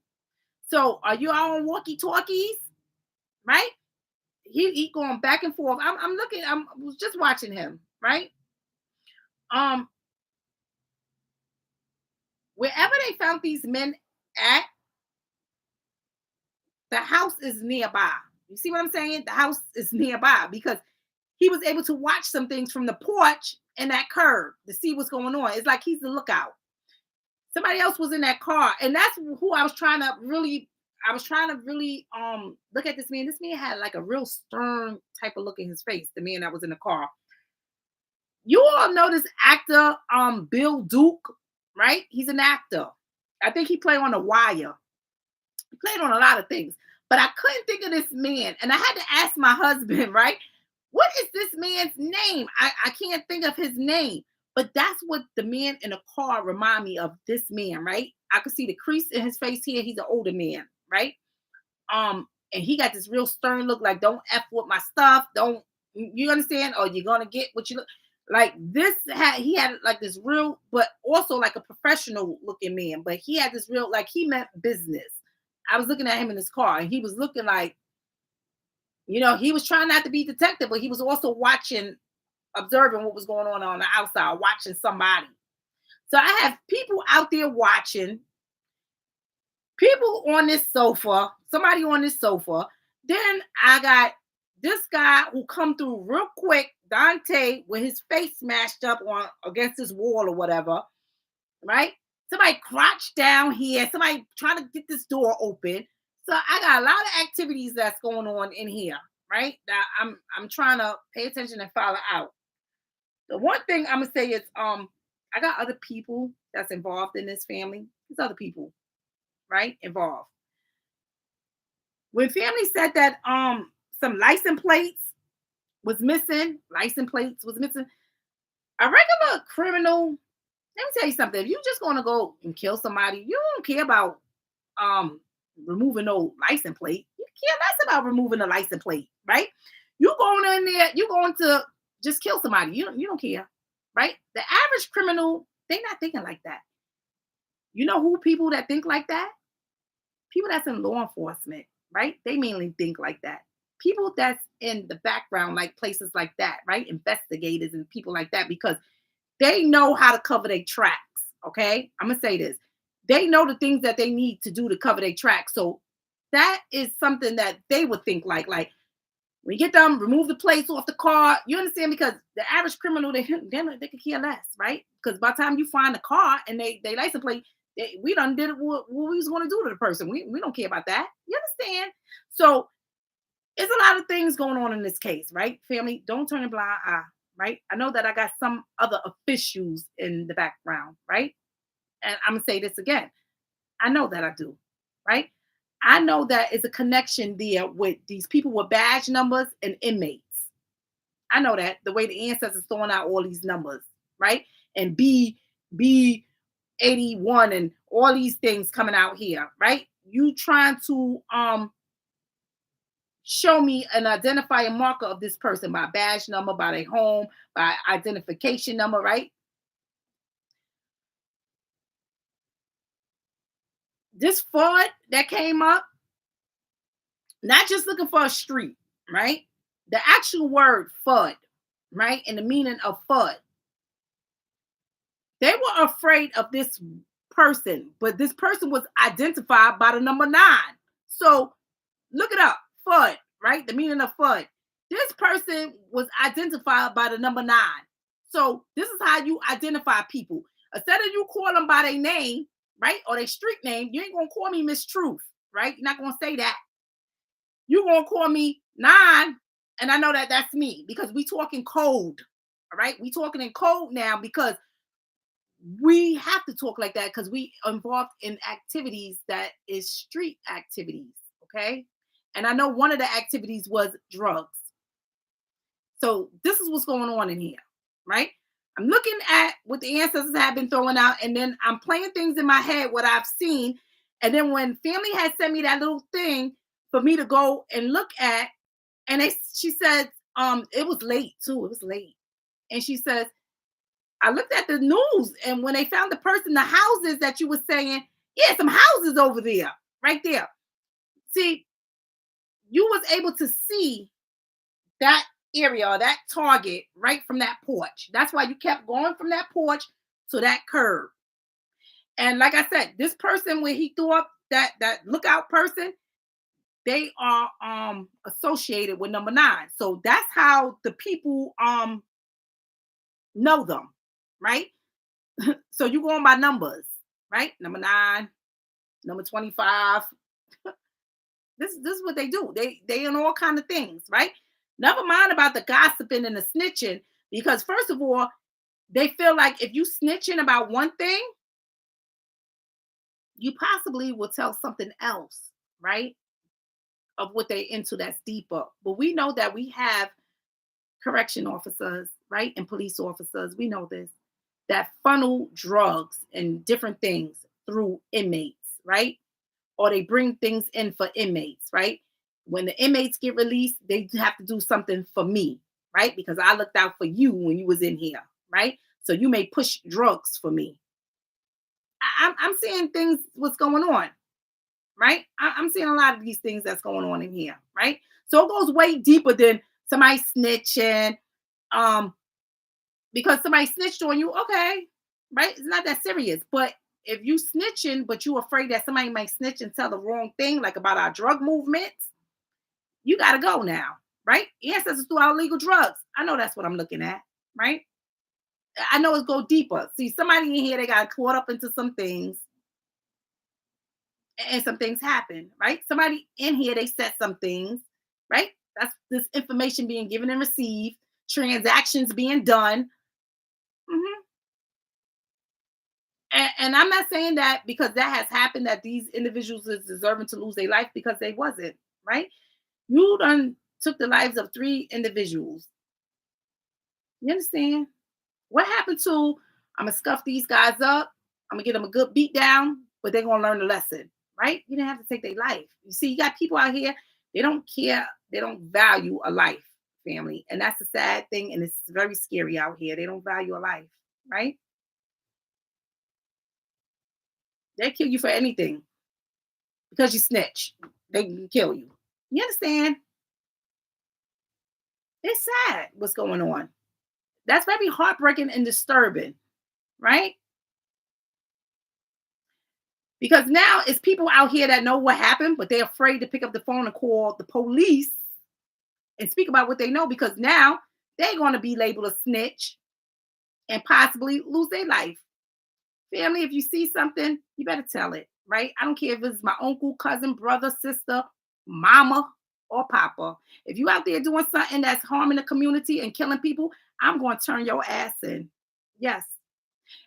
So are you all on walkie talkies, right? He going back and forth. I'm looking. I was just watching him, right? Um, Wherever they found these men at, the house is nearby. You see what I'm saying? The house is nearby because he was able to watch some things from the porch and that curb to see what's going on. It's like he's the lookout. Somebody else was in that car, and that's who I was trying to really. I was trying to really look at this man. This man had like a real stern type of look in his face. The man that was in the car. You all know this actor, Bill Duke, right? He's an actor. I think he played on The Wire. He played on a lot of things, but I couldn't think of this man, and I had to ask my husband, right? What is this man's name? I can't think of his name, but that's what the man in the car remind me of. This man, right? I could see the crease in his face here. He's an older man, right? And he got this real stern look, like don't f with my stuff. Don't you understand? Or you're gonna get what you look like. He had like this real, but also like a professional looking man. But he had this real, like he meant business. I was looking at him in his car, and he was looking like, he was trying not to be detective, but he was also watching, observing what was going on the outside, watching somebody. So I have people out there watching, people on this sofa, somebody on this sofa. Then I got this guy who come through real quick, Dante, with his face smashed up on against this wall or whatever, right? Somebody crouched down here, somebody trying to get this door open. So I got a lot of activities that's going on in here, right? That I'm trying to pay attention and follow out. The one thing I'm gonna say is I got other people that's involved in this family. There's other people, right? Involved. When family said that some license plates was missing, a regular criminal, let me tell you something. If you're just gonna go and kill somebody, you don't care about um removing no license plate. You care less about removing the license plate, right? You going in there, you going to just kill somebody. You don't care, right? The average criminal, they not thinking like that. You know who people that think like that? People that's in law enforcement, right? They mainly think like that. People that's in the background, like places like that, right? Investigators and people like that, because they know how to cover their tracks. Okay. I'm going to say this. They know the things that they need to do to cover their tracks. So that is something that they would think like when you get them, remove the plates off the car. You understand? Because the average criminal, they could care less, right? Because by the time you find the car and they license plate, we done did what we was going to do to the person. We don't care about that. You understand? So there's a lot of things going on in this case, right? Family, don't turn a blind eye, right? I know that I got some other officials in the background, right? And I'm gonna say this again. I know that I do, right? I know that it's a connection there with these people with badge numbers and inmates. I know that the way the ancestors throwing out all these numbers, right? And B 81 and all these things coming out here, right? You trying to show me an identifying marker of this person by badge number, by their home, by identification number, right? This fraud that came up, not just looking for a street, right? The actual word FUD, right? And the meaning of FUD. They were afraid of this person, but this person was identified by the number 9. So look it up, FUD, right? The meaning of FUD. This person was identified by the number 9. So this is how you identify people. Instead of you call them by their name, right, or their street name, you ain't gonna call me Miss Truth, right? You're not gonna say that. You're gonna call me 9, and I know that that's me because we talking code. All right, we talking in code now because we have to talk like that because we involved in activities that is street activities. Okay, and I know one of the activities was drugs. So this is what's going on in here, right? I'm looking at what the ancestors have been throwing out, and then I'm playing things in my head, what I've seen. And then when family had sent me that little thing for me to go and look at, and she said, it was late too. It was late. And she says, I looked at the news, and when they found the person, the houses that you were saying, yeah, some houses over there, right there. See, you was able to see that area or that target right from that porch. That's why you kept going from that porch to that curb. And like I said, this person, when he threw up that lookout person, they are associated with number 9. So that's how the people know them, right? So you going by numbers, right? Number 9, number 25. This is what they do. They in all kind of things, right? Never mind about the gossiping and the snitching, because first of all, they feel like if you snitching about one thing, you possibly will tell something else, right? Of what they into that's deeper. But we know that we have correction officers, right? And police officers, we know this, that funnel drugs and different things through inmates, right? Or they bring things in for inmates, right? When the inmates get released, they have to do something for me, right? Because I looked out for you when you was in here, right? So you may push drugs for me. I'm seeing things, what's going on, right? I'm seeing a lot of these things that's going on in here, right? So it goes way deeper than somebody snitching, because somebody snitched on you, okay, right? It's not that serious. But if you snitching, but you afraid that somebody might snitch and tell the wrong thing, like about our drug movements, you got to go now, right? Ancestors through our illegal drugs. I know that's what I'm looking at, right? I know it's go deeper. See, somebody in here, they got caught up into some things, and some things happen, right? Somebody in here, they said some things, right? That's this information being given and received, transactions being done. Mhm. And I'm not saying that because that has happened that these individuals is deserving to lose their life, because they wasn't, right? You done took the lives of 3 individuals. You understand? What happened to, I'm gonna scuff these guys up, I'm gonna get them a good beat down, but they're gonna learn the lesson, right? You didn't have to take their life. You see, you got people out here, they don't care, they don't value a life, family. And that's a sad thing, and it's very scary out here. They don't value a life, right? They kill you for anything because you snitch. They can kill you. You understand? It's sad what's going on. That's very heartbreaking and disturbing, right? Because now it's people out here that know what happened, but they're afraid to pick up the phone and call the police and speak about what they know, because now they're going to be labeled a snitch and possibly lose their life. Family, if you see something, you better tell it, right? I don't care if it's my uncle, cousin, brother, sister, mama, or papa. If you out there doing something that's harming the community and killing people, I'm going to turn your ass in. Yes.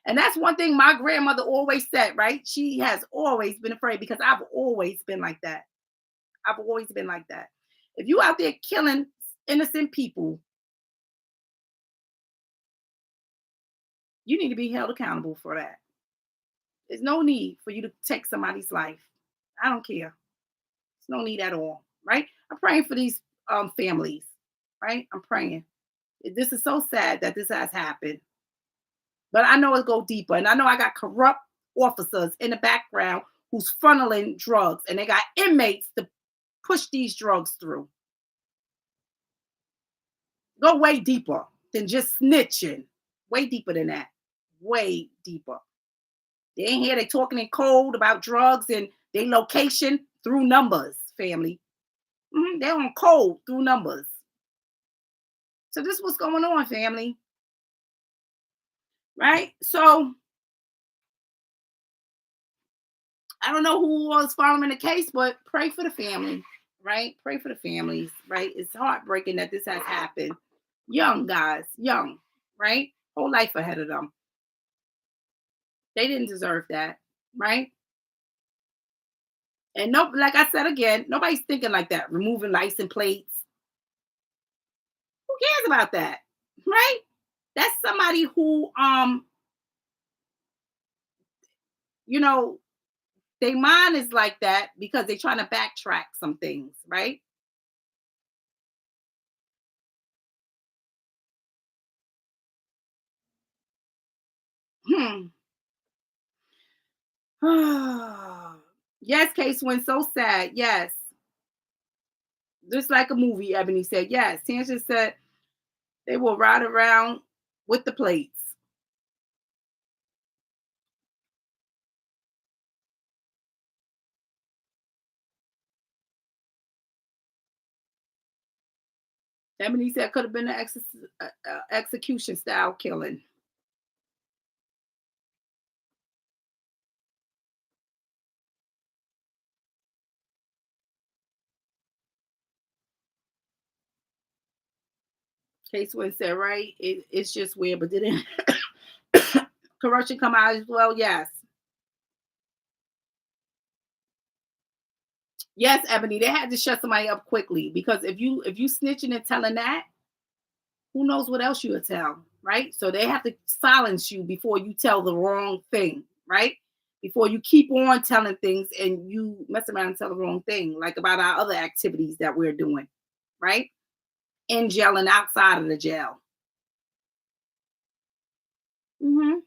And that's one thing my grandmother always said, right? She has always been afraid, because I've always been like that. I've always been like that. If you out there killing innocent people, you need to be held accountable for that. There's no need for you to take somebody's life. I don't care. There's no need at all, right? I'm praying for these families, right? I'm praying. This is so sad that this has happened, but I know it go deeper, and I know I got corrupt officers in the background who's funneling drugs, and they got inmates to push these drugs through. Go way deeper than just snitching. Way deeper than that. Way deeper. They ain't here. They talking in code about drugs and their location through numbers, family. They're on code through numbers. So this is what's going on, family. Right? So I don't know who was following the case, but pray for the family, right? Pray for the families, right? It's heartbreaking that this has happened. Young guys, young, right? Whole life ahead of them. They didn't deserve that, right? And no, like I said again, nobody's thinking like that. Removing license plates. Who cares about that? Right? That's somebody who you know, their mind is like that because they're trying to backtrack some things, right? Hmm. Yes, case went so sad. Yes. Just like a movie, Ebony said. Yes. Tangent said they will ride around with the plates. Ebony said could have been an execution style killing. Case Win said, right? It's just weird, but didn't corruption come out as well? Yes. Yes, Ebony, they had to shut somebody up quickly because if you snitching and telling that, who knows what else you'll tell, right? So they have to silence you before you tell the wrong thing, right? Before you keep on telling things and you mess around and tell the wrong thing, like about our other activities that we're doing, right? In jail and outside of the jail. Hmm.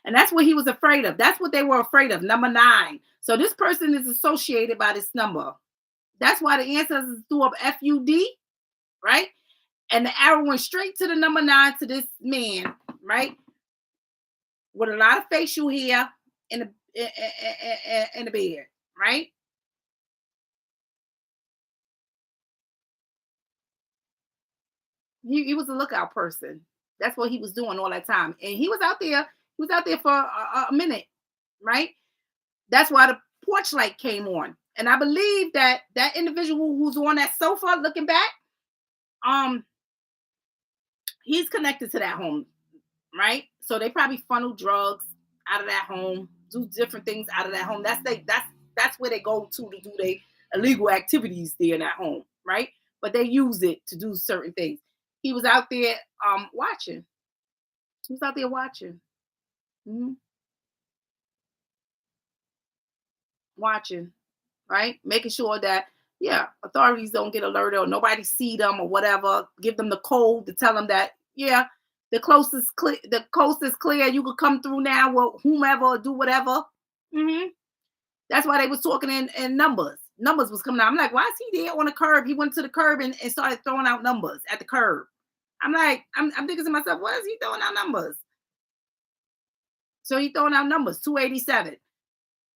And that's what he was afraid of. That's what they were afraid of. Number 9. So this person is associated by this number. That's why the ancestors threw up FUD, right? And the arrow went straight to the number 9 to this man, right? With a lot of facial hair in the bed, right? He was a lookout person. That's what he was doing all that time, and he was out there. He was out there for a minute, right? That's why the porch light came on, and I believe that that individual who's on that sofa looking back, um, he's connected to that home, right? So they probably funnel drugs out of that home, do different things out of that home. That's where they go to do their illegal activities there in that home, right? But they use it to do certain things. He was out there watching. He was out there watching. Mhm. Watching, right? Making sure that yeah, authorities don't get alerted or nobody see them or whatever. Give them the code to tell them that yeah, the coast is clear. You could come through now with whomever or do whatever. Hmm. That's why they was talking in numbers. Numbers was coming out. I'm like, why is he there on the curb? He went to the curb and started throwing out numbers at the curb. I'm like, I'm thinking to myself, what is he throwing out numbers? So he throwing out numbers, 287.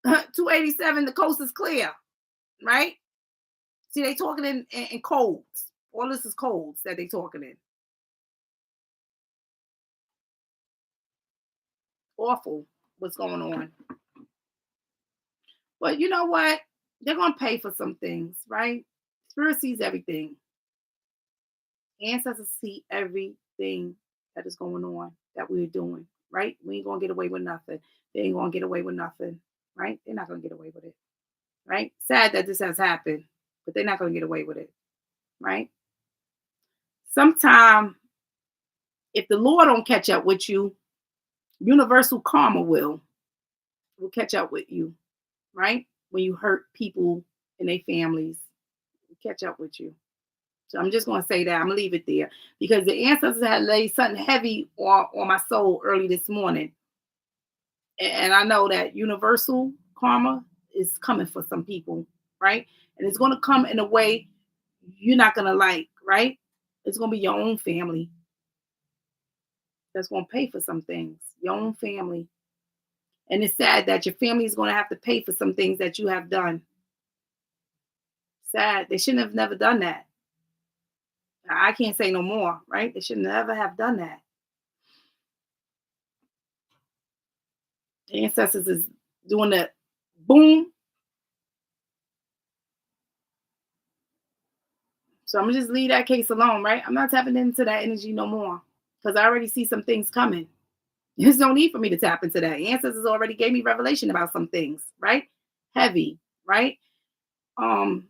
287, the coast is clear, right? See, they talking in codes. All this is codes that they talking in. Awful what's going on. But you know what? They're gonna pay for some things, right? Spirit sees everything. Ancestors see everything that is going on that we're doing, right? We ain't gonna get away with nothing. They ain't gonna get away with nothing, right? They're not gonna get away with it, right? Sad that this has happened, but they're not gonna get away with it, right? Sometime if the Lord don't catch up with you, universal karma will catch up with you, right? When you hurt people and their families, catch up with you. So I'm just gonna say that. I'm gonna leave it there because the ancestors had laid something heavy on my soul early this morning. And I know that universal karma is coming for some people, right? And it's gonna come in a way you're not gonna like, right? It's gonna be your own family that's gonna pay for some things, your own family. And it's sad that your family is gonna have to pay for some things that you have done. Sad. They shouldn't have never done that. I can't say no more, right? They should never have done that. The ancestors is doing the boom. So I'm gonna just leave that case alone, right? I'm not tapping into that energy no more because I already see some things coming. There's no need for me to tap into that. Ancestors already gave me revelation about some things, right? Heavy, right? Um,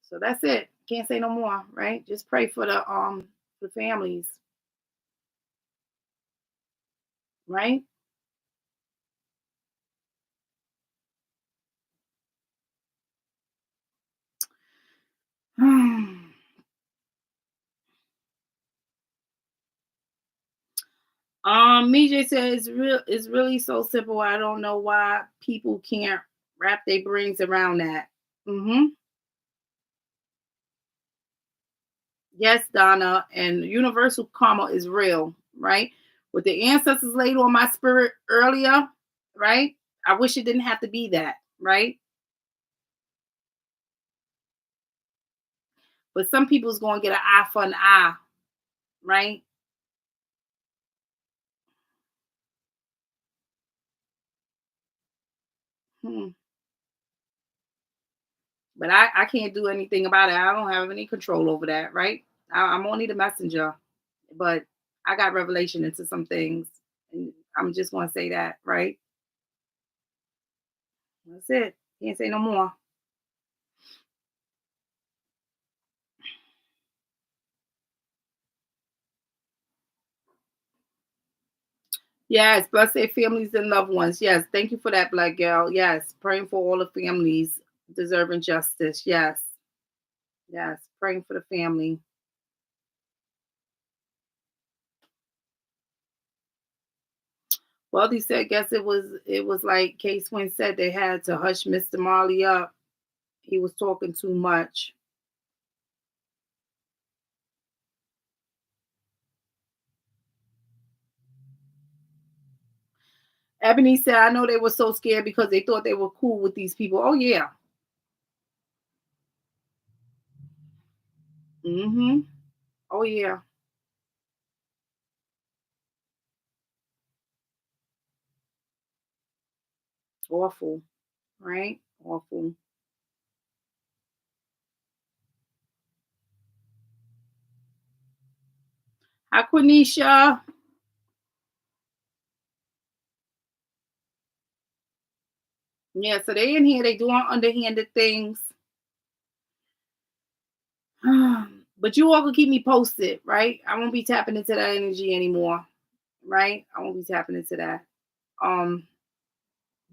so that's it. Can't say no more, right? Just pray for the families, right? Mijay says it's really so simple. I don't know why people can't wrap their brains around that. Mm-hmm. Yes, Donna, and universal karma is real, right? What the ancestors laid on my spirit earlier, right? I wish it didn't have to be that, right? But some people's gonna get an eye for an eye, right? Hmm. But I can't do anything about it. I don't have any control over that, right? I'm only the messenger, but I got revelation into some things, and I'm just gonna say that, right? That's it. Can't say no more. Yes, bless their families and loved ones. Yes, thank you for that, Black Girl. Yes, praying for all the families deserving justice. Yes, yes, praying for the family. Well, they said, guess it was like Case Wynn said they had to hush Mr. Marley up. He was talking too much. Ebony said, I know they were so scared because they thought they were cool with these people. Oh yeah. Mm-hmm. Oh yeah. Awful. Right? Awful. Hi, Quenisha. Yeah, so they in here, they doing underhanded things. But you all can keep me posted, right? I won't be tapping into that energy anymore, right? I won't be tapping into that. Um,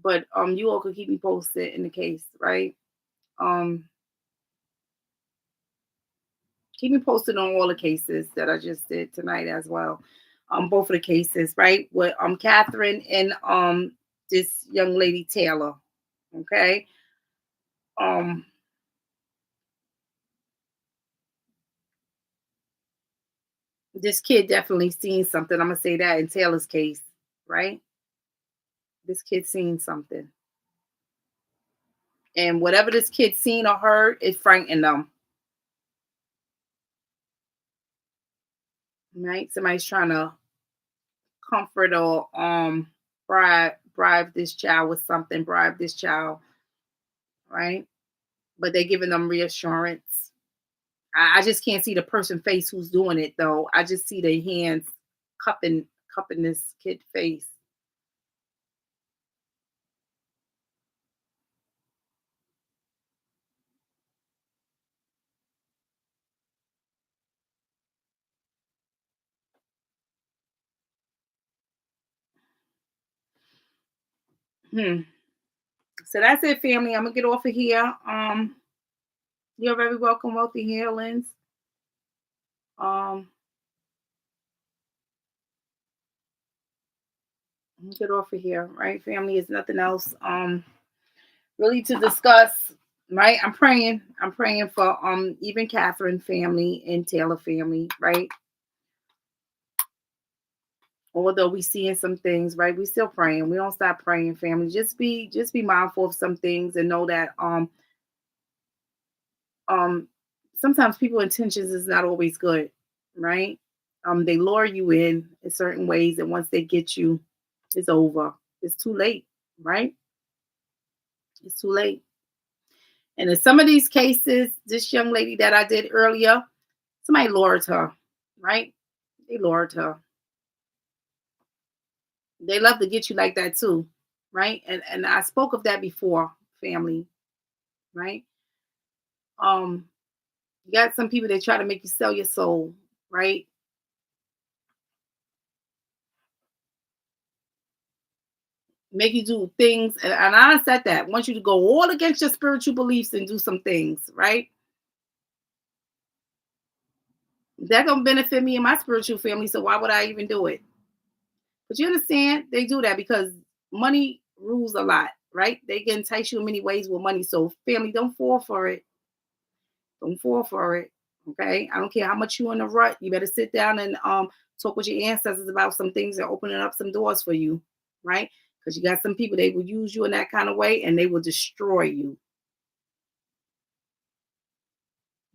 but you all can keep me posted in the case, right? Um, keep me posted on all the cases that I just did tonight as well. Both of the cases, right? With Catherine and this young lady Taylor. Okay. Um, this kid definitely seen something. I'm gonna say that in Taylor's case, right? This kid seen something. And whatever this kid seen or heard, it frightened them. Right? Somebody's trying to comfort or bribe this child with something, bribe this child, right? But they're giving them reassurance. I just can't see the person face who's doing it though. I just see their hands cupping this kid face. Hmm. So that's it, family. I'm gonna get off of here. You're very welcome, Wealthy Healings. Um, get off of here, right? Family is nothing else. Really to discuss, right? I'm praying. I'm praying for even Catherine family and Taylor family, right? Although we seeing some things, right? We still praying. We don't stop praying, family. Just be mindful of some things and know that um sometimes people intentions is not always good, right? They lure you in certain ways, and once they get you, it's over. It's too late, right? It's too late. And in some of these cases, this young lady that I did earlier, somebody lured her, right? They lured her. They love to get you like that too, right? And I spoke of that before, family, right? Um, you got some people that try to make you sell your soul, right? Make you do things, and I said that. Want you to go all against your spiritual beliefs and do some things, right? That don't benefit me and my spiritual family, so why would I even do it? But you understand, they do that because money rules a lot, right? They can entice you in many ways with money. So family, don't fall for it. Don't fall for it. Okay. I don't care how much you in a rut. You better sit down and talk with your ancestors about some things and opening up some doors for you, right? Because you got some people, they will use you in that kind of way and they will destroy you.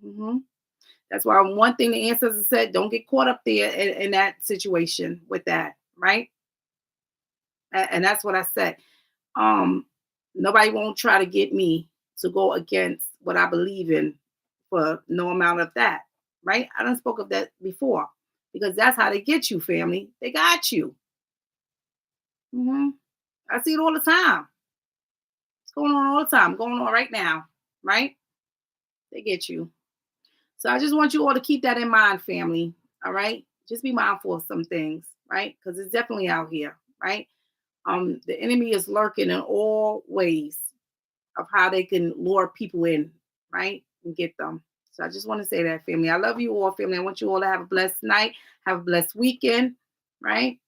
Hmm. That's why one thing the ancestors said, don't get caught up there in that situation with that, right? And that's what I said. Um, Nobody won't try to get me to go against what I believe in for no amount of that, right? I done spoke of that before because that's how they get you, family. They got you. Hmm. I see it all the time. It's going on all the time, going on right now, right? They get you. So I just want you all to keep that in mind, family. All right, just be mindful of some things, right? Because it's definitely out here, right? The enemy is lurking in all ways of how they can lure people in, right? And get them. So I just want to say that, family. I love you all, family. I want you all to have a blessed night, have a blessed weekend, right?